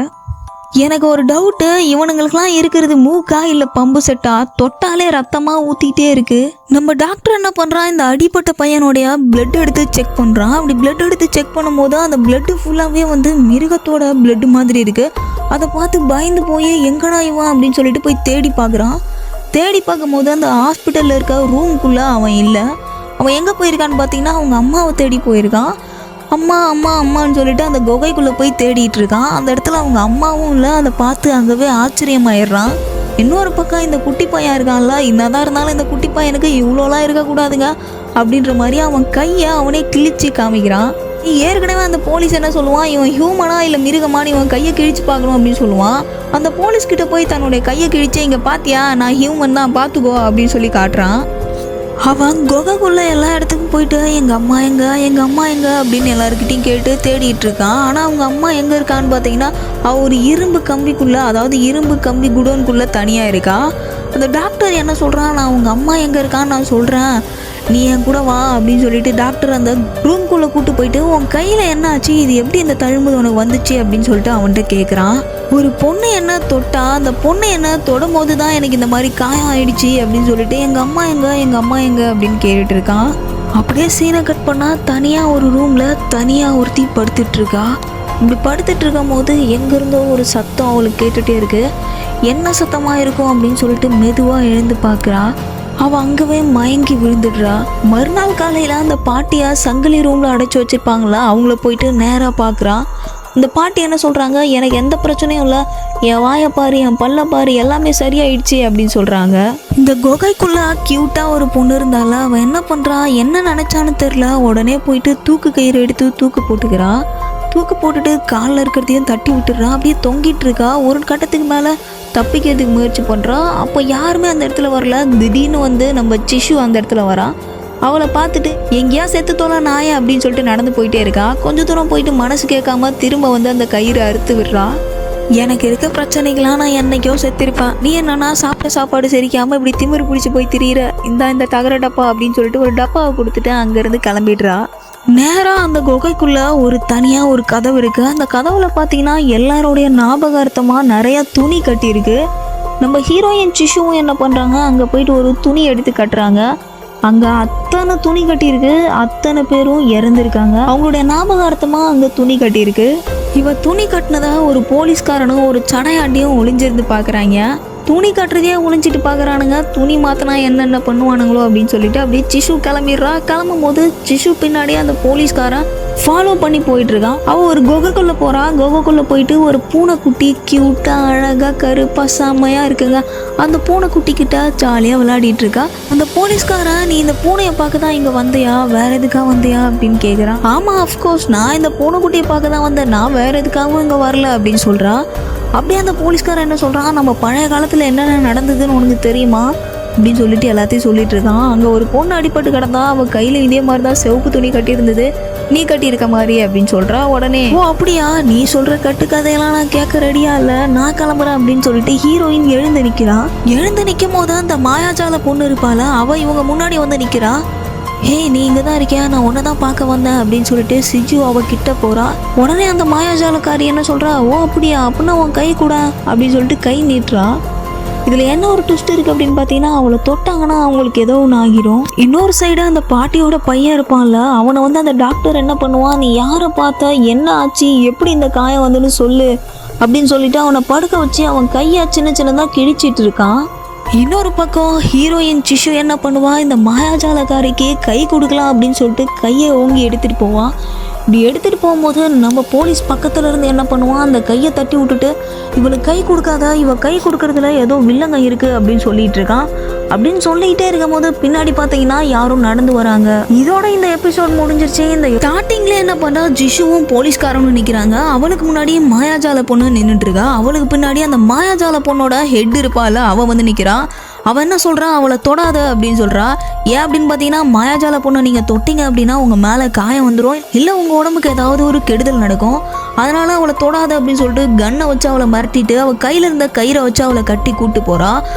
எனக்கு ஒரு டவுட்டு, இவனுங்களுக்கெல்லாம் இருக்கிறது மூக்கா இல்லை பம்பு செட்டா, தொட்டாலே ரத்தமாக ஊற்றிக்கிட்டே இருக்குது. நம்ம டாக்டர் என்ன பண்ணுறான், இந்த அடிப்பட்ட பையனுடைய பிளட் எடுத்து செக் பண்ணுறான். அப்படி பிளட் எடுத்து செக் பண்ணும்போது அந்த பிளட்டு ஃபுல்லாகவே வந்து மிருகத்தோட பிளட் மாதிரி இருக்குது. அதை பார்த்து பயந்து போய் எங்கடா இவன் அப்படின்னு சொல்லிட்டு போய் தேடி பார்க்குறான். தேடி பார்க்கும்போது அந்த ஹாஸ்பிட்டலில் இருக்க ரூமுக்குள்ளே அவன் இல்லை. அவன் எங்கே போயிருக்கான்னு பார்த்தீங்கன்னா, அவங்க அம்மாவை தேடி போயிருக்கான். அம்மான்னு சொல்லிட்டு அந்த குகைக்குள்ளே போய் தேடிட்டு இருக்கான். அந்த இடத்துல அவங்க அம்மாவும் இல்லை. அதை பார்த்து அங்கவே ஆச்சரியமாயிடுறான். இன்னொரு பக்கம் இந்த குட்டி பையன் இருக்கான்ல, என்னதான் இருந்தாலும் இந்த குட்டி பையனுக்கு இவ்வளோலாம் இருக்கக்கூடாதுங்க அப்படின்ற மாதிரி அவன் கையை அவனே கிழிச்சு காமிக்கிறான். ஏற்கனவே அந்த போலீஸ் என்ன சொல்லுவான், இவன் ஹியூமனா இல்லை மிருகமானு இவன் கையை கிழிச்சு பார்க்கணும் அப்படின்னு சொல்லுவான். அந்த போலீஸ்கிட்ட போய் தன்னுடைய கையை கிழிச்சு, இங்கே பார்த்தியா நான் ஹியூமன் தான் பார்த்துக்கோ அப்படின்னு சொல்லி காட்டுறான். அவன் குகைக்குள்ள எல்லா இடத்துக்கும் போயிட்டு எங்கள் அம்மா எங்க அப்படின்னு எல்லாருக்கிட்டையும் கேட்டு தேடிட்டு இருக்கான். ஆனால் அவங்க அம்மா எங்கே இருக்கான்னு பார்த்தீங்கன்னா அவள் ஒரு இரும்பு கம்பிக்குள்ளே, அதாவது இரும்பு கம்பி குடோனுக்குள்ளே தனியாக இருக்கா. அந்த டாக்டர் என்ன சொல்கிறான், நான் உங்கள் அம்மா எங்கே இருக்கான்னு நான் சொல்கிறேன், நீ என் கூட வா அப்படின்னு சொல்லிட்டு டாக்டர் அந்த ரூம்குள்ளே கூப்பிட்டு போயிட்டு உன் கையில் என்ன ஆச்சு, இது எப்படி இந்த தழும்பு உனக்கு வந்துச்சு அப்படின்னு சொல்லிட்டு அவன்கிட்ட கேட்குறான். ஒரு பொண்ணு என்ன தொட்டா, அந்த பொண்ணு என்ன தொடும் போது தான் எனக்கு இந்த மாதிரி காயம் ஆயிடுச்சு அப்படின்னு சொல்லிட்டு எங்கள் அம்மா எங்க அப்படின்னு கேட்டுட்டு இருக்கான். அப்படியே சீனை கட் பண்ணால் தனியாக ஒரு ரூமில் தனியாக ஒருத்தி படுத்துட்ருக்கா. இப்படி படுத்துட்டு இருக்கும் போது எங்கேருந்தோ ஒரு சத்தம் அவளுக்கு கேட்டுகிட்டே இருக்கு. என்ன சத்தமாக இருக்கும் அப்படின்னு சொல்லிட்டு மெதுவாக எழுந்து பார்க்குறா. அவள் அங்கவே மயங்கி விழுந்துடுறா. மறுநாள் காலையில் அந்த பாட்டியை சங்கிலி ரூமில் அடைச்சி வச்சுருப்பாங்களா, அவங்கள போயிட்டு நேராக பார்க்குறா. இந்த பாட்டி என்ன சொல்கிறாங்க, எனக்கு எந்த பிரச்சனையும் இல்லை, என் வாயை பாரு, என் பல்ல பாரு, எல்லாமே சரியாயிடுச்சு அப்படின்னு சொல்கிறாங்க. இந்த குகைக்குள்ளே க்யூட்டாக ஒரு பொண்ணு இருந்தால அவன் என்ன பண்ணுறா, என்ன நினச்சான்னு தெரில, உடனே போயிட்டு தூக்கு கயிறு எடுத்து தூக்கு போட்டுக்கிறா. தூக்கு போட்டுட்டு காலில் இருக்கிறதையும் தட்டி விட்டுடுறா. அப்படியே தொங்கிட்டு இருக்கா. ஒரு கட்டத்துக்கு மேலே தப்பிக்கிறதுக்கு முயற்சி பண்ணுறா. அப்போ யாருமே அந்த இடத்துல வரல. திடீர்னு வந்து நம்ம சிஷு அந்த இடத்துல வரா. அவளை பார்த்துட்டு எங்கேயா செத்து தோல நாய அப்படின்னு சொல்லிட்டு நடந்து போயிட்டே இருக்கா. கொஞ்சம் தூரம் போயிட்டு மனசு கேட்காம திரும்ப வந்து அந்த கயிறு அறுத்து விடுறா. எனக்கு இருக்க பிரச்சனைகளாம் நான் என்னைக்கோ செத்திருப்பேன், நீ என்னன்னா சாப்பிட்ட சாப்பாடு செரிக்காமல் இப்படி திமிரு பிடிச்சி போய் திரியிற, இந்த தகர டப்பா அப்படின்னு சொல்லிட்டு ஒரு டப்பாவை கொடுத்துட்டு அங்கேருந்து கிளம்பிடுறா. நேராக அந்த குகைக்குள்ளே ஒரு தனியாக ஒரு கதவு இருக்குது. அந்த கதவுல பார்த்தீங்கன்னா எல்லாரோடைய ஞாபகார்த்தமாக நிறையா துணி கட்டியிருக்கு. நம்ம ஹீரோயின் சிஷுவும் என்ன பண்ணுறாங்க, அங்கே போயிட்டு ஒரு துணி எடுத்து கட்டுறாங்க. அங்கே அத்தனை துணி கட்டியிருக்கு. அத்தனை பேரும் இறந்துருக்காங்க. அவங்களுடைய ஞாபகார்த்தமாக அங்கே துணி கட்டியிருக்கு. இவ துணி கட்டினதா ஒரு போலீஸ்காரனும் ஒரு சடையாண்டியும் ஒளிஞ்சிருந்து பார்க்குறாங்க. துணி கட்டுறதே ஒளிஞ்சிட்டு பார்க்குறானுங்க. துணி மாற்றினா என்னென்ன பண்ணுவானுங்களோ அப்படின்னு சொல்லிட்டு அப்படியே சிஷு கிளம்பிடுறா. கிளம்பும் போது சிஷு பின்னாடியே அந்த போலீஸ்காரன் ஃபாலோ பண்ணி போயிட்டுருக்கான். அவள் ஒரு குகைக்குள்ளே போகிறா. குகைக்குள்ளே போயிட்டு ஒரு பூனைக்குட்டி க்யூட்டாக அழகாக கருப்பாக செம்மையாக இருக்குங்க. அந்த பூனைக்குட்டிக்கிட்ட ஜாலியாக விளையாடிட்டு இருக்கா. அந்த போலீஸ்காரன் நீ இந்த பூனையை பார்க்க தான் இங்கே வந்தியா, வேறு எதுக்காக வந்தியா அப்படின்னு கேட்குறான். ஆமாம், அஃப்கோர்ஸ் நான் இந்த பூனைக்குட்டியை பார்க்க தான் வந்தேன், நான் வேறு எதுக்காகவும் இங்கே வரல அப்படின்னு சொல்கிறா. அப்படியே அந்த போலீஸ்காரன் என்ன சொல்கிறான், நம்ம பழைய காலத்தில் என்னென்ன நடந்ததுன்னு உனக்கு தெரியுமா அப்படின்னு சொல்லிட்டு எல்லாத்தையும் சொல்லிட்டு இருக்கான். அங்கே ஒரு பொண்ணு அடிபட்டு கிடந்தா, அவள் கையில் இதே மாதிரி தான் சிவப்பு துணி கட்டியிருந்தது, நீ கட்டியிருக்க மாதிரி அப்படின்னு சொல்கிறா. உடனே ஓ அப்படியா, நீ சொல்கிற கட்டுக்கதையெல்லாம் நான் கேட்க ரெடியா இல்லை, நான் கிளம்புறேன் அப்படின்னு சொல்லிட்டு ஹீரோயின் எழுந்து நிற்கிறான். எழுந்து நிற்கும் போது அந்த மாயாஜால பொண்ணு இருப்பாள, அவள் இவங்க முன்னாடி வந்து நிற்கிறா. ஹே நீ இங்கே தான் இருக்கியா, நான் உன்னை தான் பார்க்க வந்தேன் அப்படின்னு சொல்லிட்டு சிஜு அவகிட்ட போகிறா. உடனே அந்த மாயாஜாலக்காரி என்ன சொல்கிறா, ஓ அப்படியா, அப்படின்னா உன் கை கூட அப்படின்னு சொல்லிட்டு கை நீட்டுறா. இதில் என்ன ஒரு ட்விஸ்ட் இருக்குது அப்படின்னு பார்த்தீங்கன்னா, அவளை தொட்டாங்கன்னா அவங்களுக்கு ஏதோ ஒன்று ஆகிரும். இன்னொரு சைடு அந்த பாட்டியோட பையன் இருப்பான்ல, அவனை வந்து அந்த டாக்டர் என்ன பண்ணுவான், நீ யாரை பார்த்த, என்ன ஆச்சு, எப்படி இந்த காயம் வந்துன்னு சொல்லு அப்படின்னு சொல்லிட்டு அவனை படுக்க வச்சு அவன் கையை சின்ன சின்னதாக கிழிச்சிட்டு இருக்கான். இன்னொரு பக்கம் ஹீரோயின் சிஷு என்ன பண்ணுவா, இந்த மாயாஜாலக்காரிக்கு கை கொடுக்கலாம் அப்படின்னு சொல்லிட்டு கையை ஓங்கி எடுத்துகிட்டு போவான். இப்படி எடுத்துகிட்டு போகும்போது நம்ம போலீஸ் பக்கத்தில் இருந்து என்ன பண்ணுவான், அந்த கையை தட்டி விட்டுட்டு இவளுக்கு கை கொடுக்காத, இவ கை கொடுக்கறதுல ஏதோ வில்லங்க இருக்குது அப்படின்னு சொல்லிட்டு இருக்கான். அப்படின்னு சொல்லிக்கிட்டே இருக்கும் போது பின்னாடி பார்த்தீங்கன்னா யாரும் நடந்து வராங்க. இதோட இந்த எபிசோட் முடிஞ்சிருச்சு. இந்த ஸ்டார்டிங்ல என்ன பண்ணா, ஜிஷுவும் போலீஸ்காரனும் நிற்கிறாங்க. அவளுக்கு முன்னாடி மாயாஜால பொண்ணு நின்றுட்டு இருக்கா. அவளுக்கு பின்னாடி அந்த மாயாஜால பொண்ணோட ஹெட் இருப்பாள், அவள் வந்து நிற்கிறா. அவள் என்ன சொல்கிறா, அவளை தொடாத அப்படின்னு சொல்கிறா. ஏன் அப்படின்னு பார்த்தீங்கன்னா, மாயாஜால பொண்ணை நீங்கள் தொட்டிங்க அப்படின்னா உங்கள் மேலே காயம் வந்துடும், இல்லை உங்கள் உடம்புக்கு ஏதாவது ஒரு கெடுதல் நடக்கும், அதனால் அவளை தொடாத அப்படின்னு சொல்லிட்டு கன்னை வச்சு அவளை மிரட்டிட்டு அவள் கையில் இருந்த கயிறை வச்சு அவளை கட்டி கூப்பிட்டு போகிறா.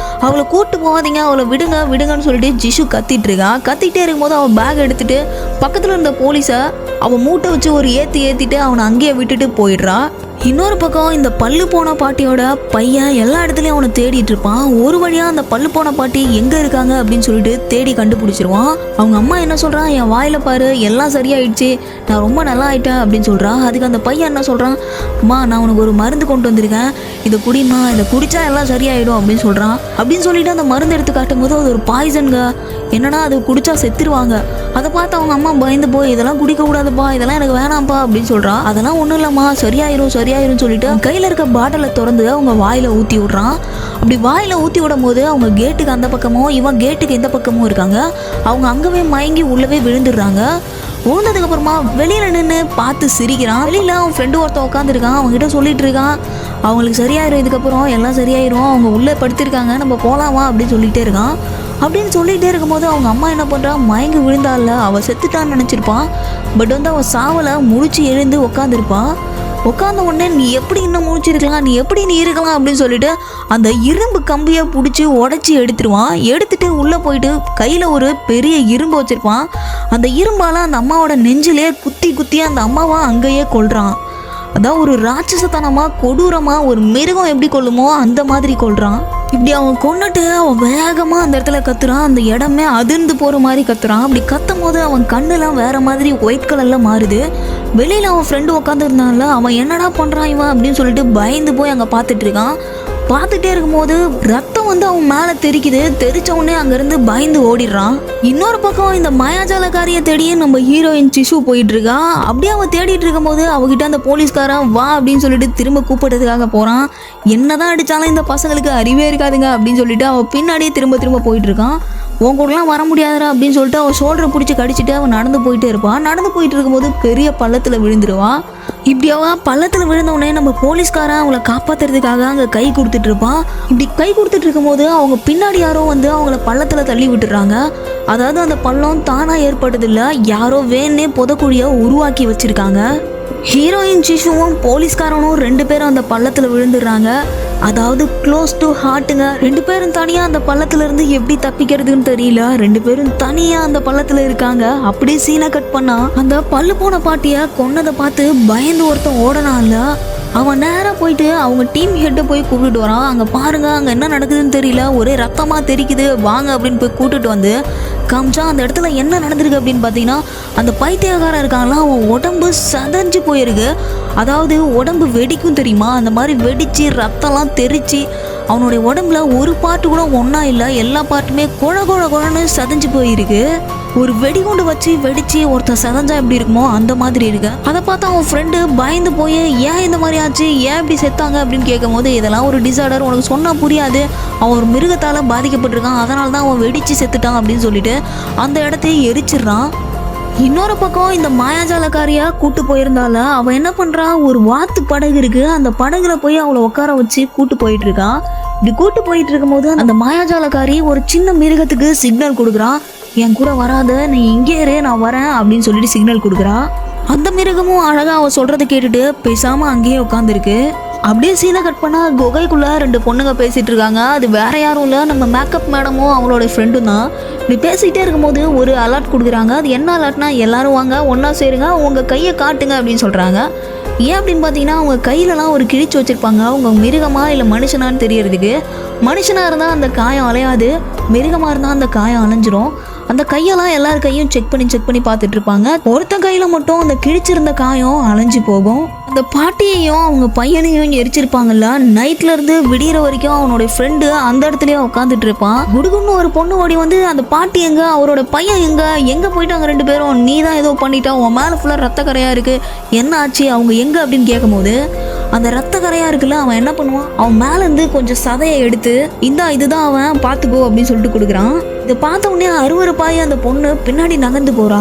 அவளை கூப்பிட்டு போகாதீங்க, அவளை விடுங்கன்னு சொல்லிட்டு ஜிஷு கத்திட்டு இருக்கான். கத்திட்டே இருக்கும்போது அவள் பேக் எடுத்துட்டு பக்கத்தில் இருந்த போலீஸை அவள் மூட்டை வச்சு ஒரு ஏற்றிட்டு அவனை அங்கேயே விட்டுட்டு போயிடுறா. இன்னொரு பக்கம் இந்த பல்லு போன பாட்டியோட பையன் எல்லா இடத்துலையும் அவனை தேடிட்டு இருப்பான். ஒரு வழியாக அந்த பல்லு போன பாட்டி எங்கே இருக்காங்க அப்படின்னு சொல்லிட்டு தேடி கண்டுபிடிச்சிருவான். அவங்க அம்மா என்ன சொல்கிறான், என் வாயில் பாரு எல்லாம் சரியாயிடுச்சு, நான் ரொம்ப நல்லா ஆயிட்டேன் அப்படின்னு சொல்கிறான். அதுக்கு அந்த பையன் என்ன சொல்கிறான், அம்மா நான் உனக்கு ஒரு மருந்து கொண்டு வந்திருக்கேன், இதை குடிமா, இதை குடித்தா எல்லாம் சரியாயிடும் அப்படின்னு சொல்கிறான். அப்படின்னு சொல்லிட்டு அந்த மருந்து எடுத்து காட்டும் போது அது ஒரு பாய்சனுங்க, என்னன்னா அது குடிச்சா செத்துருவாங்க. அதை பார்த்து அவங்க அம்மா பயந்து போய் இதெல்லாம் குடிக்கக்கூடாதுப்பா, இதெல்லாம் எனக்கு வேணாம்ப்பா அப்படின்னு சொல்கிறான். அதெல்லாம் ஒன்றும் இல்லைம்மா, சரியாயிரும் சொல்லிட்டு கையில் இருக்க பாட்டிலை திறந்து அவங்க வாயில் ஊற்றி விட்றான். அப்படி வாயில் ஊற்றி விடும் போது அவங்க கேட்டுக்கு அந்த பக்கமும் இவன் கேட்டுக்கு இந்த பக்கமும் இருக்காங்க. அவங்க அங்கவே மயங்கி உள்ளவே விழுந்துடுறாங்க. விழுந்ததுக்கு அப்புறமா வெளியில் நின்று பார்த்து சிரிக்கிறான். வெளியில் அவன் ஃப்ரெண்டு ஒருத்தன் உட்காந்துருக்கான். அவங்ககிட்ட சொல்லிட்டு இருக்கான், அவங்களுக்கு சரியாயிரும், இதுக்கப்புறம் எல்லாம் சரியாயிரும், அவங்க உள்ளே படுத்திருக்காங்க, நம்ம போகலாமா அப்படின்னு சொல்லிகிட்டே இருக்கான். அப்படின்னு சொல்லிகிட்டே இருக்கும்போது அவங்க அம்மா என்ன பண்ணுறா, மயங்கி விழுந்தால அவள் செத்துட்டான்னு நினச்சிருப்பான். பட் வந்து அவள் சாவலை, முழிச்சு எழுந்து உட்காந்துருப்பான். உட்காந்த உடனே நீ எப்படி இன்னும் முழிச்சிருக்கலாம், நீ எப்படி நீ இருக்கலாம் அப்படின்னு சொல்லிட்டு அந்த இரும்பு கம்பியை பிடிச்சி உடச்சி எடுத்துருவான். எடுத்துட்டு உள்ளே போயிட்டு கையில் ஒரு பெரிய இரும்பு வச்சுருப்பான். அந்த இரும்பால் அந்த அம்மாவோட நெஞ்சிலே குத்தி குத்தி அந்த அம்மாவை அங்கேயே கொல்றான். அதான் ஒரு ராட்சசத்தனமாக கொடூரமாக ஒரு மிருகம் எப்படி கொல்லுமோ அந்த மாதிரி கொல்றான். இப்படி அவன் கொண்டுட்டு அவன் வேகமாக அந்த இடத்துல கத்துறான். அந்த இடமே அதிர்ந்து போகிற மாதிரி கத்துறான். அப்படி கத்தும் போது அவன் கண்ணெல்லாம் வேற மாதிரி ஒயிட் கலரில் மாறுது. வெளியில் அவன் ஃப்ரெண்டு உட்காந்துருந்தான்ல, அவன் என்னடா பண்ணுறான் இவன் அப்படின்னு சொல்லிட்டு பயந்து போய் அங்கே பார்த்துட்டு இருக்கான். பார்த்துட்டே இருக்கும்போது ரத்தம் வந்து அவன் மேலே தெரிக்குது. தெரிச்ச உடனே அங்கேருந்து பயந்து ஓடிடுறான். இன்னொரு பக்கம் இந்த மாயாஜாலக்காரியை தேடியே நம்ம ஹீரோயின் சிசு போயிட்டு இருக்கா. அப்படியே அவன் தேடிட்டு இருக்கும் போது அவகிட்ட அந்த போலீஸ்காரன் வா அப்படின்னு சொல்லிட்டு திரும்ப கூப்பிட்டதுக்காக போகிறான். என்னதான் அடித்தாலும் இந்த பசங்களுக்கு அறிவே இருக்காதுங்க அப்படின்னு சொல்லிட்டு அவன் பின்னாடியே திரும்ப திரும்ப போயிட்டு இருக்கான். உன் கூடலாம் வர முடியாதுரா அப்படின்னு சொல்லிட்டு அவன் ஷோல்டரை பிடிச்சி கடிச்சிட்டு அவன் நடந்து போயிட்டே இருப்பான். நடந்து போயிட்டு இருக்கும்போது பெரிய பள்ளத்தில் விழுந்துருவான். இப்படி அவன் பள்ளத்தில் விழுந்தவுடனே நம்ம போலீஸ்காரன் அவங்கள காப்பாற்றுறதுக்காக அங்கே கை கொடுத்துட்டு இருப்பான். இப்படி கை கொடுத்துட்டு இருக்கும்போது அவங்க பின்னாடி யாரோ வந்து அவங்கள பள்ளத்தில் தள்ளி விட்டுறாங்க. அதாவது அந்த பள்ளம் தானாக ஏற்பட்டதில்லை, யாரோ வேணே புதக்குழியை உருவாக்கி வச்சுருக்காங்க. ஹீரோயின் சிசுவும் போலீஸ்காரனும் 2 பேரும் அந்த பள்ளத்தில் விழுந்துடுறாங்க. அதாவது க்ளோஸ் டு ஹார்ட்டுங்க. 2 பேரும் தனியாக அந்த பள்ளத்துல இருந்து எப்படி தப்பிக்கிறதுன்னு தெரியல. 2 பேரும் தனியாக அந்த பள்ளத்தில் இருக்காங்க. அப்படியே சீனை கட் பண்ணா அந்த பல்லு போன பாட்டியை கொன்னதை பார்த்து பயந்து ஒருத்தன் ஓடனான்ல, அவன் நேராக போயிட்டு அவங்க டீம் ஹெட்டை போய் கூப்பிட்டு வரான். அங்கே பாருங்க, அங்கே என்ன நடக்குதுன்னு தெரியல, ஒரே ரத்தமாக தெரிக்குது, வாங்க அப்படின்னு போய் கூட்டிட்டு வந்து காமிச்சா அந்த இடத்துல என்ன நடந்திருக்கு அப்படின்னு பார்த்தீங்கன்னா, அந்த பைத்தியக்காரன் இருக்காங்களா, அவன் உடம்பு சதஞ்சு போயிருக்கு. அதாவது உடம்பு வெடிக்கும் தெரியுமா, அந்த மாதிரி வெடித்து ரத்தம்லாம் தெரிச்சு அவனுடைய உடம்புல ஒரு பாட்டு கூட ஒன்றா இல்லை, எல்லா பாட்டுமே குழன்னு சதஞ்சு போயிருக்கு. ஒரு வெடிகுண்டு வச்சு வெடிச்சு ஒருத்தன் சதஞ்சா எப்படி இருக்குமோ அந்த மாதிரி இருக்கு. அதை பார்த்து அவன் ஃப்ரெண்டு பயந்து போய் ஏன் இந்த மாதிரி ஆச்சு, ஏன் இப்படி செத்தாங்க அப்படின்னு கேட்கும் போது, இதெல்லாம் ஒரு டிசார்டர், உனக்கு சொன்னால் புரியாது, அவன் ஒரு மிருகத்தால் பாதிக்கப்பட்டிருக்கான், அதனால தான் அவன் வெடிச்சு செத்துட்டான் அப்படின்னு சொல்லிட்டு அந்த இடத்தையே எரிச்சிடுறான். இன்னொரு பக்கம் இந்த மாயாஜாலக்காரியா கூட்டு போயிருந்தால அவன் என்ன பண்றா, ஒரு வாத்து படகு இருக்கு, அந்த படகுல போய் அவளை உட்கார வச்சு கூட்டு போயிட்டு இருக்கான். இப்படி கூட்டு போயிட்டு இருக்கும் போது அந்த மாயாஜாலக்காரி ஒரு சின்ன மிருகத்துக்கு சிக்னல் கொடுக்குறான். என் கூட வராத, நீ இங்கே இரு, நான் வரேன் அப்படின்னு சொல்லிட்டு சிக்னல் கொடுக்குறா. அந்த மிருகமும் அழகா அவ சொல்றதை கேட்டுட்டு பேசாம அங்கேயே உட்காந்துருக்கு. அப்படியே சீனை கட் பண்ணா குகைக்குள்ள 2 பொண்ணுங்க பேசிட்டு இருக்காங்க. அது வேற யாரும் இல்லை, நம்ம மேக்கப் மேடமும் அவங்களோட ஃப்ரெண்டும் தான். இப்படி பேசிக்கிட்டே இருக்கும்போது ஒரு அலர்ட் கொடுக்குறாங்க. அது என்ன அலர்ட்னா, எல்லாரும் வாங்க ஒன்றா சேருங்க, உங்கள் கையை காட்டுங்க அப்படின்னு சொல்கிறாங்க. ஏன் அப்படின்னு பார்த்தீங்கன்னா, அவங்க கையிலலாம் ஒரு கிழிச்சு வச்சுருப்பாங்க. அவங்க மிருகமா இல்லை மனுஷனான்னு தெரியறதுக்கு. மனுஷனாக இருந்தால் அந்த காயம் அலையாது, மிருகமாக இருந்தால் அந்த காயம் அலைஞ்சிரும். அந்த கையெல்லாம் எல்லார் கையும் செக் பண்ணி பார்த்துட்டு இருப்பாங்க. ஒருத்தன் கையில் மட்டும் அந்த கிழிச்சிருந்த காயம் அலைஞ்சு போகும். அந்த பாட்டியையும் அவங்க பையனையும் எரிச்சிருப்பாங்கல்ல, நைட்ல இருந்து விடிகிற வரைக்கும் அவனோட ஃப்ரெண்டு அந்த இடத்துலயே உட்காந்துட்டு இருப்பான். குடுகுன்னு ஒரு பொண்ணு ஓடி வந்து அந்த பாட்டி எங்க, அவரோட பையன் எங்க போயிட்டாங்க 2 பேரும், நீ தான் ஏதோ பண்ணிட்டா, உன் மேலே ஃபுல்லாக ரத்த கரையா இருக்கு, என்ன ஆச்சு, அவங்க எங்க அப்படின்னு கேட்கும்போது அந்த ரத்த கரையா இருக்குல்ல, அவன் என்ன பண்ணுவான், அவன் மேலேருந்து கொஞ்சம் சதையை எடுத்து இதுதான் அவன் பார்த்துக்கோ அப்படின்னு சொல்லிட்டு கொடுக்குறான். இதை பார்த்த உடனே அருவருப்பாய் அந்த பொண்ணு பின்னாடி நகர்ந்து போறா.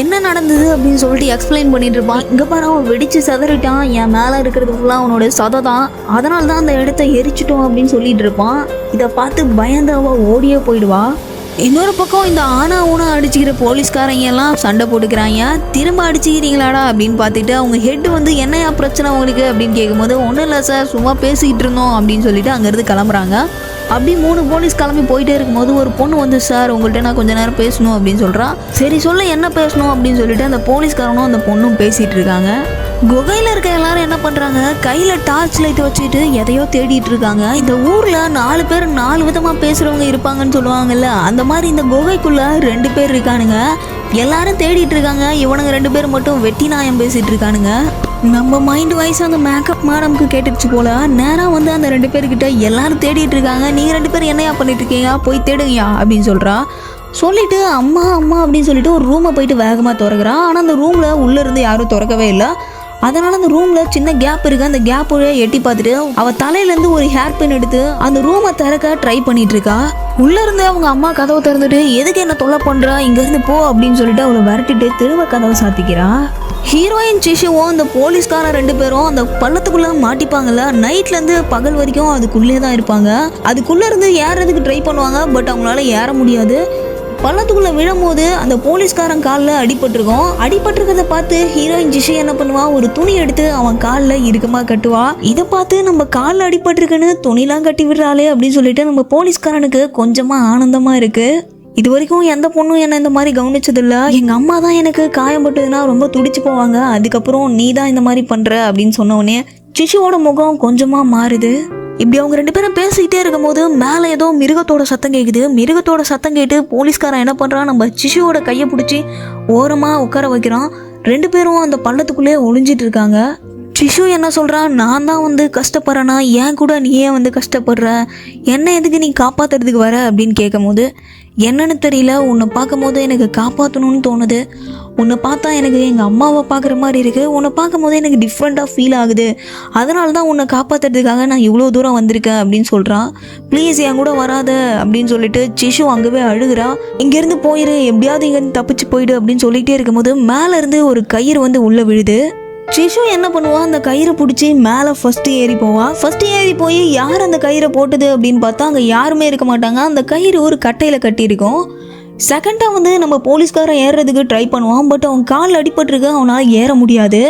என்ன நடந்தது அப்படின்னு சொல்லிட்டு எக்ஸ்பிளைன் பண்ணிட்டு இருப்பான். இங்கே பாரு, அவன் வெடிச்சு சதறிட்டான், என் மேலே இருக்கிறது ஃபுல்லாக அவனோட சதை தான், அதனால தான் அந்த இடத்த எரிச்சிட்டோம் அப்படின்னு சொல்லிட்டு இருப்பான். இதை பார்த்து பயந்து அவள் ஓடியே போயிடுவா. இன்னொரு பக்கம் இந்த ஆனா ஊனா அடிச்சுக்கிற போலீஸ்காரங்க எல்லாம் சண்டை போட்டுக்கிறாங்க. திரும்ப அடிச்சுக்கிறீங்களாடா அப்படின்னு பார்த்துட்டு அவங்க ஹெட் வந்து என்னையா பிரச்சனை உங்களுக்கு அப்படின்னு கேட்கும்போது, ஒன்றும் இல்லை சார், சும்மா பேசிக்கிட்டு இருந்தோம் அப்படின்னு சொல்லிட்டு அங்கேருந்து கிளம்புறாங்க. அப்படி 3 போலீஸ் கிளம்பி போயிட்டே இருக்கும்போது ஒரு பொண்ணு வந்து, சார் உங்கள்கிட்ட நான் கொஞ்ச நேரம் பேசணும் அப்படின்னு சொல்கிறான். சரி சொல்ல, என்ன பேசணும் அப்படின்னு சொல்லிட்டு அந்த போலீஸ்காரனும் அந்த பொண்ணும் பேசிகிட்டு இருக்காங்க. குகையில் இருக்க எல்லாரும் என்ன பண்ணுறாங்க, கையில் டார்ச் லைட் வச்சுட்டு எதையோ தேடிட்டு இருக்காங்க. இந்த ஊரில் 4 பேர் 4 விதமாக பேசுகிறவங்க இருப்பாங்கன்னு சொல்லுவாங்கல்ல, அந்த மாதிரி இந்த குகைக்குள்ளே 2 பேர் இருக்கானுங்க. எல்லாரும் தேடிட்டு இருக்காங்க. இவனுங்க 2 பேர் மட்டும் வெட்டி நாயம் பேசிட்டு இருக்கானுங்க. நம்ம மைண்ட் வைஸ் அந்த மேக்கப் மேடம்க்கு கேட்டுச்சு போல, நேராக வந்து அந்த 2 பேர்கிட்ட எல்லாரும் தேடிட்டு இருக்காங்க, நீங்கள் 2 பேர் என்னையா பண்ணிட்டு இருக்கீங்க, போய் தேடுங்கயா அப்படின்னு சொல்கிறா. சொல்லிட்டு அம்மா அப்படின்னு சொல்லிட்டு ஒரு ரூமை போயிட்டு வேகமாக திறக்கிறா. ஆனால் அந்த ரூமில் உள்ளே இருந்து யாரும் திறக்கவே இல்லை. அதனால அந்த ரூம்ல சின்ன கேப் இருக்கு, அந்த கேப் வழியா எட்டி பார்த்துட்டு அவ தலையில இருந்து ஒரு ஹேர் பின் எடுத்து அந்த ரூமை திறக்க ட்ரை பண்ணிட்டு இருக்கா. உள்ள இருந்து அவங்க அம்மா கதவை திறந்துட்டு எதுக்கு என்ன தொல்லை பண்றா, இங்க இருந்து போ அப்படின்னு சொல்லிட்டு அவளை விரட்டிட்டு திரும்ப கதவை சாத்திக்கிறா. ஹீரோயின் சிஷுவும் அந்த போலீஸ்காரன் 2 பேரும் அந்த பள்ளத்துக்குள்ள மாட்டிப்பாங்கல்ல, நைட்ல இருந்து பகல் வரைக்கும் அதுக்குள்ளே தான் இருப்பாங்க. அதுக்குள்ள இருந்து ஏறதுக்கு ட்ரை பண்ணுவாங்க, பட் அவங்களால ஏற முடியாது. பள்ளத்துக்குள்ள விழும்போது அந்த போலீஸ்காரன் காலில் அடிபட்டிருக்கும். அடிபட்டிருக்கிறத பார்த்து ஹீரோயின் ஜிஷு என்ன பண்ணுவா, ஒரு துணி எடுத்து அவன் காலில் இறுக்கமா கட்டுவா. இதை பார்த்து நம்ம காலில் அடிபட்டிருக்குன்னு துணிலாம் கட்டி விடுறாளே அப்படின்னு சொல்லிட்டு நம்ம போலீஸ்காரனுக்கு கொஞ்சமா ஆனந்தமா இருக்கு. இது வரைக்கும் எந்த பொண்ணும் என்ன இந்த மாதிரி கவனிச்சதில்ல, எங்க அம்மா தான் எனக்கு காயப்பட்டதுன்னா ரொம்ப துடிச்சு போவாங்க, அதுக்கப்புறம் நீ தான் இந்த மாதிரி பண்ற அப்படின்னு சொன்னோடனே சிஷுவோட முகம் கொஞ்சமா மாறுது. இப்படி அவங்க 2 பேரும் பேசிக்கிட்டே இருக்கும் போது மேலே ஏதோ மிருகத்தோட சத்தம் கேட்குது. மிருகத்தோட சத்தம் கேட்டு போலீஸ்காரன் என்ன பண்ணுறான், நம்ம சிஷுவோட கையை பிடிச்சி ஓரமாக உட்கார வைக்கிறான். 2 பேரும் அந்த பள்ளத்துக்குள்ளே ஒளிஞ்சிட்டு இருக்காங்க. சிஷு என்ன சொல்கிறான், நான் தான் வந்து கஷ்டப்படுறேன்னா ஏன் கூட நீ ஏன் வந்து கஷ்டப்படுற, என்ன எதுக்கு நீ காப்பாற்றுறதுக்கு வர அப்படின்னு கேட்கும் போது, என்னன்னு தெரியல, உன்னை பார்க்கும் போது எனக்கு காப்பாற்றணும்னு தோணுது, உன்னை பார்த்தா எனக்கு எங்கள் அம்மாவை பார்க்குற மாதிரி இருக்குது, உன்னை பார்க்கும் போது எனக்கு டிஃப்ரெண்ட்டாக ஃபீல் ஆகுது, அதனால தான் உன்னை காப்பாற்றுறதுக்காக நான் இவ்வளோ தூரம் வந்திருக்கேன் அப்படின்னு சொல்கிறான். ப்ளீஸ் என் கூட வராத அப்படின்னு சொல்லிட்டு சிஷு அங்கவே அழுகிறா. இங்கேருந்து போயிடு, எப்படியாவது இங்கேருந்து தப்பிச்சு போயிடு அப்படின்னு சொல்லிகிட்டே இருக்கும்போது மேலேருந்து ஒரு கயிறு வந்து உள்ளே விழுது. சிஷு என்ன பண்ணுவா, அந்த கயிறை பிடிச்சி மேலே ஃபர்ஸ்ட் ஏறி போவா. ஃபர்ஸ்ட் ஏறி போய் யார் அந்த கயிறை போட்டது அப்படின்னு பார்த்தா அங்கே யாருமே இருக்க மாட்டாங்க. அந்த கயிறு ஒரு கட்டையில் கட்டியிருக்கும். செகண்டாக வந்து நம்ம போலீஸ்காரன் ஏறுறதுக்கு ட்ரை பண்ணுவான், பட் அவன் காலில் அடிபட்டிருக்கு, அவனால் ஏற முடியாது.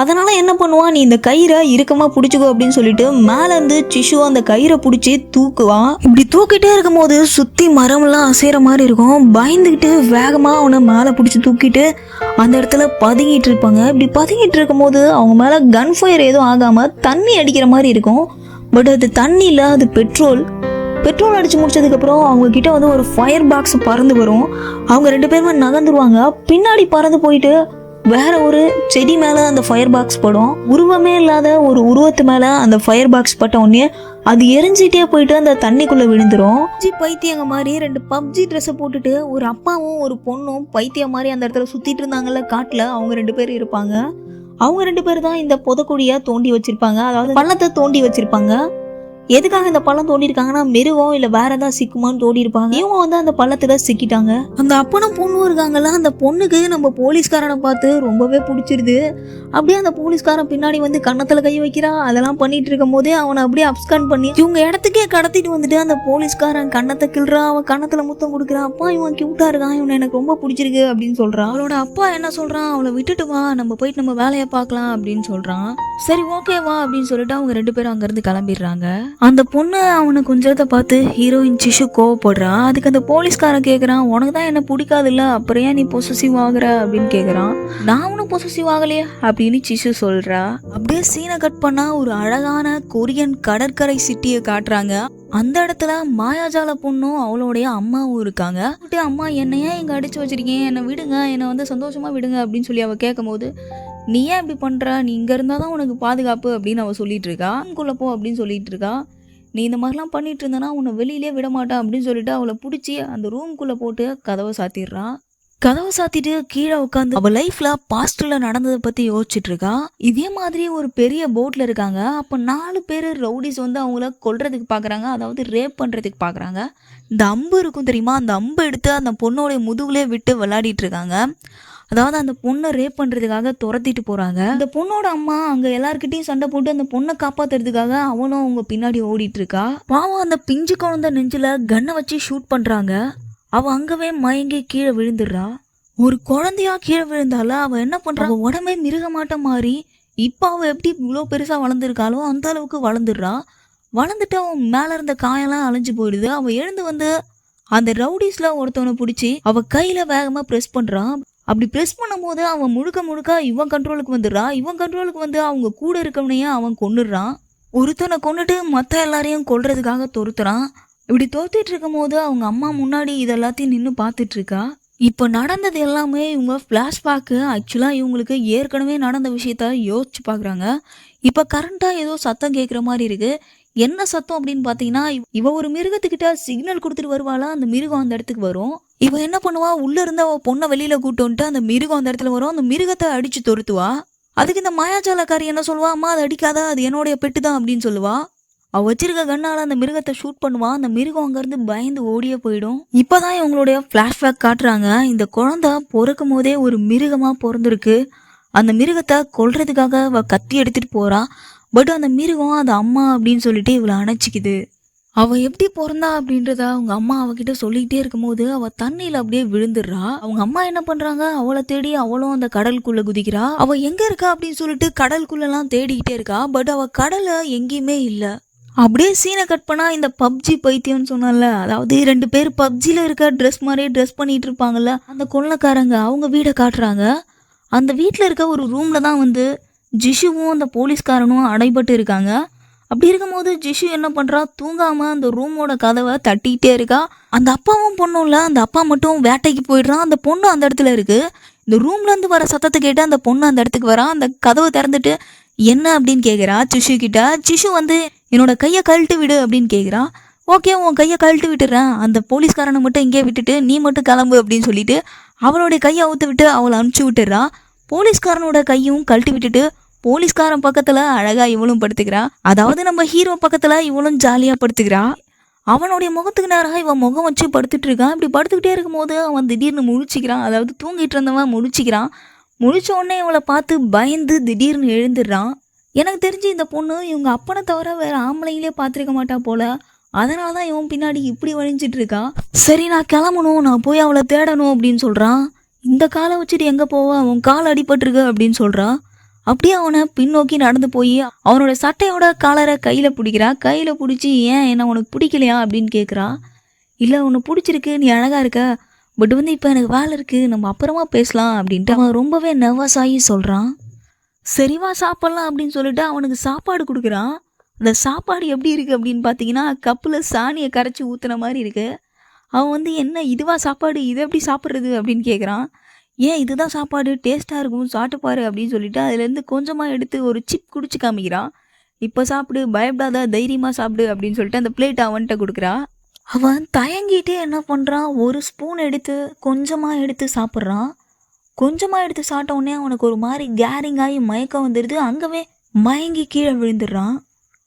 அதனால என்ன பண்ணுவான், நீ இந்த கயிறை இறுக்கமாக பிடிச்சிக்கோ அப்படின்னு சொல்லிட்டு மேலேருந்து சிஷு அந்த கயிறை பிடிச்சி தூக்குவான். இப்படி தூக்கிட்டே இருக்கும் போது சுற்றி மரம்லாம் அசைகிற மாதிரி இருக்கும். பயந்துக்கிட்டு வேகமாக அவனை மேலே பிடிச்சி தூக்கிட்டு அந்த இடத்துல பதுங்கிட்டு இருப்பாங்க. இப்படி பதுங்கிட்டு இருக்கும் போது அவங்க மேலே கன் ஃபயர் எதுவும் ஆகாமல் தண்ணி அடிக்கிற மாதிரி இருக்கும். பட் அது தண்ணி இல்லை, அது பெட்ரோல் அடித்து முடிச்சதுக்கப்புறம் அவங்க கிட்ட வந்து ஒரு ஃபயர் பாக்ஸ் பறந்து வரும். அவங்க 2 பேருமே நகர்ந்துருவாங்க. பின்னாடி பறந்து போயிட்டு வேற ஒரு செடி மேலே அந்த ஃபயர் பாக்ஸ் படும். உருவமே இல்லாத ஒரு உருவத்து மேலே அந்த ஃபயர் பாக்ஸ் பட்ட உடனே அது எரிஞ்சிட்டே போயிட்டு அந்த தண்ணிக்குள்ளே விழுந்துரும். பைத்தியங்க மாதிரி 2 பப்ஜி ட்ரெஸ்ஸை போட்டுட்டு ஒரு அப்பாவும் ஒரு பொண்ணும் பைத்தியம் மாதிரி அந்த இடத்துல சுற்றிட்டு இருந்தாங்கல்ல காட்டில், அவங்க 2 பேர் இருப்பாங்க. அவங்க 2 பேர் தான் இந்த புதக்குழியை தோண்டி வச்சிருப்பாங்க, அதாவது பள்ளத்தை தோண்டி வச்சிருப்பாங்க. எதுக்காக இந்த பள்ளம் தோண்டி இருக்காங்கன்னா மிருகம் இல்லை வேற ஏதாவது சிக்குமான்னு தோண்டி இருப்பாங்க. இவங்க வந்து அந்த பள்ளத்துல சிக்கிட்டாங்க. அந்த அப்பனும் பொண்ணும் இருக்காங்கல்ல, அந்த பொண்ணுக்கு நம்ம போலீஸ்காரனை பார்த்து ரொம்பவே பிடிச்சிருது. அப்படியே அந்த போலீஸ்காரன் பின்னாடி வந்து கன்னத்துல கை வைக்கிறான். அதெல்லாம் பண்ணிட்டு இருக்கும் போதே அவனை அப்படியே அப்ஸ்கான் பண்ணி இவங்க இடத்துக்கே கடத்திட்டு வந்துட்டு அந்த போலீஸ்காரன் கன்னத்தை கிள்றான். அவன் கன்னத்துல முத்தம் கொடுக்குறான். அப்பா இவன் கியூட்டா இருக்கான், இவனை எனக்கு ரொம்ப பிடிச்சிருக்கு அப்படின்னு சொல்றான். அவளோட அப்பா என்ன சொல்றான், அவளை விட்டுட்டு வா, நம்ம போயிட்டு நம்ம வேலையை பார்க்கலாம் அப்படின்னு சொல்றான். சரி ஓகேவா அப்படின்னு சொல்லிட்டு அவங்க 2 பேரும் அங்கிருந்து கிளம்பிடுறாங்க. அந்த பொண்ணு அவனை கொஞ்சத்தை பார்த்து ஹீரோயின் சிஷு கோவப்படுறான். அதுக்கு அந்த போலீஸ்காரன் கேட்குறான், உனக்கு தான் என்ன பிடிக்காது இல்லை, அப்புறம் ஏன் நீ பொசசிவ் ஆகுற அப்படின்னு கேட்குறான். நான் ஒன்றும் பொசசிவ் ஆகலையே அப்படின்னு சிஷு சொல்றா. அப்படியே சீனை கட் பண்ணா ஒரு அழகான கொரியன் கடற்கரை சிட்டியை காட்டுறாங்க. அந்த இடத்துல மாயாஜால பொண்ணும் அவளுடைய அம்மாவும் இருக்காங்க. அம்மா என்னையா இங்க அடிச்சு வச்சிருக்கீங்க, என்னை விடுங்க, என்னை வந்து சந்தோஷமா விடுங்க அப்படின்னு சொல்லி அவ கேட்கும் போது, நீ ஏன் இப்படி பண்ற, நீ இங்க இருந்தாதான் உனக்கு பாதுகாப்பு அப்படின்னு அவ சொல்லிட்டு இருக்கா. உள்ள போ அப்படின்னு சொல்லிட்டு இருக்கா. நீ இந்த மாதிரிலாம் பண்ணிட்டு இருந்தனா உன்னை வெளியிலே விட மாட்டேன் அப்படின்னு சொல்லிட்டு அவளை பிடிச்சி அந்த ரூம்குள்ள போட்டு கதவை சாத்திடுறான். கதவை சாத்திட்டு கீழே உட்காந்து அவ லைஃப்ல பாஸ்ட்ல நடந்ததை பத்தி யோசிச்சுட்டு இருக்கா. இதே மாதிரி ஒரு பெரிய போட்ல இருக்காங்க. அப்ப 4 பேர் ரவுடிஸ் வந்து அவங்கள கொல்றதுக்கு பாக்குறாங்க, அதாவது ரேப் பண்றதுக்கு பாக்குறாங்க. இந்த அம்பு இருக்கும் தெரியுமா, அந்த அம்பு எடுத்து அந்த பொண்ணோட முதுகுலே விட்டு விளையாடிட்டு இருக்காங்க. அதாவது அந்த பொண்ணை ரேப் பண்றதுக்காக துரத்திட்டு போறாங்க. அந்த பொண்ணோட அம்மா அங்க எல்லார்கிட்டையும் சண்டை போட்டு அந்த பொண்ணை காப்பாத்துறதுக்காக அவனும் அவங்க பின்னாடி ஓடிட்டு இருக்கா. பாவம் அந்த பிஞ்சு குழந்தை நெஞ்சில கன்னை வச்சு ஷூட் பண்றாங்க. அவ அங்கவே மயங்கி கீழே விழுந்துடுறா. ஒரு குழந்தையா கீழே விழுந்தால அவ என்ன பண்றா, உடம்பே மிருகமாட்டம் மாறி இப்ப அவ எப்படி இவ்வளோ பெருசா வளர்ந்துருக்காளோ அந்த அளவுக்கு வளர்ந்துடுறா. வளர்ந்துட்டு அவன் மேல இருந்த காயெல்லாம் அழிஞ்சு போயிடுது. அவ எழுந்து வந்து அந்த ரவுடிஸ்ல ஒருத்தவனை பிடிச்சி அவ கையில வேகமா ப்ரெஸ் பண்றான். அப்படி ப்ரெஸ் பண்ணும் போது அவன் முழுக்க இவன் கண்ட்ரோலுக்கு வந்துடுறான். இவன் கண்ட்ரோலுக்கு வந்து அவங்க கூட இருக்கவனையே அவன் கொன்னுடுறான். ஒருத்தனை கொண்டுட்டு மற்ற எல்லாரையும் கொல்றதுக்காக துரத்துறான். இப்படி தோத்திட்டு இருக்கும் போது அவங்க அம்மா முன்னாடி இதெல்லாத்தையும் நின்று பார்த்துட்டு இருக்கா. இப்போ நடந்தது எல்லாமே இவங்க ஃப்ளாஷ்பேக்கு. ஆக்சுவலாக இவங்களுக்கு ஏற்கனவே நடந்த விஷயத்த யோசிச்சு பார்க்குறாங்க. இப்போ கரண்ட்டாக ஏதோ சத்தம் கேட்குற மாதிரி இருக்கு. என்ன சத்தம் அப்படின்னு பார்த்தீங்கன்னா, இவ ஒரு மிருகத்துக்கிட்ட சிக்னல் கொடுத்துட்டு வருவாளா, அந்த மிருகம் அந்த இடத்துக்கு வரும். இவ என்ன பண்ணுவா, உள்ள இருந்து அவ பொண்ணை வெளியில கூட்டு வந்துட்டு அந்த மிருகம் அந்த இடத்துல வரும். அந்த மிருகத்தை அடிச்சு துரத்துவா. அதுக்கு இந்த மாயாஜாலக்காரி என்ன சொல்லுவா, அம்மா அது அடிக்காத, அது என்னுடைய பெட்டு தான் அப்படின்னு சொல்லுவா. அவ வச்சிருக்க கண்ணால அந்த மிருகத்தை ஷூட் பண்ணுவான். அந்த மிருகம் அங்கேருந்து பயந்து ஓடியே போயிடும். இப்போதான் இவங்களுடைய ஃப்ளாஷ்பேக் காட்டுறாங்க. இந்த குழந்தை பிறக்கும் போதே ஒரு மிருகமாக பிறந்திருக்கு. அந்த மிருகத்தை கொல்றதுக்காக அவ கத்தி எடுத்துட்டு போறா. பட் அந்த மிருகம் அது அம்மா அப்படின்னு சொல்லிட்டு இவளை அணைச்சிக்குது. அவ எப்படி பிறந்தா அப்படின்றத அவங்க அம்மா அவகிட்ட சொல்லிக்கிட்டே இருக்கும்போது அவ தண்ணியில அப்படியே விழுந்துடுறா. அவங்க அம்மா என்ன பண்றாங்க, அவளை தேடி அவளும் அந்த கடலுக்குள்ள குதிக்கிறா. அவ எங்க இருக்கா அப்படின்னு சொல்லிட்டு கடலுக்குள்ளெல்லாம் தேடிக்கிட்டே இருக்கா. பட் அவ கடலை எங்கேயுமே இல்லை. அப்படியே சீனை கட் பண்ணா இந்த பப்ஜி பைத்தியம்னு சொன்னால, அதாவது 2 பேர் பப்ஜில இருக்க ட்ரெஸ் மாதிரியே ட்ரெஸ் பண்ணிட்டு இருப்பாங்கல்ல, அந்த கொள்ளைக்காரங்க அவங்க வீடை காட்டுறாங்க. அந்த வீட்டில் இருக்க ஒரு ரூம்ல தான் வந்து ஜிஷுவும் அந்த போலீஸ்காரனும் அடைபட்டு இருக்காங்க. அப்படி இருக்கும்போது ஜிஷு என்ன பண்றா, தூங்காம அந்த ரூமோட கதவை தட்டிக்கிட்டே இருக்கா. அந்த அப்பாவும் பொண்ணும் இல்ல, அந்த அப்பா மட்டும் வேட்டைக்கு போயிடுறான். அந்த பொண்ணு அந்த இடத்துல இருக்கு. இந்த ரூம்ல இருந்து வர சத்தத்தை கேட்டு அந்த பொண்ணு அந்த இடத்துக்கு வரா. அந்த கதவை திறந்துட்டு என்ன அப்படின்னு கேட்குறா சிஷு கிட்ட. சிஷு வந்து என்னோட கையை கழட்டு விடு அப்படின்னு கேட்குறா. ஓகே, உன் கையை கழட்டு விட்டுறேன், அந்த போலீஸ்காரனை மட்டும் இங்கே விட்டுட்டு நீ மட்டும் கிளம்பு அப்படின்னு சொல்லிட்டு அவளுடைய கையை அவுத்து விட்டு அவளை அனுப்பிச்சி விட்டுறா. போலீஸ்காரனோட கையும் கழட்டி விட்டுட்டு போலீஸ்காரன் பக்கத்துல அழகா இவளும் படுத்துக்கிறா. அதாவது நம்ம ஹீரோ பக்கத்துல இவளும் ஜாலியா படுத்துக்கிறா. அவனுடைய முகத்துக்கு நேராக இவன் முகம் வச்சு படுத்துட்டு இருக்கான். இப்படி படுத்துக்கிட்டே இருக்கும்போது அவன் திடீர்னு முழிச்சிக்கிறான். அதாவது தூங்கிட்டு இருந்தவன் முழிச்சிக்கிறான். முழிச்ச உடனே இவளை பார்த்து பயந்து திடீர்னு எழுந்துடுறான். எனக்கு தெரிஞ்சு இந்த பொண்ணு இவங்க அப்பனை தவிர வேற ஆம்பளைங்களே பார்த்துருக்க மாட்டா போல. அதனால தான் இவன் பின்னாடி இப்படி வழிஞ்சிட்டு இருக்கா. சரி, நான் கிளம்பணும், நான் போய் அவளை தேடணும் அப்படின்னு சொல்றான். இந்த காலை வச்சுட்டு எங்க போவ, அவன் கால் அடிபட்டிருக்கு அப்படின்னு சொல்றா. அப்படியே அவனை பின்னோக்கி நடந்து போய் அவனோட சட்டையோட காலரை கையில பிடிக்கிறா. கையில பிடிச்சி ஏன் என்ன உனக்கு பிடிக்கலையா அப்படின்னு கேட்குறா. இல்லை, உன்னை பிடிச்சிருக்கு, நீ அழகா இருக்க, பட் வந்து இப்போ எனக்கு வேலை இருக்கு, நம்ம அப்புறமா பேசலாம் அப்படின்ட்டு அவன் ரொம்பவே நர்வஸ் ஆகி சொல்றான். சரிவா சாப்பிட்லாம் அப்படின்னு சொல்லிட்டு அவனுக்கு சாப்பாடு கொடுக்குறான். அந்த சாப்பாடு எப்படி இருக்கு அப்படின்னு பார்த்தீங்கன்னா கப்பில் சாணியை கரைச்சி ஊற்றுன மாதிரி இருக்கு. அவன் வந்து என்ன இதுவா சாப்பாடு, இதை எப்படி சாப்பிட்றது அப்படின்னு கேட்குறான். ஏன் இதுதான் சாப்பாடு, டேஸ்ட்டாக இருக்கும், சாப்பிட்டுப்பாரு அப்படின்னு சொல்லிட்டு அதுலேருந்து கொஞ்சமாக எடுத்து ஒரு சிப் குடிச்சு காமிக்கிறான். இப்போ சாப்பிடு, பயப்படாத, தைரியமாக சாப்பிடு அப்படின்னு சொல்லிட்டு அந்த பிளேட் அவன்கிட்ட கொடுக்குறா. அவன் தயங்கிட்டே என்ன பண்ணுறான், ஒரு ஸ்பூன் எடுத்து கொஞ்சமாக எடுத்து சாப்பிட்றான். கொஞ்சமாக எடுத்து சாப்பிட்ட உடனே அவனுக்கு ஒரு மாதிரி கேரிங் ஆகி மயக்கம் வந்துடுது. அங்கவே மயங்கி கீழே விழுந்துடுறான்.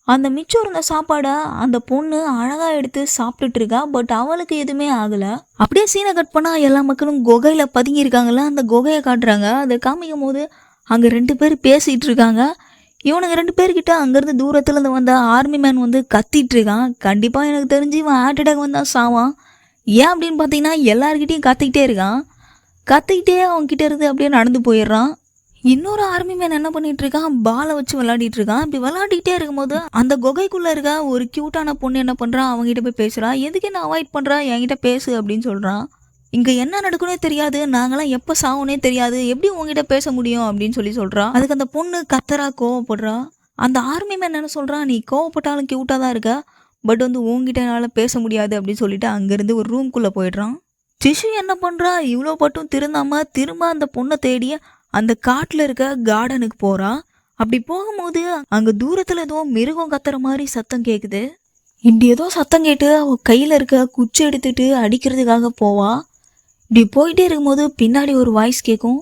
அந்த மிச்சம் இருந்த சாப்பாடை அந்த பொண்ணு அழகாக எடுத்து சாப்பிட்டுட்டு இருக்கா. பட் அவளுக்கு எதுவுமே ஆகலை. அப்படியே சீனை கட் பண்ணால் எல்லா மக்களும் குகையில் பதுங்கி இருக்காங்கல்ல, அந்த குகையை காட்டுறாங்க. அதை காமிக்கும் போது அங்கே 2 பேர் பேசிகிட்டு இருக்காங்க. இவனுங்க 2 பேர்கிட்ட அங்கேருந்து தூரத்துலேருந்து வந்த ஆர்மி மேன் வந்து கத்திட்டு இருக்கான். கண்டிப்பாக எனக்கு தெரிஞ்சு இவன் ஹார்ட் அட்டாக் வந்தால் சாவான். ஏன் அப்படின்னு பார்த்தீங்கன்னா எல்லாருக்கிட்டையும் கத்திக்கிட்டே இருக்கான். கத்திக்கிட்டே அவன்கிட்ட இருந்து அப்படியே நடந்து போயிடுறான். இன்னொரு ஆர்மி மேன் என்ன பண்ணிட்டு இருக்கான், பாலை வச்சு விளையாடிட்டு இருக்கான். இப்படி விளையாடிட்டே இருக்கும்போது அந்த குகைக்குள்ள இருக்க ஒரு கியூட்டான பொண்ணு என்ன பண்றான், அவங்ககிட்ட போய் பேசுறான். எதுக்கு என்ன அவாய்ட் பண்றா, என்கிட்ட பேசு அப்படின்னு சொல்றான். இங்க என்ன நடக்குனே தெரியாது, நாங்களாம் எப்ப சாவுனே தெரியாது, எப்படி உங்ககிட்ட பேச முடியும் அப்படின்னு சொல்றான். அதுக்கு அந்த பொண்ணு கத்தரா கோவப்படுறா. அந்த ஆர்மி மேன் என்ன சொல்றான், நீ கோவப்பட்டாலும் கியூட்டா தான் இருக்க, பட் வந்து உங்ககிட்ட என்னால பேச முடியாது அப்படின்னு சொல்லிட்டு அங்கிருந்து ஒரு ரூம்குள்ள போயிடுறான். சிஷு என்ன பண்றா, இவ்வளோ பட்டும் திருந்தாம திரும்ப அந்த பொண்ணை தேடிய அந்த காட்டில் இருக்க கார்டனுக்கு போறா. அப்படி போகும்போது அங்க தூரத்துல ஏதோ மிருகம் கத்துற மாதிரி சத்தம் கேக்குது. இப்படி ஏதோ சத்தம் கேட்டு அவ கையில இருக்க குச்சி எடுத்துட்டு அடிக்கிறதுக்காக போவா. இப்படி போயிட்டே இருக்கும்போது பின்னாடி ஒரு வாய்ஸ் கேட்கும்.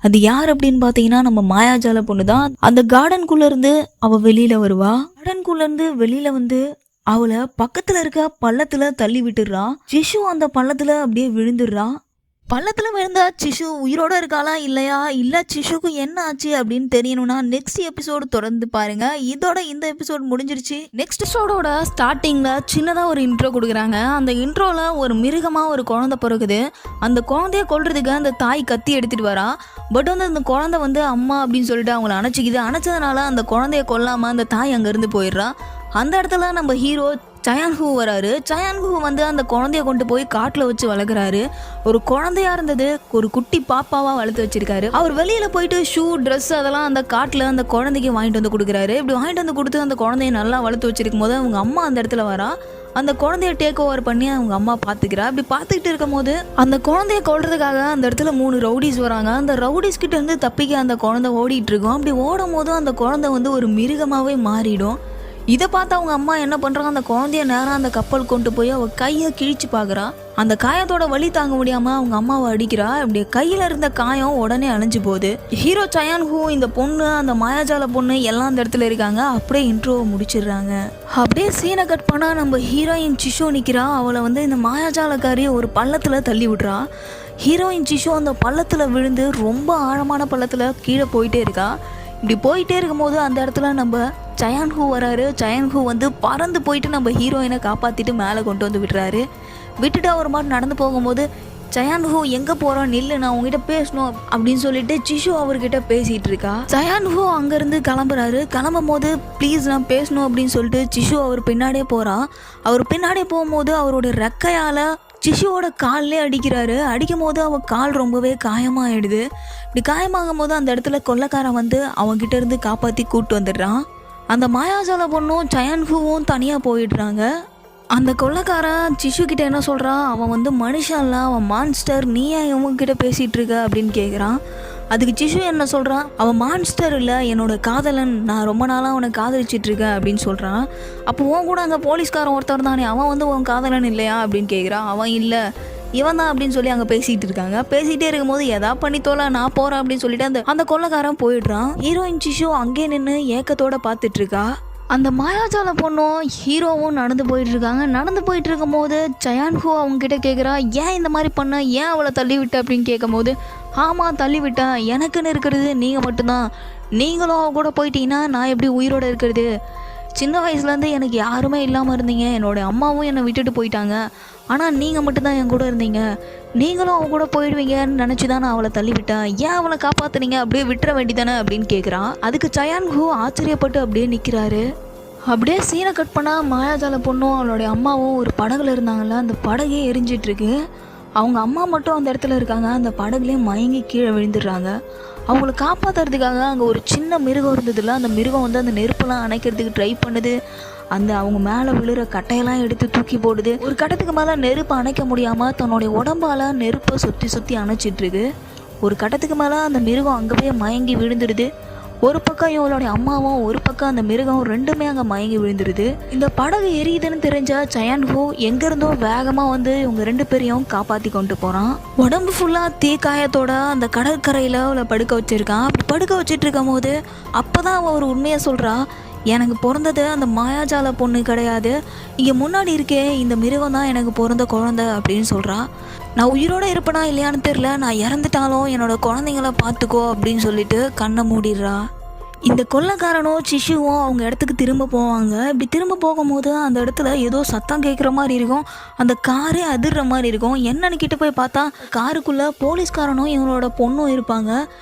அது யார் அப்படின்னு பார்த்தீங்கன்னா நம்ம மாயாஜால பொண்ணு தான். அந்த கார்டனுக்குள்ள இருந்து அவ வெளியில வருவா. கார்டனுக்குள்ள இருந்து வெளியில வந்து அவளை பக்கத்துல இருக்க பள்ளத்துல தள்ளி விட்டுடுறா. சிஷு அந்த பள்ளத்துல அப்படியே விழுந்துடுறா. பள்ளத்தில் விழுந்தா சிஷு உயிரோட இருக்காளா இல்லையா, இல்லை சிஷுக்கு என்ன ஆச்சு அப்படின்னு தெரியணும்னா நெக்ஸ்ட் எபிசோடு தொடர்ந்து பாருங்க. இதோட இந்த எபிசோட் முடிஞ்சிருச்சு. நெக்ஸ்ட் எபிசோடோட ஸ்டார்டிங்ல சின்னதாக ஒரு இன்ட்ரோ கொடுக்குறாங்க. அந்த இன்ட்ரோல ஒரு மிருகமாக ஒரு குழந்தை பிறகுது. அந்த குழந்தைய கொல்றதுக்கு அந்த தாய் கத்தி எடுத்துட்டு வரா. பட் வந்து அந்த குழந்தை வந்து அம்மா அப்படின்னு சொல்லிட்டு அவங்கள அணைச்சிக்குது. அணைச்சதுனால அந்த குழந்தைய கொல்லாம அந்த தாய் அங்கேருந்து போயிடுறா. அந்த இடத்துல நம்ம ஹீரோ சயான்ஹூ வராரு. சயான்ஹூ வந்து அந்த குழந்தைய கொண்டு போய் காட்டில் வச்சு வளர்க்குறாரு. ஒரு குழந்தையா இருந்தது ஒரு குட்டி பாப்பாவா வளர்த்து வச்சிருக்காரு. அவர் வெளியில போயிட்டு ஷூ, ட்ரெஸ் அதெல்லாம் அந்த காட்டில் அந்த குழந்தைக்கு வாங்கிட்டு வந்து கொடுக்குறாரு. இப்படி வாங்கிட்டு வந்து கொடுத்து அந்த குழந்தைய நல்லா வளர்த்து வச்சிருக்கும் போது அவங்க அம்மா அந்த இடத்துல வரா. அந்த குழந்தைய டேக் ஓவர் பண்ணி அவங்க அம்மா பார்த்துக்கிறா. இப்படி பார்த்துக்கிட்டு இருக்கும் போது அந்த குழந்தைய கொல்றதுக்காக அந்த இடத்துல 3 ரவுடிஸ் வராங்க. அந்த ரவுடிஸ் கிட்ட இருந்து தப்பிக்க அந்த குழந்தை ஓடிட்டு இருக்கும். அப்படி ஓடும் போதும் அந்த குழந்தை வந்து ஒரு மிருகமாவே மாறிடும். இதை பார்த்து அவங்க அம்மா என்ன பண்ணுறாங்க, அந்த குழந்தைய நேரம் அந்த கப்பல் கொண்டு போய் அவள் கையை கிழிச்சு பார்க்குறா. அந்த காயத்தோட வலி தாங்க முடியாமல் அவங்க அம்மாவை அடிக்கிறா. இப்படி கையில் இருந்த காயம் உடனே அழிஞ்சு போகுது. ஹீரோ சயான் ஹூ, இந்த பொண்ணு, அந்த மாயாஜால பொண்ணு எல்லாம் அந்த இடத்துல இருக்காங்க. அப்படியே இன்ட்ரோவை முடிச்சிடுறாங்க. அப்படியே சீனை கட் பண்ணால் நம்ம ஹீரோயின் சிஷு நிற்கிறா. அவளை வந்து இந்த மாயாஜாலக்காரி ஒரு பள்ளத்தில் தள்ளி விட்றா. ஹீரோயின் சிஷு அந்த பள்ளத்தில் விழுந்து ரொம்ப ஆழமான பள்ளத்தில் கீழே போயிட்டே இருக்கா. இப்படி போயிட்டே இருக்கும்போது அந்த இடத்துல நம்ம சயான் ஹூ வராரு. சயான் ஹூ வந்து பறந்து போயிட்டு நம்ம ஹீரோயினை காப்பாற்றிட்டு மேலே கொண்டு வந்து விடுறாரு. விட்டுட்டு அவர் மாதிரி நடந்து போகும்போது, சயான் ஹூ எங்கே போகிறோம், நில்லு, நான் உங்ககிட்ட பேசணும் அப்படின்னு சொல்லிட்டு சிஷு அவர்கிட்ட பேசிகிட்டு இருக்கா. சயான் ஹூ அங்கேருந்து கிளம்புறாரு. கிளம்பும் போது ப்ளீஸ் நான் பேசணும் அப்படின்னு சொல்லிட்டு சிஷு அவர் பின்னாடியே போகிறான். அவர் பின்னாடியே போகும்போது அவருடைய ரெக்கையால் சிஷுவோட கால்லே அடிக்கிறாரு. அடிக்கும் போது அவள் கால் ரொம்பவே காயமாகிடுது. இப்படி காயமாகும் போது அந்த இடத்துல கொள்ளைக்காரன் வந்து அவன்கிட்ட இருந்து காப்பாற்றி கூப்பிட்டு வந்துடுறான். அந்த மாயாஜால பொண்ணும் சயான் ஹூவும் தனியாக போயிடுறாங்க. அந்த கொள்ளைக்காரன் சிஷு கிட்ட என்ன சொல்கிறான், அவன் வந்து மனுஷன் இல்லை, அவன் மான்ஸ்டர், நீ ஏன் இவங்ககிட்ட பேசிகிட்டு இருக்க அப்படின்னு கேட்குறான். அதுக்கு சிஷு என்ன சொல்கிறான், அவன் மான்ஸ்டர் இல்லை, என்னோட காதலன், நான் ரொம்ப நாளாக அவனை காதலிச்சிட்ருக்கேன் அப்படின்னு சொல்கிறான். அப்போ உன் கூட அங்கே போலீஸ்காரன் ஒருத்தர் தானே, அவன் வந்து உன் காதலன் இல்லையா அப்படின்னு கேட்குறான். அவன் இல்லை, இவன் தான் அப்படின்னு சொல்லி அங்கே பேசிகிட்டு இருக்காங்க. பேசிகிட்டே இருக்கும்போது எதா பண்ணி தோல, நான் போகிறேன் அப்படின்னு சொல்லிட்டு அந்த கொள்ளைக்காரன் போயிடுறான். ஹீரோயின் சிஷு அங்கே நின்று ஏக்கத்தோடு பார்த்துட்ருக்கா. அந்த மாயாஜால பொண்ணும் ஹீரோவும் நடந்து போயிட்டுருக்காங்க. நடந்து போயிட்டு இருக்கும் போது சயான் ஹூ அவங்ககிட்ட கேட்குறா, ஏன் இந்த மாதிரி பண்ண, ஏன் அவளை தள்ளி விட்ட அப்படின்னு கேட்கும் போது, ஆமாம் தள்ளி விட்டேன், எனக்குன்னு இருக்கிறது நீங்கள் மட்டும்தான், நீங்களும் அவ கூட போயிட்டீங்கன்னா நான் எப்படி உயிரோடு இருக்கிறது, சின்ன வயசுலேருந்து எனக்கு யாருமே இல்லாமல் இருந்தீங்க, என்னோடய அம்மாவும் என்னை விட்டுட்டு போயிட்டாங்க, ஆனால் நீங்கள் மட்டும்தான் என் கூட இருந்தீங்க, நீங்களும் அவ கூட போயிடுவீங்கன்னு நினச்சி தான் நான் அவளை தள்ளி விட்டேன், ஏன் அவளை காப்பாற்றுனீங்க, அப்படியே விட்டுற வேண்டிதானே அப்படின்னு கேட்குறான். அதுக்கு சயான் ஹூ ஆச்சரியப்பட்டு அப்படியே நிற்கிறாரு. அப்படியே சீனை கட் பண்ணால் மாயாஜால பொண்ணும் அவளுடைய அம்மாவும் ஒரு படகுல இருந்தாங்கல்ல, அந்த படகே எரிஞ்சிட்ருக்கு. அவங்க அம்மா மட்டும் அந்த இடத்துல இருக்காங்க. அந்த படகுலேயே மயங்கி கீழே விழுந்துடுறாங்க. அவங்கள காப்பாற்றுறதுக்காக அங்கே ஒரு சின்ன மிருகம் இருந்ததில்ல, அந்த மிருகம் வந்து அந்த நெருப்பெல்லாம் அணைக்கிறதுக்கு ட்ரை பண்ணுது. அந்த அவங்க மேலே விழுற கட்டையெல்லாம் எடுத்து தூக்கி போடுது. ஒரு கட்டத்துக்கு மேலே நெருப்பை அணைக்க முடியாமல் தன்னுடைய உடம்பால் நெருப்பை சுற்றி சுற்றி அணைச்சிட்ருக்கு. ஒரு கட்டத்துக்கு மேலே அந்த மிருகம் அங்கேயே மயங்கி விழுந்துடுது. ஒரு பக்கம் இவளுடைய அம்மாவும் ஒரு பக்கம் அந்த மிருகம் ரெண்டுமே அங்கே மயங்கி விழுந்துடுது. இந்த படகு எரியுதுன்னு தெரிஞ்ச சயான் ஹூ எங்கேருந்தோ வேகமாக வந்து இவங்க ரெண்டு பேரையும் காப்பாற்றி கொண்டு போகிறான். உடம்பு ஃபுல்லாக தீக்காயத்தோட அந்த கடற்கரையில் அவளை படுக்க வச்சுருக்கான். அப்படி படுக்க வச்சுட்டு இருக்கும் போது அப்போ தான் அவள் ஒரு உண்மையை சொல்கிறா, எனக்கு பிறந்தது அந்த மாயாஜால பொண்ணு கிடையாது, இங்கே முன்னாடி இருக்கே இந்த மிருகம் தான் எனக்கு பிறந்த குழந்தை அப்படின்னு சொல்கிறா. நான் உயிரோடு இருப்பேனா இல்லையான்னு தெரில, நான் இறந்துட்டாலும் என்னோடய குழந்தைங்கள பார்த்துக்கோ அப்படின்னு சொல்லிட்டு கண்ணை மூடிடுறா. இந்த கொள்ளைக்காரனும் சிஷுவும் அவங்க இடத்துக்கு திரும்ப போவாங்க. இப்படி திரும்ப போகும்போது அந்த இடத்துல ஏதோ சத்தம் கேட்குற மாதிரி இருக்கும். அந்த காரே அதிர்ற மாதிரி இருக்கும். என்னன்னு கிட்ட போய் பார்த்தா காருக்குள்ளே போலீஸ்காரனும் இவங்களோட பொண்ணும் இருப்பாங்க.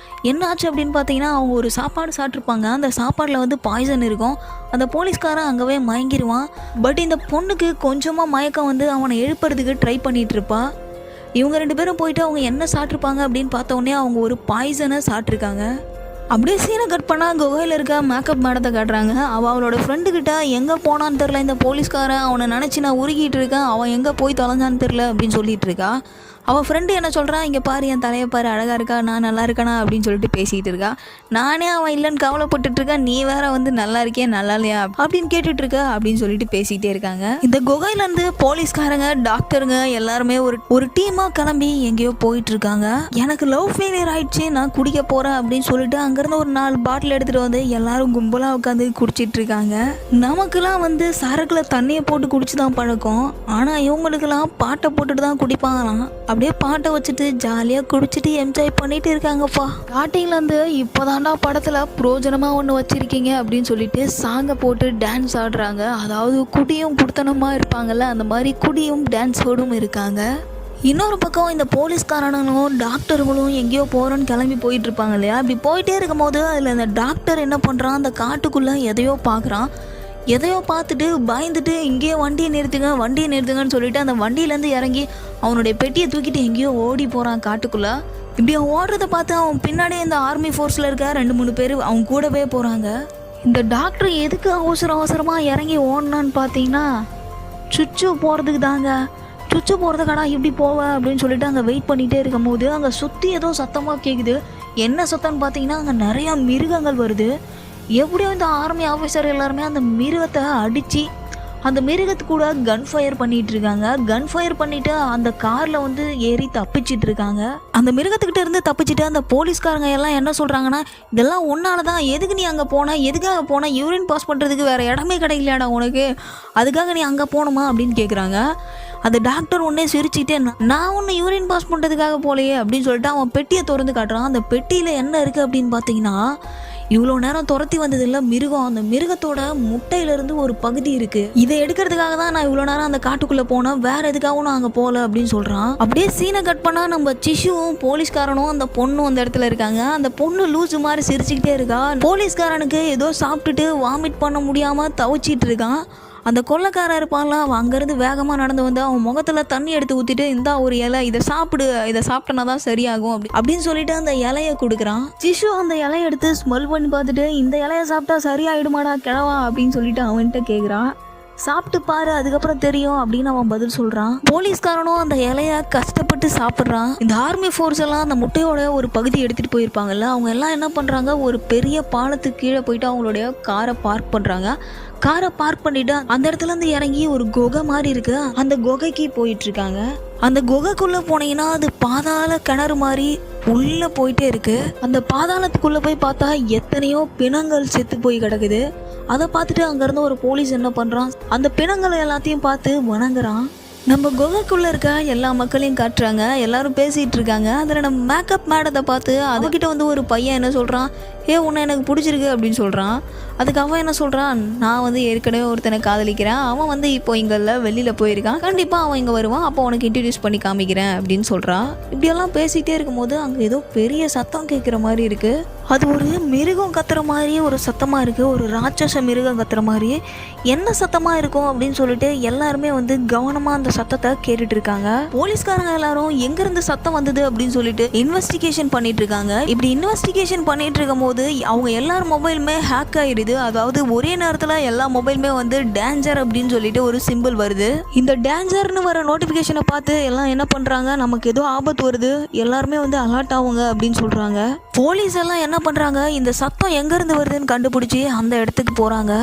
என்னாச்சு அப்படின்னு பார்த்தீங்கன்னா, அவங்க ஒரு சாப்பாடு சாப்பிட்ருப்பாங்க. அந்த சாப்பாடில் வந்து பாய்சன் இருக்கும். அந்த போலீஸ்காரன் அங்கேவே மயங்கிடுவான். பட் இந்த பொண்ணுக்கு கொஞ்சமாக மயக்கம் வந்து அவனை எழுப்புறதுக்கு ட்ரை பண்ணிகிட்ருப்பா. இவங்க ரெண்டு பேரும் போயிட்டு அவங்க என்ன சாப்பிட்ருப்பாங்க அப்படின்னு பார்த்தோன்னே அவங்க ஒரு பாய்சனை சாப்பிட்ருக்காங்க. அப்படியே சீனை கட் பண்ணால் குகையில் இருக்க மேக்கப் மேடத்தை காட்டுறாங்க. அவளோட ஃப்ரெண்டுக்கிட்ட எங்கே போனான்னு தெரில, இந்த போலீஸ்காரன் அவனை நினச்சி நான் உருகிட்டு இருக்கேன், அவன் எங்கே போய் தொலைஞ்சான்னு தெரில அப்படின்னு சொல்லிட்டு இருக்கா. அவள் ஃப்ரெண்டு என்ன சொல்கிறான், இங்கே பாரு என் தலையை பாரு அழகாக இருக்கா, நான் நல்லா இருக்கேனா அப்படின்னு சொல்லிட்டு பேசிகிட்டு இருக்கா. நானே அவன் இல்லைன்னு கவலைப்பட்டுட்ருக்கேன், நீ வேற வந்து நல்லா இருக்கியா நல்லா இல்லையா அப்படின்னு கேட்டுட்ருக்க அப்படின்னு சொல்லிட்டு பேசிகிட்டே இருக்காங்க. இந்த குகையிலேருந்து போலீஸ்காரங்க டாக்டருங்க எல்லாருமே ஒரு டீமாக கிளம்பி எங்கேயோ போயிட்டுருக்காங்க. எனக்கு லவ் ஃபெயிலியர் ஆயிடுச்சு, நான் குடிக்க போகிறேன் அப்படின்னு சொல்லிட்டு அங்கேருந்து ஒரு 4 பாட்டில் எடுத்துகிட்டு வந்து எல்லாரும் கும்பலாக உட்காந்து குடிச்சிட்டு இருக்காங்க. நமக்கெல்லாம் வந்து சரக்கில் தண்ணியை போட்டு குடிச்சு தான் பழக்கம், ஆனால் இவங்களுக்கெல்லாம் பாட்டை போட்டுட்டு தான் குடிப்பாங்களாம். அப்படியே பாட்டை வச்சுட்டு ஜாலியாக குடிச்சிட்டு என்ஜாய் பண்ணிட்டு இருக்காங்கப்பா. ஸ்டார்டிங்லேருந்து இப்போதாண்டா படத்தில் பிரோஜனமாக ஒன்று வச்சுருக்கீங்க அப்படின்னு சொல்லிட்டு சாங்கை போட்டு டான்ஸ் ஆடுறாங்க. அதாவது குடியும் குடுத்தனமாக இருப்பாங்கல்ல, அந்த மாதிரி குடியும் டான்ஸோடும் இருக்காங்க. இன்னொரு பக்கம் இந்த போலீஸ்காரனுங்களும் டாக்டர்களும் எங்கேயோ போகிறோன்னு கிளம்பி போயிட்டு இருப்பாங்க இல்லையா. அப்படி போயிட்டே இருக்கும் போது அதில் அந்த டாக்டர் என்ன பண்ணுறான், அந்த காட்டுக்குள்ளே எதையோ பார்க்குறான். எதையோ பார்த்துட்டு பயந்துட்டு இங்கேயே வண்டியை நிறுத்துங்கன்னு சொல்லிட்டு அந்த வண்டியிலேருந்து இறங்கி அவனுடைய பெட்டியை தூக்கிட்டு எங்கேயோ ஓடி போகிறான் காட்டுக்குள்ளே. இப்படி அவன் ஓடுறத பார்த்து அவன் பின்னாடியே இந்த ஆர்மி ஃபோர்ஸில் இருக்க 2-3 பேர் அவங்க கூடவே போகிறாங்க. இந்த டாக்டர் எதுக்கு அவசரமாக இறங்கி ஓடனான்னு பார்த்தீங்கன்னா, சுச்சு போகிறதுக்கு தாங்க. சுச்சு போகிறதுக்கடா இப்படி போவ அப்படின்னு சொல்லிட்டு அங்கே வெயிட் பண்ணிகிட்டே இருக்கும் போது அங்கே சுற்றி ஏதோ சத்தமாக கேட்குது. என்ன சத்தம்னு பார்த்தீங்கன்னா, அங்கே நிறையா மிருகங்கள் வருது. எப்படியோ இந்த ஆர்மி ஆஃபீஸர் எல்லாருமே அந்த மிருகத்தை அடித்து அந்த மிருகத்து கூட கன் ஃபயர் பண்ணிட்டு இருக்காங்க. கன் ஃபயர் பண்ணிட்டு அந்த கார்ல வந்து ஏறி தப்பிச்சிட்டு இருக்காங்க. அந்த மிருகத்துக்கிட்ட இருந்து தப்பிச்சுட்டு அந்த போலீஸ்காரங்க எல்லாம் என்ன சொல்றாங்கன்னா, இதெல்லாம் ஒன்னாலதான், எதுக்கு நீ அங்க போன, எதுக்காக போன, யூரின் பாஸ் பண்றதுக்கு வேற இடமே கிடைக்கலையாடா உனக்கு, அதுக்காக நீ அங்க போகணுமா அப்படின்னு கேக்குறாங்க. அந்த டாக்டர் உடனே சிரிச்சுக்கிட்டே, நான் ஒன்று யூரின் பாஸ் பண்ணுறதுக்காக போலையே அப்படின்னு சொல்லிட்டு அவன் பெட்டியை திறந்து காட்டுறான். அந்த பெட்டியில் என்ன இருக்குது அப்படின்னு பார்த்தீங்கன்னா, இவ்வளோ நேரம் துரத்தி வந்தது இல்லை மிருகம், அந்த மிருகத்தோட முட்டையிலேருந்து ஒரு பகுதி இருக்குது. இதை எடுக்கிறதுக்காக தான் நான் இவ்வளோ நேரம் அந்த காட்டுக்குள்ளே போனேன், வேற எதுக்காகவும் நான் அங்கே போகல அப்படின்னு சொல்கிறான். அப்படியே சீனை கட் பண்ணால் நம்ம சிஷுவும் போலீஸ்காரனும் அந்த பொண்ணும் அந்த இடத்துல இருக்காங்க. அந்த பொண்ணு லூசு மாதிரி சிரிச்சுக்கிட்டே இருக்கா. போலீஸ்காரனுக்கு ஏதோ சாப்பிட்டுட்டு வாமிட் பண்ண முடியாமல் தவிச்சிட்டு இருக்கான். அந்த கொள்ளைக்காரன் இருப்பான்ல, அவன் அங்கேருந்து வேகமாக நடந்து வந்து அவன் முகத்தில் தண்ணி எடுத்து ஊற்றிட்டு, இந்தா ஒரு இலை, இதை சாப்பிடு, இதை சாப்பிட்டனா தான் சரியாகும் அப்படின்னு சொல்லிட்டு அந்த இலையை கொடுக்குறான். சிஷு அந்த இலையை எடுத்து ஸ்மெல் பண்ணி பார்த்துட்டு, இந்த இலையை சாப்பிட்டா சரியாயிடுமாடா கிழவா அப்படின்னு சொல்லிட்டு அவன்கிட்ட கேட்குறான். சாப்பிட்டு பாரு, அதுக்கப்புறம் தெரியும் அப்படின்னு அவன் பதில் சொல்றான். போலீஸ்காரனும் அந்த இலைய கஷ்டப்பட்டு சாப்பிட்றான். இந்த ஆர்மி ஃபோர்ஸ் எல்லாம் அந்த முட்டையோட ஒரு பகுதி எடுத்துட்டு போயிருப்பாங்கல்ல, அவங்க எல்லாம் என்ன பண்றாங்க, ஒரு பெரிய பாலத்துக்கு கீழே போயிட்டு அவங்களுடைய காரை பார்க் பண்றாங்க. காரை பார்க் பண்ணிட்டு அந்த இடத்துல இருந்து இறங்கி ஒரு குகை மாதிரி இருக்கு, அந்த குகைக்கு போயிட்டு இருக்காங்க. அந்த குகைக்குள்ள போனீங்கன்னா அது பாதாள கிணறு மாதிரி உள்ள போயிட்டே இருக்கு. அந்த பாதாளத்துக்குள்ள போய் பார்த்தா எத்தனையோ பிணங்கள் செத்து போய் கிடக்குது. அதை பார்த்துட்டு அங்கேருந்து ஒரு போலீஸ் என்ன பண்ணுறான், அந்த பிணங்களை எல்லாத்தையும் பார்த்து வணங்குறான். நம்ம குகைக்குள்ளே இருக்க எல்லா மக்களையும் காட்டுறாங்க, எல்லாரும் பேசிகிட்டு இருக்காங்க. அதில் நம்ம மேக்கப் மேடத்தை பார்த்து அதுக்கிட்ட வந்து ஒரு பையன் என்ன சொல்கிறான், உன்னை எனக்கு பிடிச்சிருக்கு அப்படின்னு சொல்கிறான். அதுக்கு அவன் என்ன சொல்கிறான், நான் வந்து ஏற்கனவே ஒருத்தனை காதலிக்கிறேன், அவன் வந்து இப்போ இங்கெல்லாம் வெளியில் போயிருக்கான், கண்டிப்பாக அவன் இங்கே வருவான், அப்போ உனக்கு இன்ட்ரடியூஸ் பண்ணி காமிக்கிறேன் அப்படின்னு சொல்கிறான். இப்படியெல்லாம் பேசிகிட்டே இருக்கும்போது அங்கே ஏதோ பெரிய சத்தம் கேட்குற மாதிரி இருக்குது. அது ஒரு மிருகம் கத்துற மாதிரி ஒரு சத்தமாக இருக்குது, ஒரு ராட்சச மிருகம் கத்துற மாதிரி. என்ன சத்தமாக இருக்கும் அப்படின்னு சொல்லிட்டு எல்லாருமே வந்து கவனமாக அந்த சத்தத்தை கேட்டுட்டு இருக்காங்க. போலீஸ்காரங்க எல்லாரும் எங்கேருந்து சத்தம் வந்தது அப்படின்னு சொல்லிட்டு இன்வெஸ்டிகேஷன் பண்ணிட்டு இருக்காங்க. இப்படி இன்வெஸ்டிகேஷன் பண்ணிட்டு இருக்கும் போது அவங்க எல்லார் மொபைலுமே ஹேக் ஆயிடுது. அதாவது ஒரே நேரத்தில் எல்லா மொபைலுமே வந்து டேஞ்சர் அப்படின்னு சொல்லிட்டு ஒரு சிம்பிள் வருது. இந்த டேஞ்சர்னு வர நோட்டிஃபிகேஷனை பார்த்து எல்லாம் என்ன பண்ணுறாங்க, நமக்கு ஏதோ ஆபத்து வருது, எல்லாருமே வந்து அலர்ட் ஆகுங்க அப்படின்னு சொல்கிறாங்க. போலீஸ் எல்லாம் என்ன பண்ணுறாங்க, இந்த சத்தம் எங்கேருந்து வருதுன்னு கண்டுபிடிச்சி அந்த இடத்துக்கு போகிறாங்க.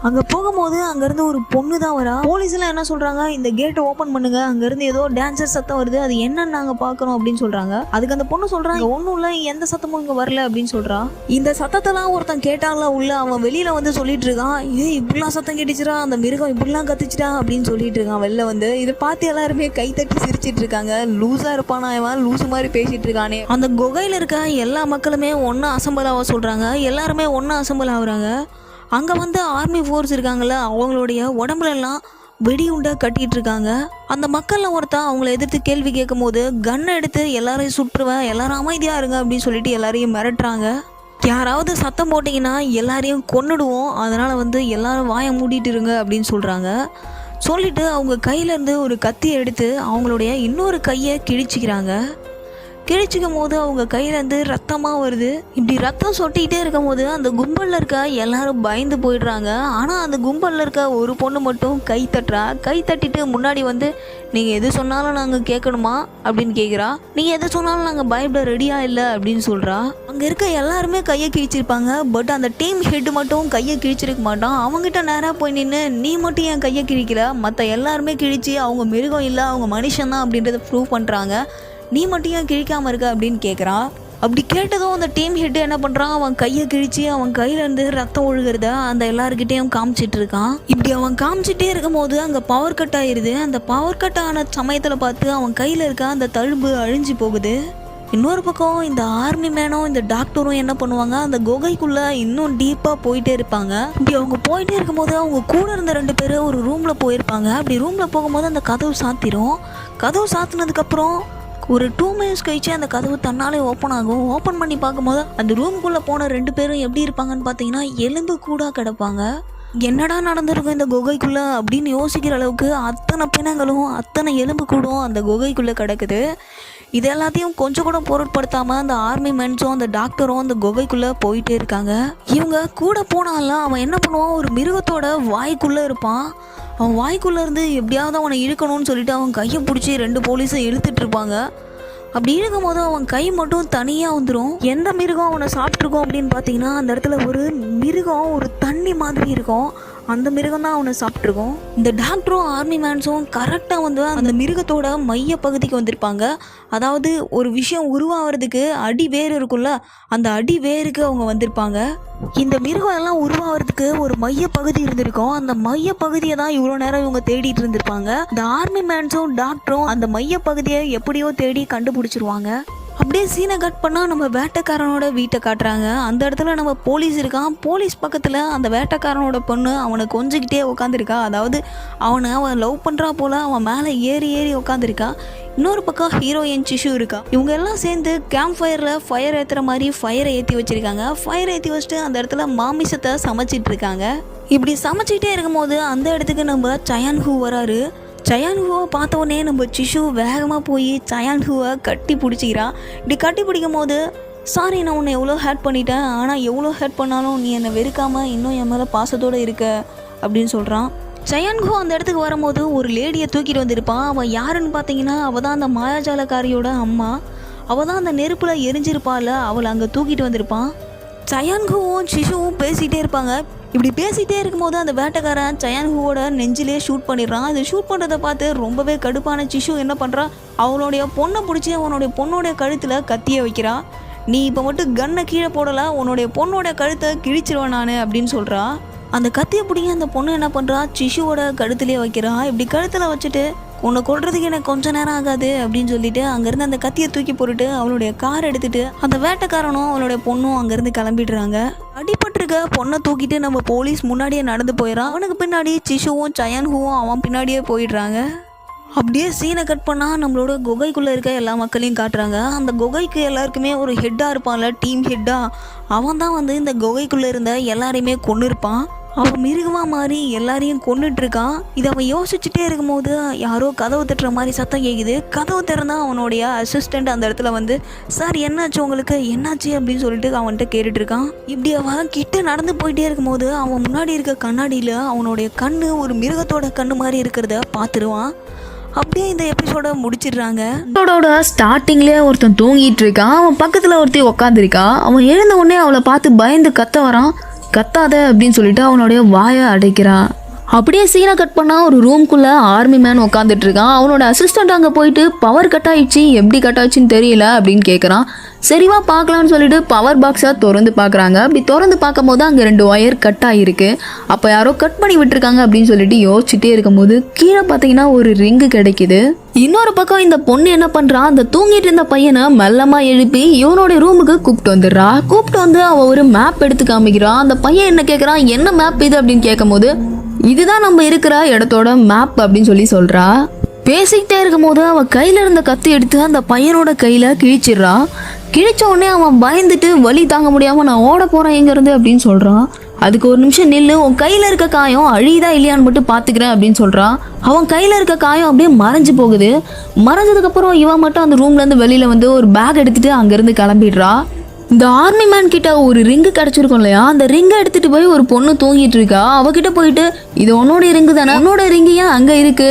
அங்கே போகும்போது அங்கேருந்து ஒரு பொண்ணு தான் வரா. போலீஸ்லாம் என்ன சொல்கிறாங்க, இந்த கேட்டை ஓப்பன் பண்ணுங்க, அங்கேருந்து ஏதோ டான்சர் சத்தம் வருது, அது என்னன்னு நாங்கள் பார்க்குறோம் அப்படின்னு சொல்கிறாங்க. அதுக்கு அந்த பொண்ணு சொல்கிறாங்க, ஒன்றும் இல்லை, எந்த சத்தமும் இங்கே வரல அப்படின்னு சொல்கிறா. இந்த சத்தத்தெல்லாம் ஒருத்தன் கேட்டான்ல உள்ள, அவன் வெளியில் வந்து சொல்லிட்டு இருக்கான், இப்படிலாம் சத்தம் கேட்டுச்சுரா, அந்த மிருகம் இப்படிலாம் கத்துச்சுடா அப்படின்னு சொல்லிட்டு இருக்கான் வெளில வந்து. இதை பார்த்து எல்லாருமே கை தட்டி சிரிச்சிட்டு இருக்காங்க. லூஸாக இருப்பானா இவன், லூஸு மாதிரி பேசிட்டு இருக்கானே. அந்த குகையில் இருக்க எல்லா மக்களுமே ஒன்றா அசம்பிள் ஆக சொல்கிறாங்க, எல்லாருமே ஒன்றா அசம்பிள் ஆகுறாங்க. அங்கே வந்து ஆர்மி ஃபோர்ஸ் இருக்காங்கள்ல, அவங்களுடைய உடம்புலெல்லாம் வெடி உண்டை கட்டிகிட்டு இருக்காங்க. அந்த மக்களில் ஒருத்தன் அவங்கள எதிர்த்து கேள்வி கேட்கும் போது கன்னை எடுத்து எல்லாரையும் சுற்றுவேன், எல்லாரும் அமைதியாக இருங்க அப்படின்னு சொல்லிட்டு எல்லாரையும் மிரட்டுறாங்க. யாராவது சத்தம் போட்டிங்கன்னா எல்லாரையும் கொன்னுடுவோம், அதனால் வந்து எல்லாரும் வாயை மூடிட்டு இருங்க அப்படின்னு சொல்கிறாங்க. சொல்லிவிட்டு அவங்க கையிலேருந்து ஒரு கத்தி எடுத்து அவங்களுடைய இன்னொரு கையை கிழிச்சிக்கிறாங்க. கிழிச்சிக்கும் போது அவங்க கையிலேருந்து ரத்தமாக வருது. இப்படி ரத்தம் சொட்டிக்கிட்டே இருக்கும் போது அந்த கும்பலில் இருக்க எல்லாரும் பயந்து போயிடுறாங்க. ஆனால் அந்த கும்பலில் இருக்க ஒரு பொண்ணு மட்டும் கை தட்டுறா. கை தட்டிட்டு முன்னாடி வந்து, நீங்கள் எது சொன்னாலும் நாங்கள் கேட்கணுமா அப்படின்னு கேட்குறா. நீங்கள் எது சொன்னாலும் நாங்கள் பயப்பட ரெடியாக இல்லை அப்படின்னு சொல்கிறா. அங்கே இருக்க எல்லாருமே கையை கிழிச்சிருப்பாங்க, பட் அந்த டீம் ஹெட் மட்டும் கையை கிழிச்சிருக்க மாட்டான். அவங்ககிட்ட நேராக போய் நின்று, நீ மட்டும் என் கையை கிழிக்கல, மற்ற எல்லாருமே கிழிச்சு அவங்க மிருகம் இல்லை, அவங்க மனுஷன் தான் அப்படின்றத ப்ரூவ் பண்ணுறாங்க, நீ மட்டும் ஏன் கிழிக்காமல் இருக்க அப்படின்னு கேட்குறான். அப்படி கேட்டதும் அந்த டீம் ஹெட்டு என்ன பண்ணுறான், அவன் கையை கிழிச்சு அவன் கையிலேருந்து ரத்தம் ஒழுகிறத அந்த எல்லாருக்கிட்டையும் காமிச்சிட்டு இருக்கான். இப்படி அவன் காமிச்சிட்டே இருக்கும் போது அங்கே பவர் கட் ஆயிடுது. அந்த பவர் கட் ஆன சமயத்தில் பார்த்து அவன் கையில் இருக்க அந்த தழும்பு அழிஞ்சு போகுது. இன்னொரு பக்கம் இந்த ஆர்மி மேனும் இந்த டாக்டரும் என்ன பண்ணுவாங்க, அந்த குகைக்குள்ளே இன்னும் டீப்பாக போயிட்டே இருப்பாங்க. இப்படி அவங்க போயிட்டே இருக்கும்போது அவங்க கூட இருந்த 2 பேர் ஒரு ரூமில் போயிருப்பாங்க. அப்படி ரூமில் போகும்போது அந்த கதவு சாத்திரும். கதவு சாத்தினதுக்கப்புறம் ஒரு 2 மினிட்ஸ் கழிச்சு அந்த கதவு தன்னாலே ஓப்பன் ஆகும். ஓப்பன் பண்ணி பார்க்கும்போது அந்த ரூம்குள்ளே போன 2 பேரும் எப்படி இருப்பாங்கன்னு பார்த்தீங்கன்னா, எலும்பு கூட கிடப்பாங்க. என்னடா நடந்திருக்கும் இந்த குகைக்குள்ளே அப்படின்னு யோசிக்கிற அளவுக்கு அத்தனை பிணங்களும் அத்தனை எலும்பு கூடும் அந்த குகைக்குள்ளே கிடக்குது. இது எல்லாத்தையும் கொஞ்சம் கூட பொருட்படுத்தாமல் அந்த ஆர்மி மென்ஸும் அந்த டாக்டரும் அந்த குகைக்குள்ளே போயிட்டே இருக்காங்க. இவங்க கூட போனாலும் அவன் என்ன பண்ணுவான், ஒரு மிருகத்தோட வாய்க்குள்ளே இருப்பான். அவன் வாய்க்குள்ளே இருந்து எப்படியாவது அவனை இழுக்கணும்னு சொல்லிட்டு அவன் கையை பிடிச்சி 2 போலீஸை இழுத்துட்டு இருப்பாங்க. அப்படி இருக்கும்போது அவன் கை மட்டும் தனியாக வந்துடும். எந்த மிருகம் அவனை சாப்பிட்ருக்கோம் அப்படின்னு பார்த்தீங்கன்னா அந்த இடத்துல ஒரு மிருகம் ஒரு தண்ணி மாதிரி இருக்கும். அந்த மிருகம் தான் அவனை சாப்பிட்ருக்கோம். இந்த டாக்டரும் ஆர்மி மேன்ஸும் கரெக்டாக வந்து அந்த மிருகத்தோட மைய பகுதிக்கு வந்திருப்பாங்க. அதாவது ஒரு விஷயம் உருவாகிறதுக்கு அடி வேர் இருக்கும்ல, அந்த அடி வேருக்கு அவங்க வந்திருப்பாங்க. இந்த மிருகம் எல்லாம் உருவாகிறதுக்கு ஒரு மைய பகுதி இருந்திருக்கும். அந்த மைய பகுதியை தான் இவ்வளோ நேரம் இவங்க தேடிட்டு இருந்திருப்பாங்க. இந்த ஆர்மி மேன்ஸும் டாக்டரும் அந்த மைய பகுதியை எப்படியோ தேடி கண்டுபிடிச்சிருவாங்க. அப்படியே சீனை கட் பண்ணால் நம்ம வேட்டைக்காரனோட வீட்டை காட்டுறாங்க. அந்த இடத்துல நம்ம போலீஸ் இருக்கான். போலீஸ் பக்கத்தில் அந்த வேட்டைக்காரனோட பொண்ணு அவனை கொஞ்சிக்கிட்டே உட்காந்துருக்கா. அதாவது அவன் லவ் பண்ணுறா போல் அவன் மேலே ஏறி உட்காந்துருக்கா. இன்னொரு பக்கம் ஹீரோயின் சிஷு இருக்கா. இவங்க எல்லாம் சேர்ந்து கேம்ப் ஃபயரில் ஃபயர் ஏற்றுற மாதிரி ஃபயரை ஏற்றி வச்சுருக்காங்க. ஃபயர் ஏற்றி வச்சுட்டு அந்த இடத்துல மாமிசத்தை சமைச்சிட்டு இருக்காங்க. இப்படி சமைச்சிக்கிட்டே இருக்கும்போது அந்த இடத்துக்கு நம்ம சயான்ஹூ வராரு. சயான்ஹூவை பார்த்த உடனே நம்ம சிஷு வேகமாக போய் சயான்ஹூவை கட்டி பிடிச்சிக்கிறான். இப்படி கட்டி பிடிக்கும் போது சாரி நான் உன்னை எவ்வளோ ஹேட் பண்ணிட்டேன், ஆனால் எவ்வளோ ஹேட் பண்ணாலும் நீ என்னை வெறுக்காமல் இன்னும் என் மேலே பாசத்தோடு இருக்க அப்படின்னு சொல்கிறான். சயான்ஹூ அந்த இடத்துக்கு வரும்போது ஒரு லேடியை தூக்கிட்டு வந்திருப்பான். அவன் யாருன்னு பார்த்தீங்கன்னா அவள் தான் அந்த மாயாஜாலக்காரியோட அம்மா. அவள் தான் அந்த நெருப்பில் எரிஞ்சிருப்பாள். அவளை அங்கே தூக்கிட்டு வந்திருப்பான். சயான்ஹூவும் சிஷுவும் பேசிகிட்டே இருப்பாங்க. இப்படி பேசிகிட்டே இருக்கும்போது அந்த வேட்டைக்காரன் சயான்ஹூவோட நெஞ்சிலே ஷூட் பண்ணிடுறான். அது ஷூட் பண்ணுறதை பார்த்து ரொம்பவே கடுப்பான சிஷு என்ன பண்ணுறான், அவனுடைய பொண்ணை பிடிச்சி அவனுடைய பொண்ணோடைய கழுத்தில் கத்தியை வைக்கிறான். நீ இப்போ மட்டும் கன்னை கீழே போடலை, உன்னுடைய பொண்ணோட கழுத்தை கிழிச்சிருவேன் நான் அப்படின்னு சொல்கிறா. அந்த கத்தியை பிடிங்க அந்த பொண்ணு என்ன பண்ணுறா, சிஷுவோட கழுத்துலேயே வைக்கிறான். இப்படி கழுத்தில் வச்சுட்டு உன்னை கொல்றதுக்கு எனக்கு கொஞ்சம் நேரம் ஆகாது அப்படின்னு சொல்லிட்டு அங்கேருந்து அந்த கத்தியை தூக்கி போட்டுட்டு அவளுடைய கார் எடுத்துட்டு அந்த வேட்டைக்காரனும் அவளுடைய பொண்ணும் அங்கேருந்து கிளம்பிடுறாங்க. அடிபட்டிருக்க பொண்ணை தூக்கிட்டு நம்ம போலீஸ் முன்னாடியே நடந்து போயிடறான். அவனுக்கு பின்னாடி சிஷுவும் சயான்ஹூவும் அவன் பின்னாடியே போயிடுறாங்க. அப்படியே சீனை கட் பண்ணால் நம்மளோட குகைக்குள்ளே இருக்க எல்லா மக்களையும் காட்டுறாங்க. அந்த குகைக்கு எல்லாருக்குமே ஒரு ஹெட்டாக இருப்பான்ல, டீம் ஹெட்டாக, அவன் தான் வந்து இந்த குகைக்குள்ளே இருந்த எல்லாரையுமே கொன்று இருப்பான். அவன் மிருகமாக மாறி எல்லாரையும் கொண்டுட்ருக்கான். இதை அவன் யோசிச்சுட்டே இருக்கும்போது யாரோ கதவு தட்டுற மாதிரி சத்தம் கேட்குது. கதவு திறந்தா அவனுடைய அசிஸ்டண்ட் அந்த இடத்துல வந்து சார் என்னாச்சு உங்களுக்கு என்னாச்சு அப்படின்னு சொல்லிட்டு அவன்கிட்ட கேட்டுட்டு இருக்கான். இப்படி அவன் கிட்ட நடந்து போயிட்டே இருக்கும்போது அவன் முன்னாடி இருக்க கண்ணாடியில் அவனுடைய கண்ணு ஒரு மிருகத்தோட கண்ணு மாதிரி இருக்கிறத பார்த்துருவான். அப்படியே இந்த எபிசோட முடிச்சிடுறாங்க. எபிசோடோட ஸ்டார்டிங்லேயே ஒருத்தன் தூங்கிட்டு இருக்கான். அவன் பக்கத்தில் ஒருத்தி உட்காந்துருக்கான். அவன் எழுந்த உடனே அவளை பார்த்து பயந்து கத்த வரான். கத்தாத அப்படின்னு சொல்லிட்டு அவனுடைய வாயை அடைக்கிறான். அப்படியே சீனை கட் பண்ணால் ஒரு ரூம்குள்ளே ஆர்மி மேன் உட்காந்துட்டு இருக்கான். அவனோட அசிஸ்டண்ட் அங்கே போயிட்டு பவர் கட் ஆயிடுச்சு, எப்படி கட் ஆச்சுன்னு தெரியல அப்படின்னு கேட்குறான். சரிவா பார்க்கலான்னு சொல்லிட்டு பவர் பாக்ஸை திறந்து பார்க்குறாங்க. அப்படி திறந்து பார்க்கும் போது அங்கே 2 ஒயர் கட் ஆகிருக்கு. அப்போ யாரோ கட் பண்ணி விட்டுருக்காங்க அப்படின்னு சொல்லிட்டு யோசிச்சுட்டே இருக்கும்போது கீழே பார்த்தீங்கன்னா ஒரு ரிங்கு கிடைக்குது. இன்னொரு பக்கம் இந்த பொண்ணு என்ன பண்ணுறான், அந்த தூங்கிட்டு இருந்த பையனை மெல்லமாக எழுப்பி இவனோட ரூமுக்கு கூப்பிட்டு வந்துடுறா. கூப்பிட்டு வந்து அவள் ஒரு மேப் எடுத்து காமிக்கிறான். அந்த பையன் என்ன கேட்குறான், என்ன மேப் இது அப்படின்னு கேட்கும்போது இதுதான் நம்ம இருக்கிற இடத்தோட மேப் அப்படின்னு சொல்கிறா. பேசிக்கிட்டே இருக்கும்போது அவன் கையில் இருந்த கத்தி எடுத்து அந்த பையனோட கையில் கிழிச்சிடுறான். கிழிச்ச உடனே அவன் பயந்துட்டு வலி தாங்க முடியாமல் நான் ஓட போகிறேன் எங்கேருந்து அப்படின்னு சொல்கிறான். அதுக்கு ஒரு நிமிஷம் நில்லு, உன் கையில் இருக்க காயம் அழியுதா இல்லையான்னு மட்டும் பார்த்துக்கிறேன் அப்படின்னு சொல்கிறான். அவன் கையில் இருக்க காயம் அப்படியே மறைஞ்சு போகுது. மறைஞ்சதுக்கப்புறம் இவன் மட்டும் அந்த ரூம்லேருந்து வெளியில் வந்து ஒரு பேக் எடுத்துகிட்டு அங்கேருந்து கிளம்பிடுறா. இந்த ஆர்மி மேன் கிட்ட ஒரு ரிங்கு கிடச்சிருக்கும் இல்லையா, அந்த ரிங்கை எடுத்துகிட்டு போய் ஒரு பொண்ணு தூங்கிட்டு இருக்கா. அவகிட்ட போயிட்டு இது உன்னோட ரிங்கு தானே, உன்னோட ரிங்கு ஏன் அங்கே இருக்கு,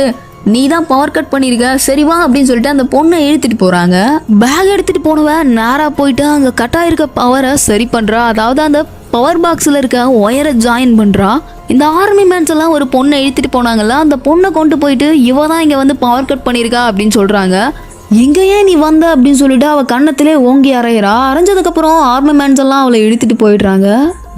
நீ தான் பவர் கட் பண்ணியிருக்க, சரிவா அப்படின்னு சொல்லிட்டு அந்த பொண்ணை இழுத்துட்டு போகிறாங்க. பேக் எடுத்துகிட்டு போனவன் நேராக போயிட்டு அங்கே கட்டாயிருக்க பவரை சரி பண்ணுறா. அதாவது அந்த பவர் பாக்ஸில் இருக்க ஒயரை ஜாயின் பண்ணுறா. இந்த ஆர்மி மேன்ஸ் எல்லாம் ஒரு பொண்ணை இழுத்துட்டு போனாங்கல்ல, அந்த பொண்ணை கொண்டு போயிட்டு இவ தான் இங்கே வந்து பவர் கட் பண்ணியிருக்கா அப்படின்னு சொல்கிறாங்க. எங்கேயே நீ வந்த அப்படின்னு சொல்லிட்டு அவள் கண்ணத்திலே ஓங்கி அரைகிறா. அரைஞ்சதுக்கப்புறம் ஆர்மி மேன்ஸ் எல்லாம் அவளை இழுத்துட்டு போயிடுறாங்க.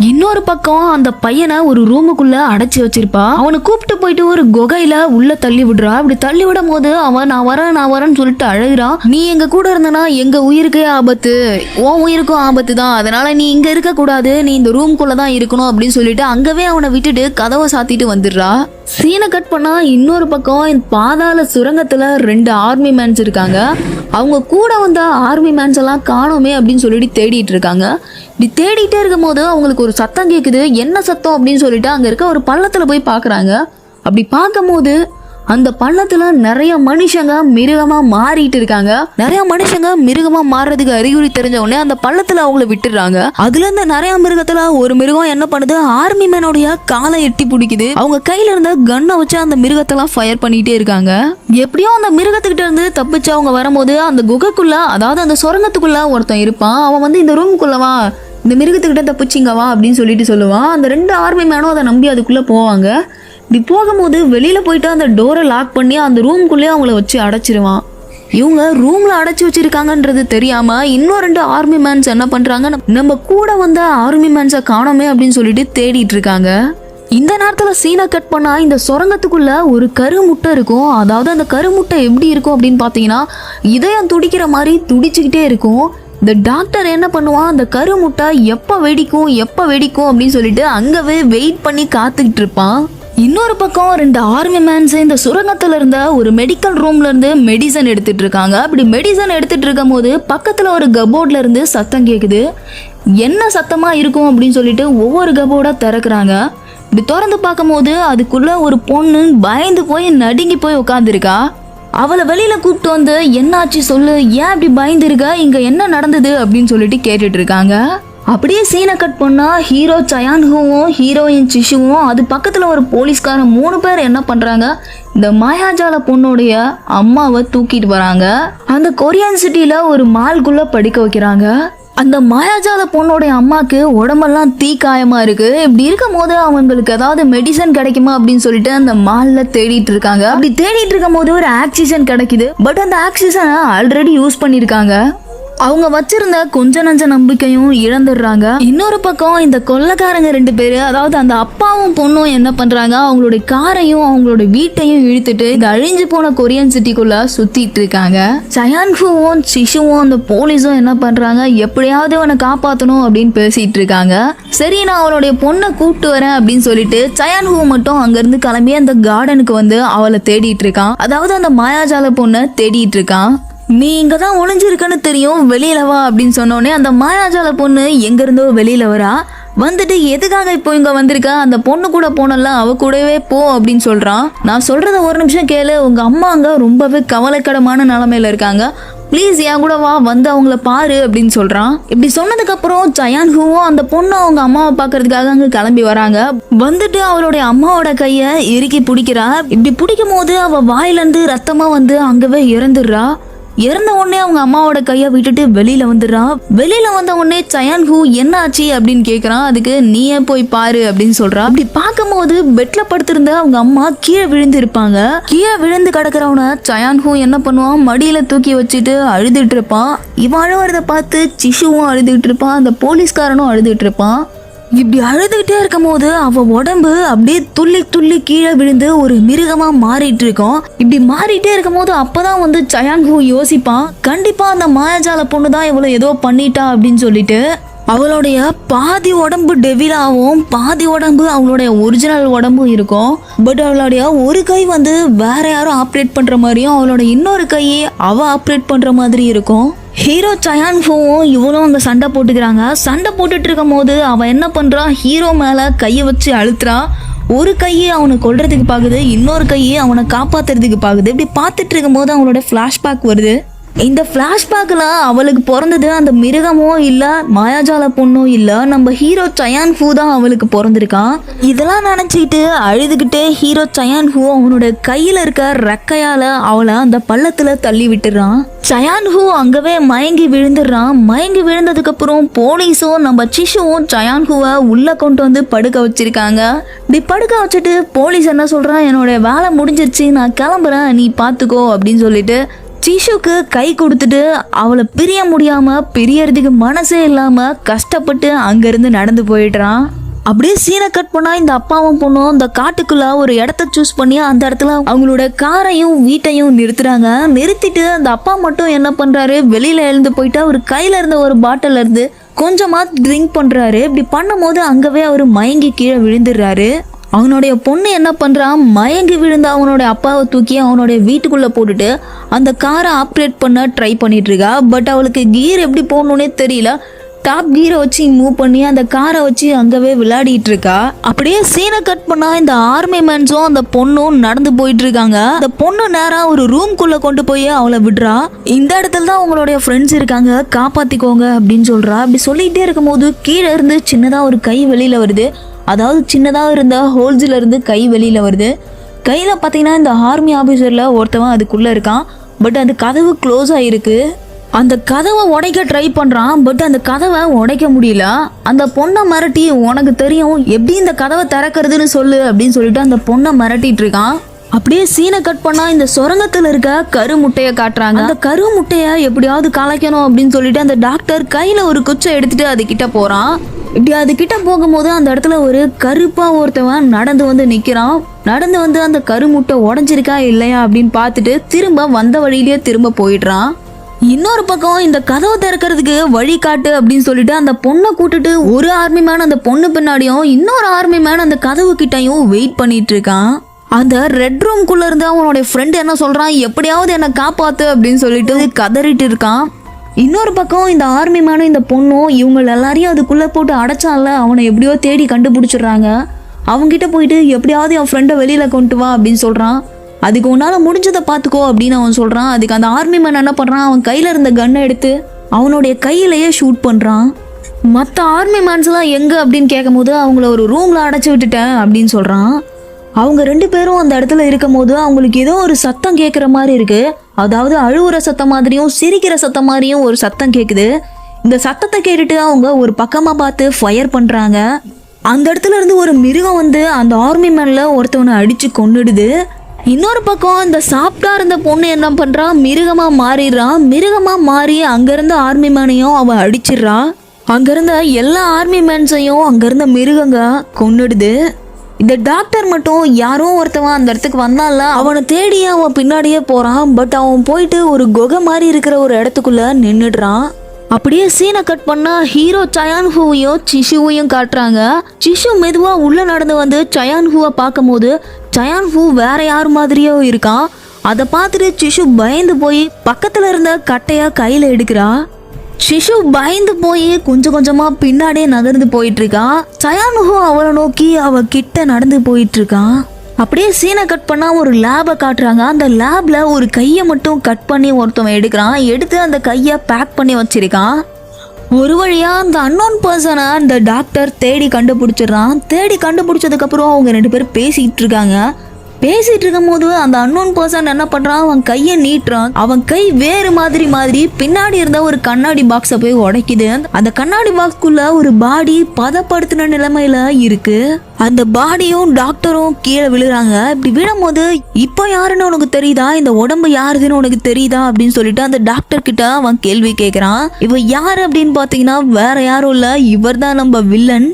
இன்னொரு பக்கம் அந்த பையனை ஒரு ரூமுக்குள்ள அடைச்சி வச்சிருப்பா. அவனை கூப்பிட்டு போயிட்டு ஒரு குகையில உள்ள தள்ளி விடுறா. அப்படி தள்ளி விடும் போது அவன் நான் வரேன்னு சொல்லிட்டு அழுகிறான். நீ எங்க கூட இருந்தனா எங்க உயிருக்கே ஆபத்து, உன் உயிருக்கும் ஆபத்து தான், அதனால நீ இங்க இருக்க கூடாது, நீ இந்த ரூம்குள்ள தான் இருக்கணும் அப்படின்னு சொல்லிட்டு அங்கவே அவனை விட்டுட்டு கதவை சாத்திட்டு வந்துடுறா. சீனை கட் பண்ணா இன்னொரு பக்கம் பாதாள சுரங்கத்துல 2 ஆர்மி மேன்ஸ் இருக்காங்க. அவங்க கூட வந்த ஆர்மி மேன்ஸ் எல்லாம் காணோமே அப்படின்னு சொல்லிட்டு தேடிட்டு இருக்காங்க. இப்படி தேடிட்டே இருக்கும் போது அவங்களுக்கு ஒரு சத்தம் கேட்குது. என்ன சத்தம் அப்படின்னு சொல்லிட்டு அங்கே இருக்க ஒரு பள்ளத்தில் போய் பார்க்குறாங்க. அப்படி பார்க்கும் போது அந்த பள்ளத்துல நிறைய மனுஷங்க மிருகமா மாறிட்டு இருக்காங்க. நிறைய மனுஷங்க மிருகமா மாறுறதுக்கு அறிகுறி தெரிஞ்ச உடனே அந்த பள்ளத்துல அவங்கள விட்டுறாங்க. அதுல இருந்து நிறைய மிருகத்துல ஒரு மிருகம் என்ன பண்ணுது, ஆர்மி மேனோடைய காலை எட்டி பிடிக்குது. அவங்க கையில இருந்த கன்னை வச்சு அந்த மிருகத்தெல்லாம் ஃபயர் பண்ணிட்டே இருக்காங்க. எப்படியோ அந்த மிருகத்துக்கிட்ட இருந்து தப்பிச்சு அவங்க வரும்போது அந்த குகைக்குள்ள, அதாவது அந்த சுரங்கத்துக்குள்ள ஒருத்தன் இருப்பான். அவன் வந்து இந்த ரூமுக்குள்ளவா, இந்த மிருகத்துக்கிட்ட தப்பிச்சிங்கவா அப்படின்னு சொல்லிட்டு சொல்லுவான். அந்த 2 ஆர்மி மேனும் அதை நம்பி அதுக்குள்ள போவாங்க. இப்படி போகும்போது வெளியில போயிட்டு அந்த டோரை லாக் பண்ணி அந்த ரூம்குள்ளேயே அவங்கள வச்சு அடைச்சிருவான். இவங்க ரூம்ல அடைச்சி வச்சிருக்காங்கன்றது தெரியாம இன்னும் 2 ஆர்மி மேன்ஸ் என்ன பண்றாங்க, நம்ம கூட வந்த ஆர்மி மேன்ஸை காணோமே அப்படின்னு சொல்லிட்டு தேடிட்டு இருக்காங்க. இந்த நேரத்துல சீனை கட் பண்ணா இந்த சுரங்கத்துக்குள்ள ஒரு கருமுட்டை இருக்கும். அதாவது அந்த கருமுட்டை எப்படி இருக்கும் அப்படின்னு பாத்தீங்கன்னா, இதயம் துடிக்கிற மாதிரி துடிச்சுக்கிட்டே இருக்கும். இந்த டாக்டர் என்ன பண்ணுவான், அந்த கருமுட்டை எப்போ வெடிக்கும் அப்படின்னு சொல்லிட்டு அங்கவே வெயிட் பண்ணி காத்துக்கிட்டு இருப்பான். இன்னொரு பக்கம் 2 ஆர்மி மேன்ஸ் இந்த சுரங்கத்துல இருந்த ஒரு மெடிக்கல் ரூம்ல இருந்து மெடிசன் எடுத்துட்டு இருக்காங்க. அப்படி மெடிசன் எடுத்துட்டு இருக்கும் போது பக்கத்துல ஒரு கபோர்ட்ல இருந்து சத்தம் கேக்குது. என்ன சத்தமா இருக்கும் அப்படின்னு சொல்லிட்டு ஒவ்வொரு கபோர்டா திறக்கிறாங்க. இப்படி திறந்து பார்க்கும் போது அதுக்குள்ள ஒரு பொண்ணு பயந்து போய் நடுங்கி போய் உட்காந்துருக்கா. அவளை வெளியில கூப்பிட்டு வந்து என்னாச்சு சொல்லு, ஏன் இப்படி பயந்து இருக்க, இங்க என்ன நடந்தது அப்படின்னு சொல்லிட்டு கேட்டுட்டு இருக்காங்க. அப்படியே சீனை கட் பண்ணா ஹீரோ சயான்ஹுவும் ஹீரோயின் சிஷுவும் அது பக்கத்துல ஒரு போலீஸ்காரன் 3 பேர் என்ன பண்றாங்க, இந்த மாயாஜால பொண்ணுடைய அம்மாவை தூக்கிட்டு வராங்க. அந்த கொரியன் சிட்டில ஒரு மால்குள்ள படிக்க வைக்கிறாங்க. அந்த மாயாஜால பொண்ணுடைய அம்மாக்கு உடம்பெல்லாம் தீக்காயமா இருக்கு. இப்படி இருக்கும் போது அவங்களுக்கு ஏதாவது மெடிசன் கிடைக்குமா அப்படின்னு சொல்லிட்டு அந்த மால்ல தேடிட்டு இருக்காங்க. அப்படி தேடிட்டு இருக்கும் போது ஒரு ஆக்சிஜன் கிடைக்குது. பட் அந்த ஆக்சிஜனை ஆல்ரெடி யூஸ் பண்ணிருக்காங்க. அவங்க வச்சிருந்த கொஞ்ச நஞ்ச நம்பிக்கையும் இழந்துடுறாங்க. இன்னொரு பக்கம் இந்த கொள்ளைக்காரங்க 2 பேரு, அதாவது அந்த அப்பாவும் பொண்ணும் என்ன பண்றாங்க, அவங்களுடைய காரையும் அவங்களோட வீட்டையும் இழுத்துட்டு இந்த அழிஞ்சு போன கொரியன் சிட்டிக்குள்ள சுத்திட்டு இருக்காங்க. சயான்ஹுவும் சிஷுவும் அந்த போலீஸும் என்ன பண்றாங்க, எப்படியாவது அவனை காப்பாற்றணும் அப்படின்னு பேசிட்டு இருக்காங்க. சரி, நான் அவளுடைய பொண்ணை கூப்பிட்டு வரேன் அப்படின்னு சொல்லிட்டு சயான்ஹு மட்டும் அங்கிருந்து கிளம்பி அந்த கார்டனுக்கு வந்து அவளை தேடிட்டு இருக்கான். அதாவது அந்த மாயாஜால பொண்ணை தேடிட்டு இருக்கான். நீ இங்க தான் ஒளிஞ்சிருக்கன்னு தெரியும், வெளியில வா அப்படின்னு சொன்னோடனே அந்த மாயாஜால பொண்ணு எங்க இருந்தோ வெளியில வரா. வந்துட்டு எதுக்காக இப்போ இங்க வந்திருக்கா, அந்த பொண்ணு கூட போனல அவ கூடவே போ அப்படின்னு சொல்றான். நான் சொல்றத ஒரு நிமிஷம் கேளு, உங்க அம்மா அங்க ரொம்பவே கவலைக்கிடமான நிலைமையில இருக்காங்க, ப்ளீஸ் என் கூட வா, வந்து அவங்கள பாரு அப்படின்னு சொல்றான். இப்படி சொன்னதுக்கு அப்புறம் சயான்ஹுவும் அந்த பொண்ணு அவங்க அம்மாவை பாக்குறதுக்காக அங்க கிளம்பி வராங்க. வந்துட்டு அவளுடைய அம்மாவோட கைய இறுக்கி பிடிக்கிறா. இப்படி பிடிக்கும் போது அவ வாயில இருந்து ரத்தமா வந்து அங்கவே இறந்துடுறா. இறந்த உடனே அவங்க அம்மாவோட கையை விட்டுட்டு வெளியில வந்துடுறான். வெளியில வந்த உடனே சயான்ஹு என்ன ஆச்சு அப்படின்னு கேக்குறான். அதுக்கு நீயே போய் பாரு அப்படின்னு சொல்றான். அப்படி பார்க்கும் போது பெட்ல படுத்திருந்த அவங்க அம்மா கீழே விழுந்து இருப்பாங்க. கீழே விழுந்து கிடக்குறவன சயான்ஹு என்ன பண்ணுவான், மடியில தூக்கி வச்சுட்டு அழுதுட்டு இருப்பான். இவன் அழுவறத பார்த்து சிஷுவும் அழுதுகிட்டு இருப்பான், அந்த போலீஸ்காரனும் அழுதுட்டு இருப்பான். இப்படி அழுதுகிட்டே இருக்கும் போது அவ உடம்பு அப்படியே துள்ளி துள்ளி கீழே விழுந்து ஒரு மிருகமா மாறிட்டு இருக்கும். இப்படி மாறிட்டே இருக்கும் போது அப்பதான் வந்து சயான்ஹு யோசிப்பான், கண்டிப்பா அந்த மாயாஜால பொண்ணு தான் இவ்வளவு ஏதோ பண்ணிட்டா அப்படின்னு சொல்லிட்டு. அவளுடைய பாதி உடம்பு டெவிலாவும் பாதி உடம்பு அவளுடைய ஒரிஜினல் உடம்பும் இருக்கும். பட் அவளுடைய ஒரு கை வந்து வேற யாரும் ஆப்ரேட் பண்ற மாதிரியும் அவளோட இன்னொரு கையை அவ ஆப்ரேட் பண்ற மாதிரி இருக்கும். ஹீரோ சயான்ஹுவும் இவளும் அங்க சண்டை போட்டுக்கிறாங்க. சண்டை போட்டுட்டு இருக்கும் போது அவன் என்ன பண்றான், ஹீரோ மேல கையை வச்சு அழுத்துறான். ஒரு கையை அவனை கொல்றதுக்கு பாக்குது, இன்னொரு கையை அவனை காப்பாத்துறதுக்கு பாக்குது. இப்படி பார்த்துட்டு இருக்கும் போது அவளோட பிளாஷ்பேக் வருது. இந்த பிளாஷ்பேக்ல அவளுக்கு பிறந்தது அந்த மிருகமோ இல்ல மாயாஜால பொண்ணோ இல்ல, நம்ம ஹீரோ சயான்ஹு தான் அவளுக்கு பிறந்திருக்கான். இதெல்லாம் நினைச்சிட்டு அழுதுகிட்டே ஹீரோ சயான்ஹு அவனோட கையில இருக்க ரெக்கையால அவளை அந்த பள்ளத்துல தள்ளி விட்டுறான். சயான்ஹு அங்கவே மயங்கி விழுந்துடுறான். மயங்கி விழுந்ததுக்கு அப்புறம் போலீஸும் நம்ம சிஷுவும் சயான்ஹுவை உள்ள கொண்டு வந்து படுக்க வச்சிருக்காங்க. இப்படி படுக்க வச்சுட்டு போலீஸ் என்ன சொல்றான், என்னோட வேலை முடிஞ்சிருச்சு, நான் கிளம்புறேன், நீ பாத்துக்கோ அப்படின்னு சொல்லிட்டு சிஷுக்கு கை கொடுத்துட்டு அவளை பிரிய முடியாம பிரியறதுக்கு மனசே இல்லாம கஷ்டப்பட்டு அங்கிருந்து நடந்து போயிடுறான். அப்படியே சீனை கட் பண்ணா இந்த அப்பாவும் பொண்ணும் இந்த காட்டுக்குள்ள ஒரு இடத்த சூஸ் பண்ணி அந்த இடத்துல அவங்களோட காரையும் வீட்டையும் நிறுத்துறாங்க. நிறுத்திட்டு அந்த அப்பா மட்டும் என்ன பண்றாரு, வெளியில எழுந்து போயிட்டு அவர் கையில இருந்த ஒரு பாட்டில இருந்து கொஞ்சமா ட்ரிங்க் பண்றாரு. இப்படி பண்ணும் போது அங்கவே அவர் மயங்கி கீழே விழுந்துடுறாரு. அவனுடைய பொண்ணு என்ன பண்றான், மயங்கி விழுந்த அவனுடைய அப்பாவை தூக்கி அவனுடைய வீட்டுக்குள்ள போட்டுட்டு அந்த காரை ஆப்ரேட் பண்ண ட்ரை பண்ணிட்டு இருக்கா. பட் அவளுக்கு கியர் எப்படி போடணும்னே தெரியல. டாப் கீரை வச்சு மூவ் பண்ணி அந்த காரை வச்சு அங்கவே விளையாடிட்டு இருக்கா. அப்படியே சீனை கட் பண்ணா இந்த ஆர்மி மேன்ஸும் அந்த பொண்ணும் நடந்து போயிட்டு இருக்காங்க. அந்த பொண்ணு நேரா ஒரு ரூம்குள்ள கொண்டு போய் அவளை விடுறா. இந்த இடத்துல தான் உங்களுடைய ஃப்ரெண்ட்ஸ் இருக்காங்க, காப்பாத்திக்கோங்க அப்படின்னு சொல்றா. அப்படி சொல்லிட்டே இருக்கும் போது கீழே இருந்து சின்னதா ஒரு கை வெளியில வருது. அதாவது சின்னதா இருந்த ஹோல்ஸ்ல இருந்து கை வெளியில வருது. கையில பாத்தீங்கன்னா இந்த ஆர்மி ஆபீசர்ல ஒருத்தவன் அதுக்குள்ள இருக்கான். பட் அந்த கதவு க்ளோஸ் ஆயிருக்கு. அந்த கதவை உடைக்க ட்ரை பண்றான். பட் அந்த கதவை உடைக்க முடியல. அந்த பொண்ணை மிரட்டி, உனக்கு தெரியும் எப்படி இந்த கதவை திறக்கிறதுன்னு சொல்லு அப்படின்னு சொல்லிட்டு அந்த பொண்ணை மிரட்டிட்டு இருக்கான். அப்படியே சீனை கட் பண்ணா இந்த சுரங்கத்துல இருக்க கரு முட்டையை காட்டுறாங்க. அந்த கரு முட்டையை எப்படியாவது கலைக்கணும் அப்படின்னு சொல்லிட்டு அந்த டாக்டர் கையில ஒரு குச்சை எடுத்துட்டு அது கிட்ட போறான். இப்படி அது கிட்ட போகும்போது அந்த இடத்துல ஒரு கருப்பா ஒருத்தவன் நடந்து வந்து நிக்கிறான். நடந்து வந்து அந்த கருமுட்டை உடஞ்சிருக்கா இல்லையா அப்படின்னு பார்த்துட்டு திரும்ப வந்த வழியிலேயே திரும்ப போயிடுறான். இன்னொரு பக்கம் இந்த கதவை திறக்கிறதுக்கு வழி காட்டு அப்படின்னு சொல்லிட்டு அந்த பொண்ணை கூட்டிட்டு ஒரு ஆர்மி மேன் அந்த பொண்ணு பின்னாடியும் இன்னொரு ஆர்மி மேன் அந்த கதவு கிட்டையும் வெயிட் பண்ணிட்டு இருக்கான். அந்த ரெட் ரூம்குள்ள இருந்து அவனுடைய ஃப்ரெண்ட் என்ன சொல்றான், எப்படியாவது என்னை காப்பாத்து அப்படின்னு சொல்லிட்டு கதறிட்டு இருக்கான். இன்னொரு பக்கம் இந்த ஆர்மி மேனும் இந்த பொண்ணும் இவங்க எல்லாரையும் அதுக்குள்ள போட்டு அடைச்சான்ல, அவனை எப்படியோ தேடி கண்டுபிடிச்சிடுறாங்க. அவங்ககிட்ட போயிட்டு எப்படியாவது என் ஃப்ரெண்டை வெளியில கொண்டு வா அப்படின்னு சொல்றான். அதுக்கு உன்னால முடிஞ்சதை பார்த்துக்கோ அப்படின்னு அவன் சொல்றான். அதுக்கு அந்த ஆர்மி மேன் என்ன பண்றான், அவன் கையில இருந்த கன்னை எடுத்து அவனுடைய கையிலேயே ஷூட் பண்றான். மற்ற ஆர்மி மேன்ஸ்லாம் எங்க அப்படின்னு கேட்கும் போது அவங்கள ஒரு ரூம்ல அடைச்சி விட்டுட்டேன் அப்படின்னு சொல்றான். அவங்க 2 பேரும் அந்த இடத்துல இருக்கும் போது அவங்களுக்கு ஏதோ ஒரு சத்தம் கேட்குற மாதிரி இருக்கு. அதாவது அழுவுற சத்தம் மாதிரியும் சிரிக்கிற சத்தம் மாதிரியும் ஒரு சத்தம் கேட்குது. இந்த சத்தத்தை கேட்டுட்டு அவங்க ஒரு பக்கமா பார்த்து ஃபயர் பண்றாங்க. அந்த இடத்துல இருந்து ஒரு மிருகம் வந்து அந்த ஆர்மி மேன்ல ஒருத்தவனை அடிச்சு கொன்னுடுது. இன்னொரு பக்கம் இந்த சாப்பிட்டா இருந்த பொண்ணு என்ன பண்றா, மிருகமா மாறிடுறான். மிருகமா மாறி அங்கிருந்த ஆர்மி மேனையும் அவன் அடிச்சிடுறா. அங்கிருந்த எல்லா ஆர்மி மேன்ஸையும் அங்கிருந்த மிருகங்க கொன்னுடுது. இந்த டாக்டர் மட்டும் யாரோ ஒருத்தவன் அந்த இடத்துக்கு வந்தால அவனை தேடி அவன் பின்னாடியே போறான். பட் அவன் போயிட்டு ஒரு குகை மாதிரி இருக்கிற ஒரு இடத்துக்குள்ள நின்னுடுறான். அப்படியே சீனை கட் பண்ணா ஹீரோ சயான் ஹூவையும் சிஷுவையும் காட்டுறாங்க. சிஷு மெதுவா உள்ள நடந்து வந்து சயான் ஹூவை பார்க்கும் போது சயான் ஹூ வேற யார் மாதிரியோ இருக்கான். அதை பார்த்துட்டு சிஷு பயந்து போய் பக்கத்துல இருந்த கட்டையா கையில எடுக்கிறா. சிஷு பயந்து போய் கொஞ்சம் கொஞ்சமா பின்னாடியே நகர்ந்து போயிட்டு இருக்கான். சயானுஹோ அவளை நோக்கி அவ கிட்ட நடந்து போயிட்டு இருக்கான். அப்படியே சீனை கட் பண்ணா ஒரு லேபை காட்டுறாங்க. அந்த லேப்ல ஒரு கையை மட்டும் கட் பண்ணி ஒருத்தவன் எடுக்கிறான். எடுத்து அந்த கையை பேக் பண்ணி வச்சிருக்கான். ஒரு வழியா அந்த அன்னோன் பர்சனை அந்த டாக்டர் தேடி கண்டுபிடிச்சிடுறான். தேடி கண்டுபிடிச்சதுக்கு அப்புறம் அவங்க 2 பேரும் பேசிட்டு இருக்காங்க. பேசிட்டு இருக்கும் போது அந்த அன்னோன் பர்சன் என்ன பண்றான், அவன் கையை நீட்டுறான். அவன் கை வேறு மாதிரி பின்னாடி இருந்த ஒரு கண்ணாடி பாக்ஸை போய் உடைக்குது. அந்த கண்ணாடி பாக்ஸ்குள்ள ஒரு பாடி பதப்படுத்தின நிலைமையில இருக்கு. அந்த பாடியும் டாக்டரும் கீழே விழுறாங்க. இப்படி விழும்போது இப்போ யாருன்னு உனக்கு தெரியுதா, இந்த உடம்பு யாருதுன்னு உனக்கு தெரியுதா அப்படின்னு சொல்லிட்டு அந்த டாக்டர் கிட்ட அவன் கேள்வி கேட்கிறான். இவ யாரு அப்படின்னு பாத்தீங்கன்னா வேற யாரும் இல்ல, இவர் தான் நம்ம வில்லன்.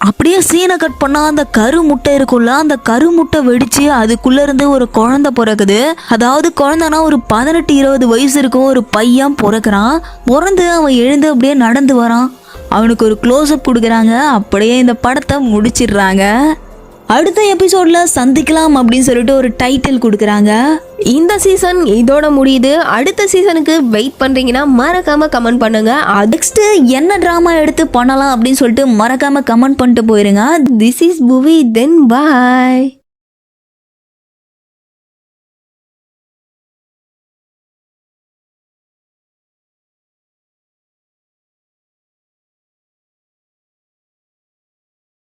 அப்படியே சீனை கட் பண்ணா அந்த கரு முட்டை இருக்குல்ல, அந்த கரு முட்டை வெடிச்சு அதுக்குள்ள இருந்து ஒரு குழந்தை பிறக்குது. அதாவது குழந்தைனா ஒரு 18-20 வயசு இருக்கும். ஒரு பையன் பிறக்கிறான். பிறந்து அவன் எழுந்து அப்படியே நடந்து வரான். அவனுக்கு ஒரு க்ளோஸ்அப் கொடுக்குறாங்க. அப்படியே இந்த படத்தை முடிச்சிடுறாங்க. அடுத்த எபிசோட்ல சந்திக்கலாம் அப்படின்னு சொல்லிட்டு ஒரு டைட்டில் கொடுக்குறாங்க. இந்த சீசன் இதோட முடியுது. அடுத்த சீசனுக்கு வெயிட் பண்றீங்கன்னா மறக்காம கமெண்ட் பண்ணுங்க. நெக்ஸ்ட் என்ன டிராமா எடுத்து பண்ணலாம் அப்படின்னு சொல்லிட்டு மறக்காம கமெண்ட் பண்ணிட்டு போயிருங்க. திஸ் இஸ் புவி, தென் பாய்.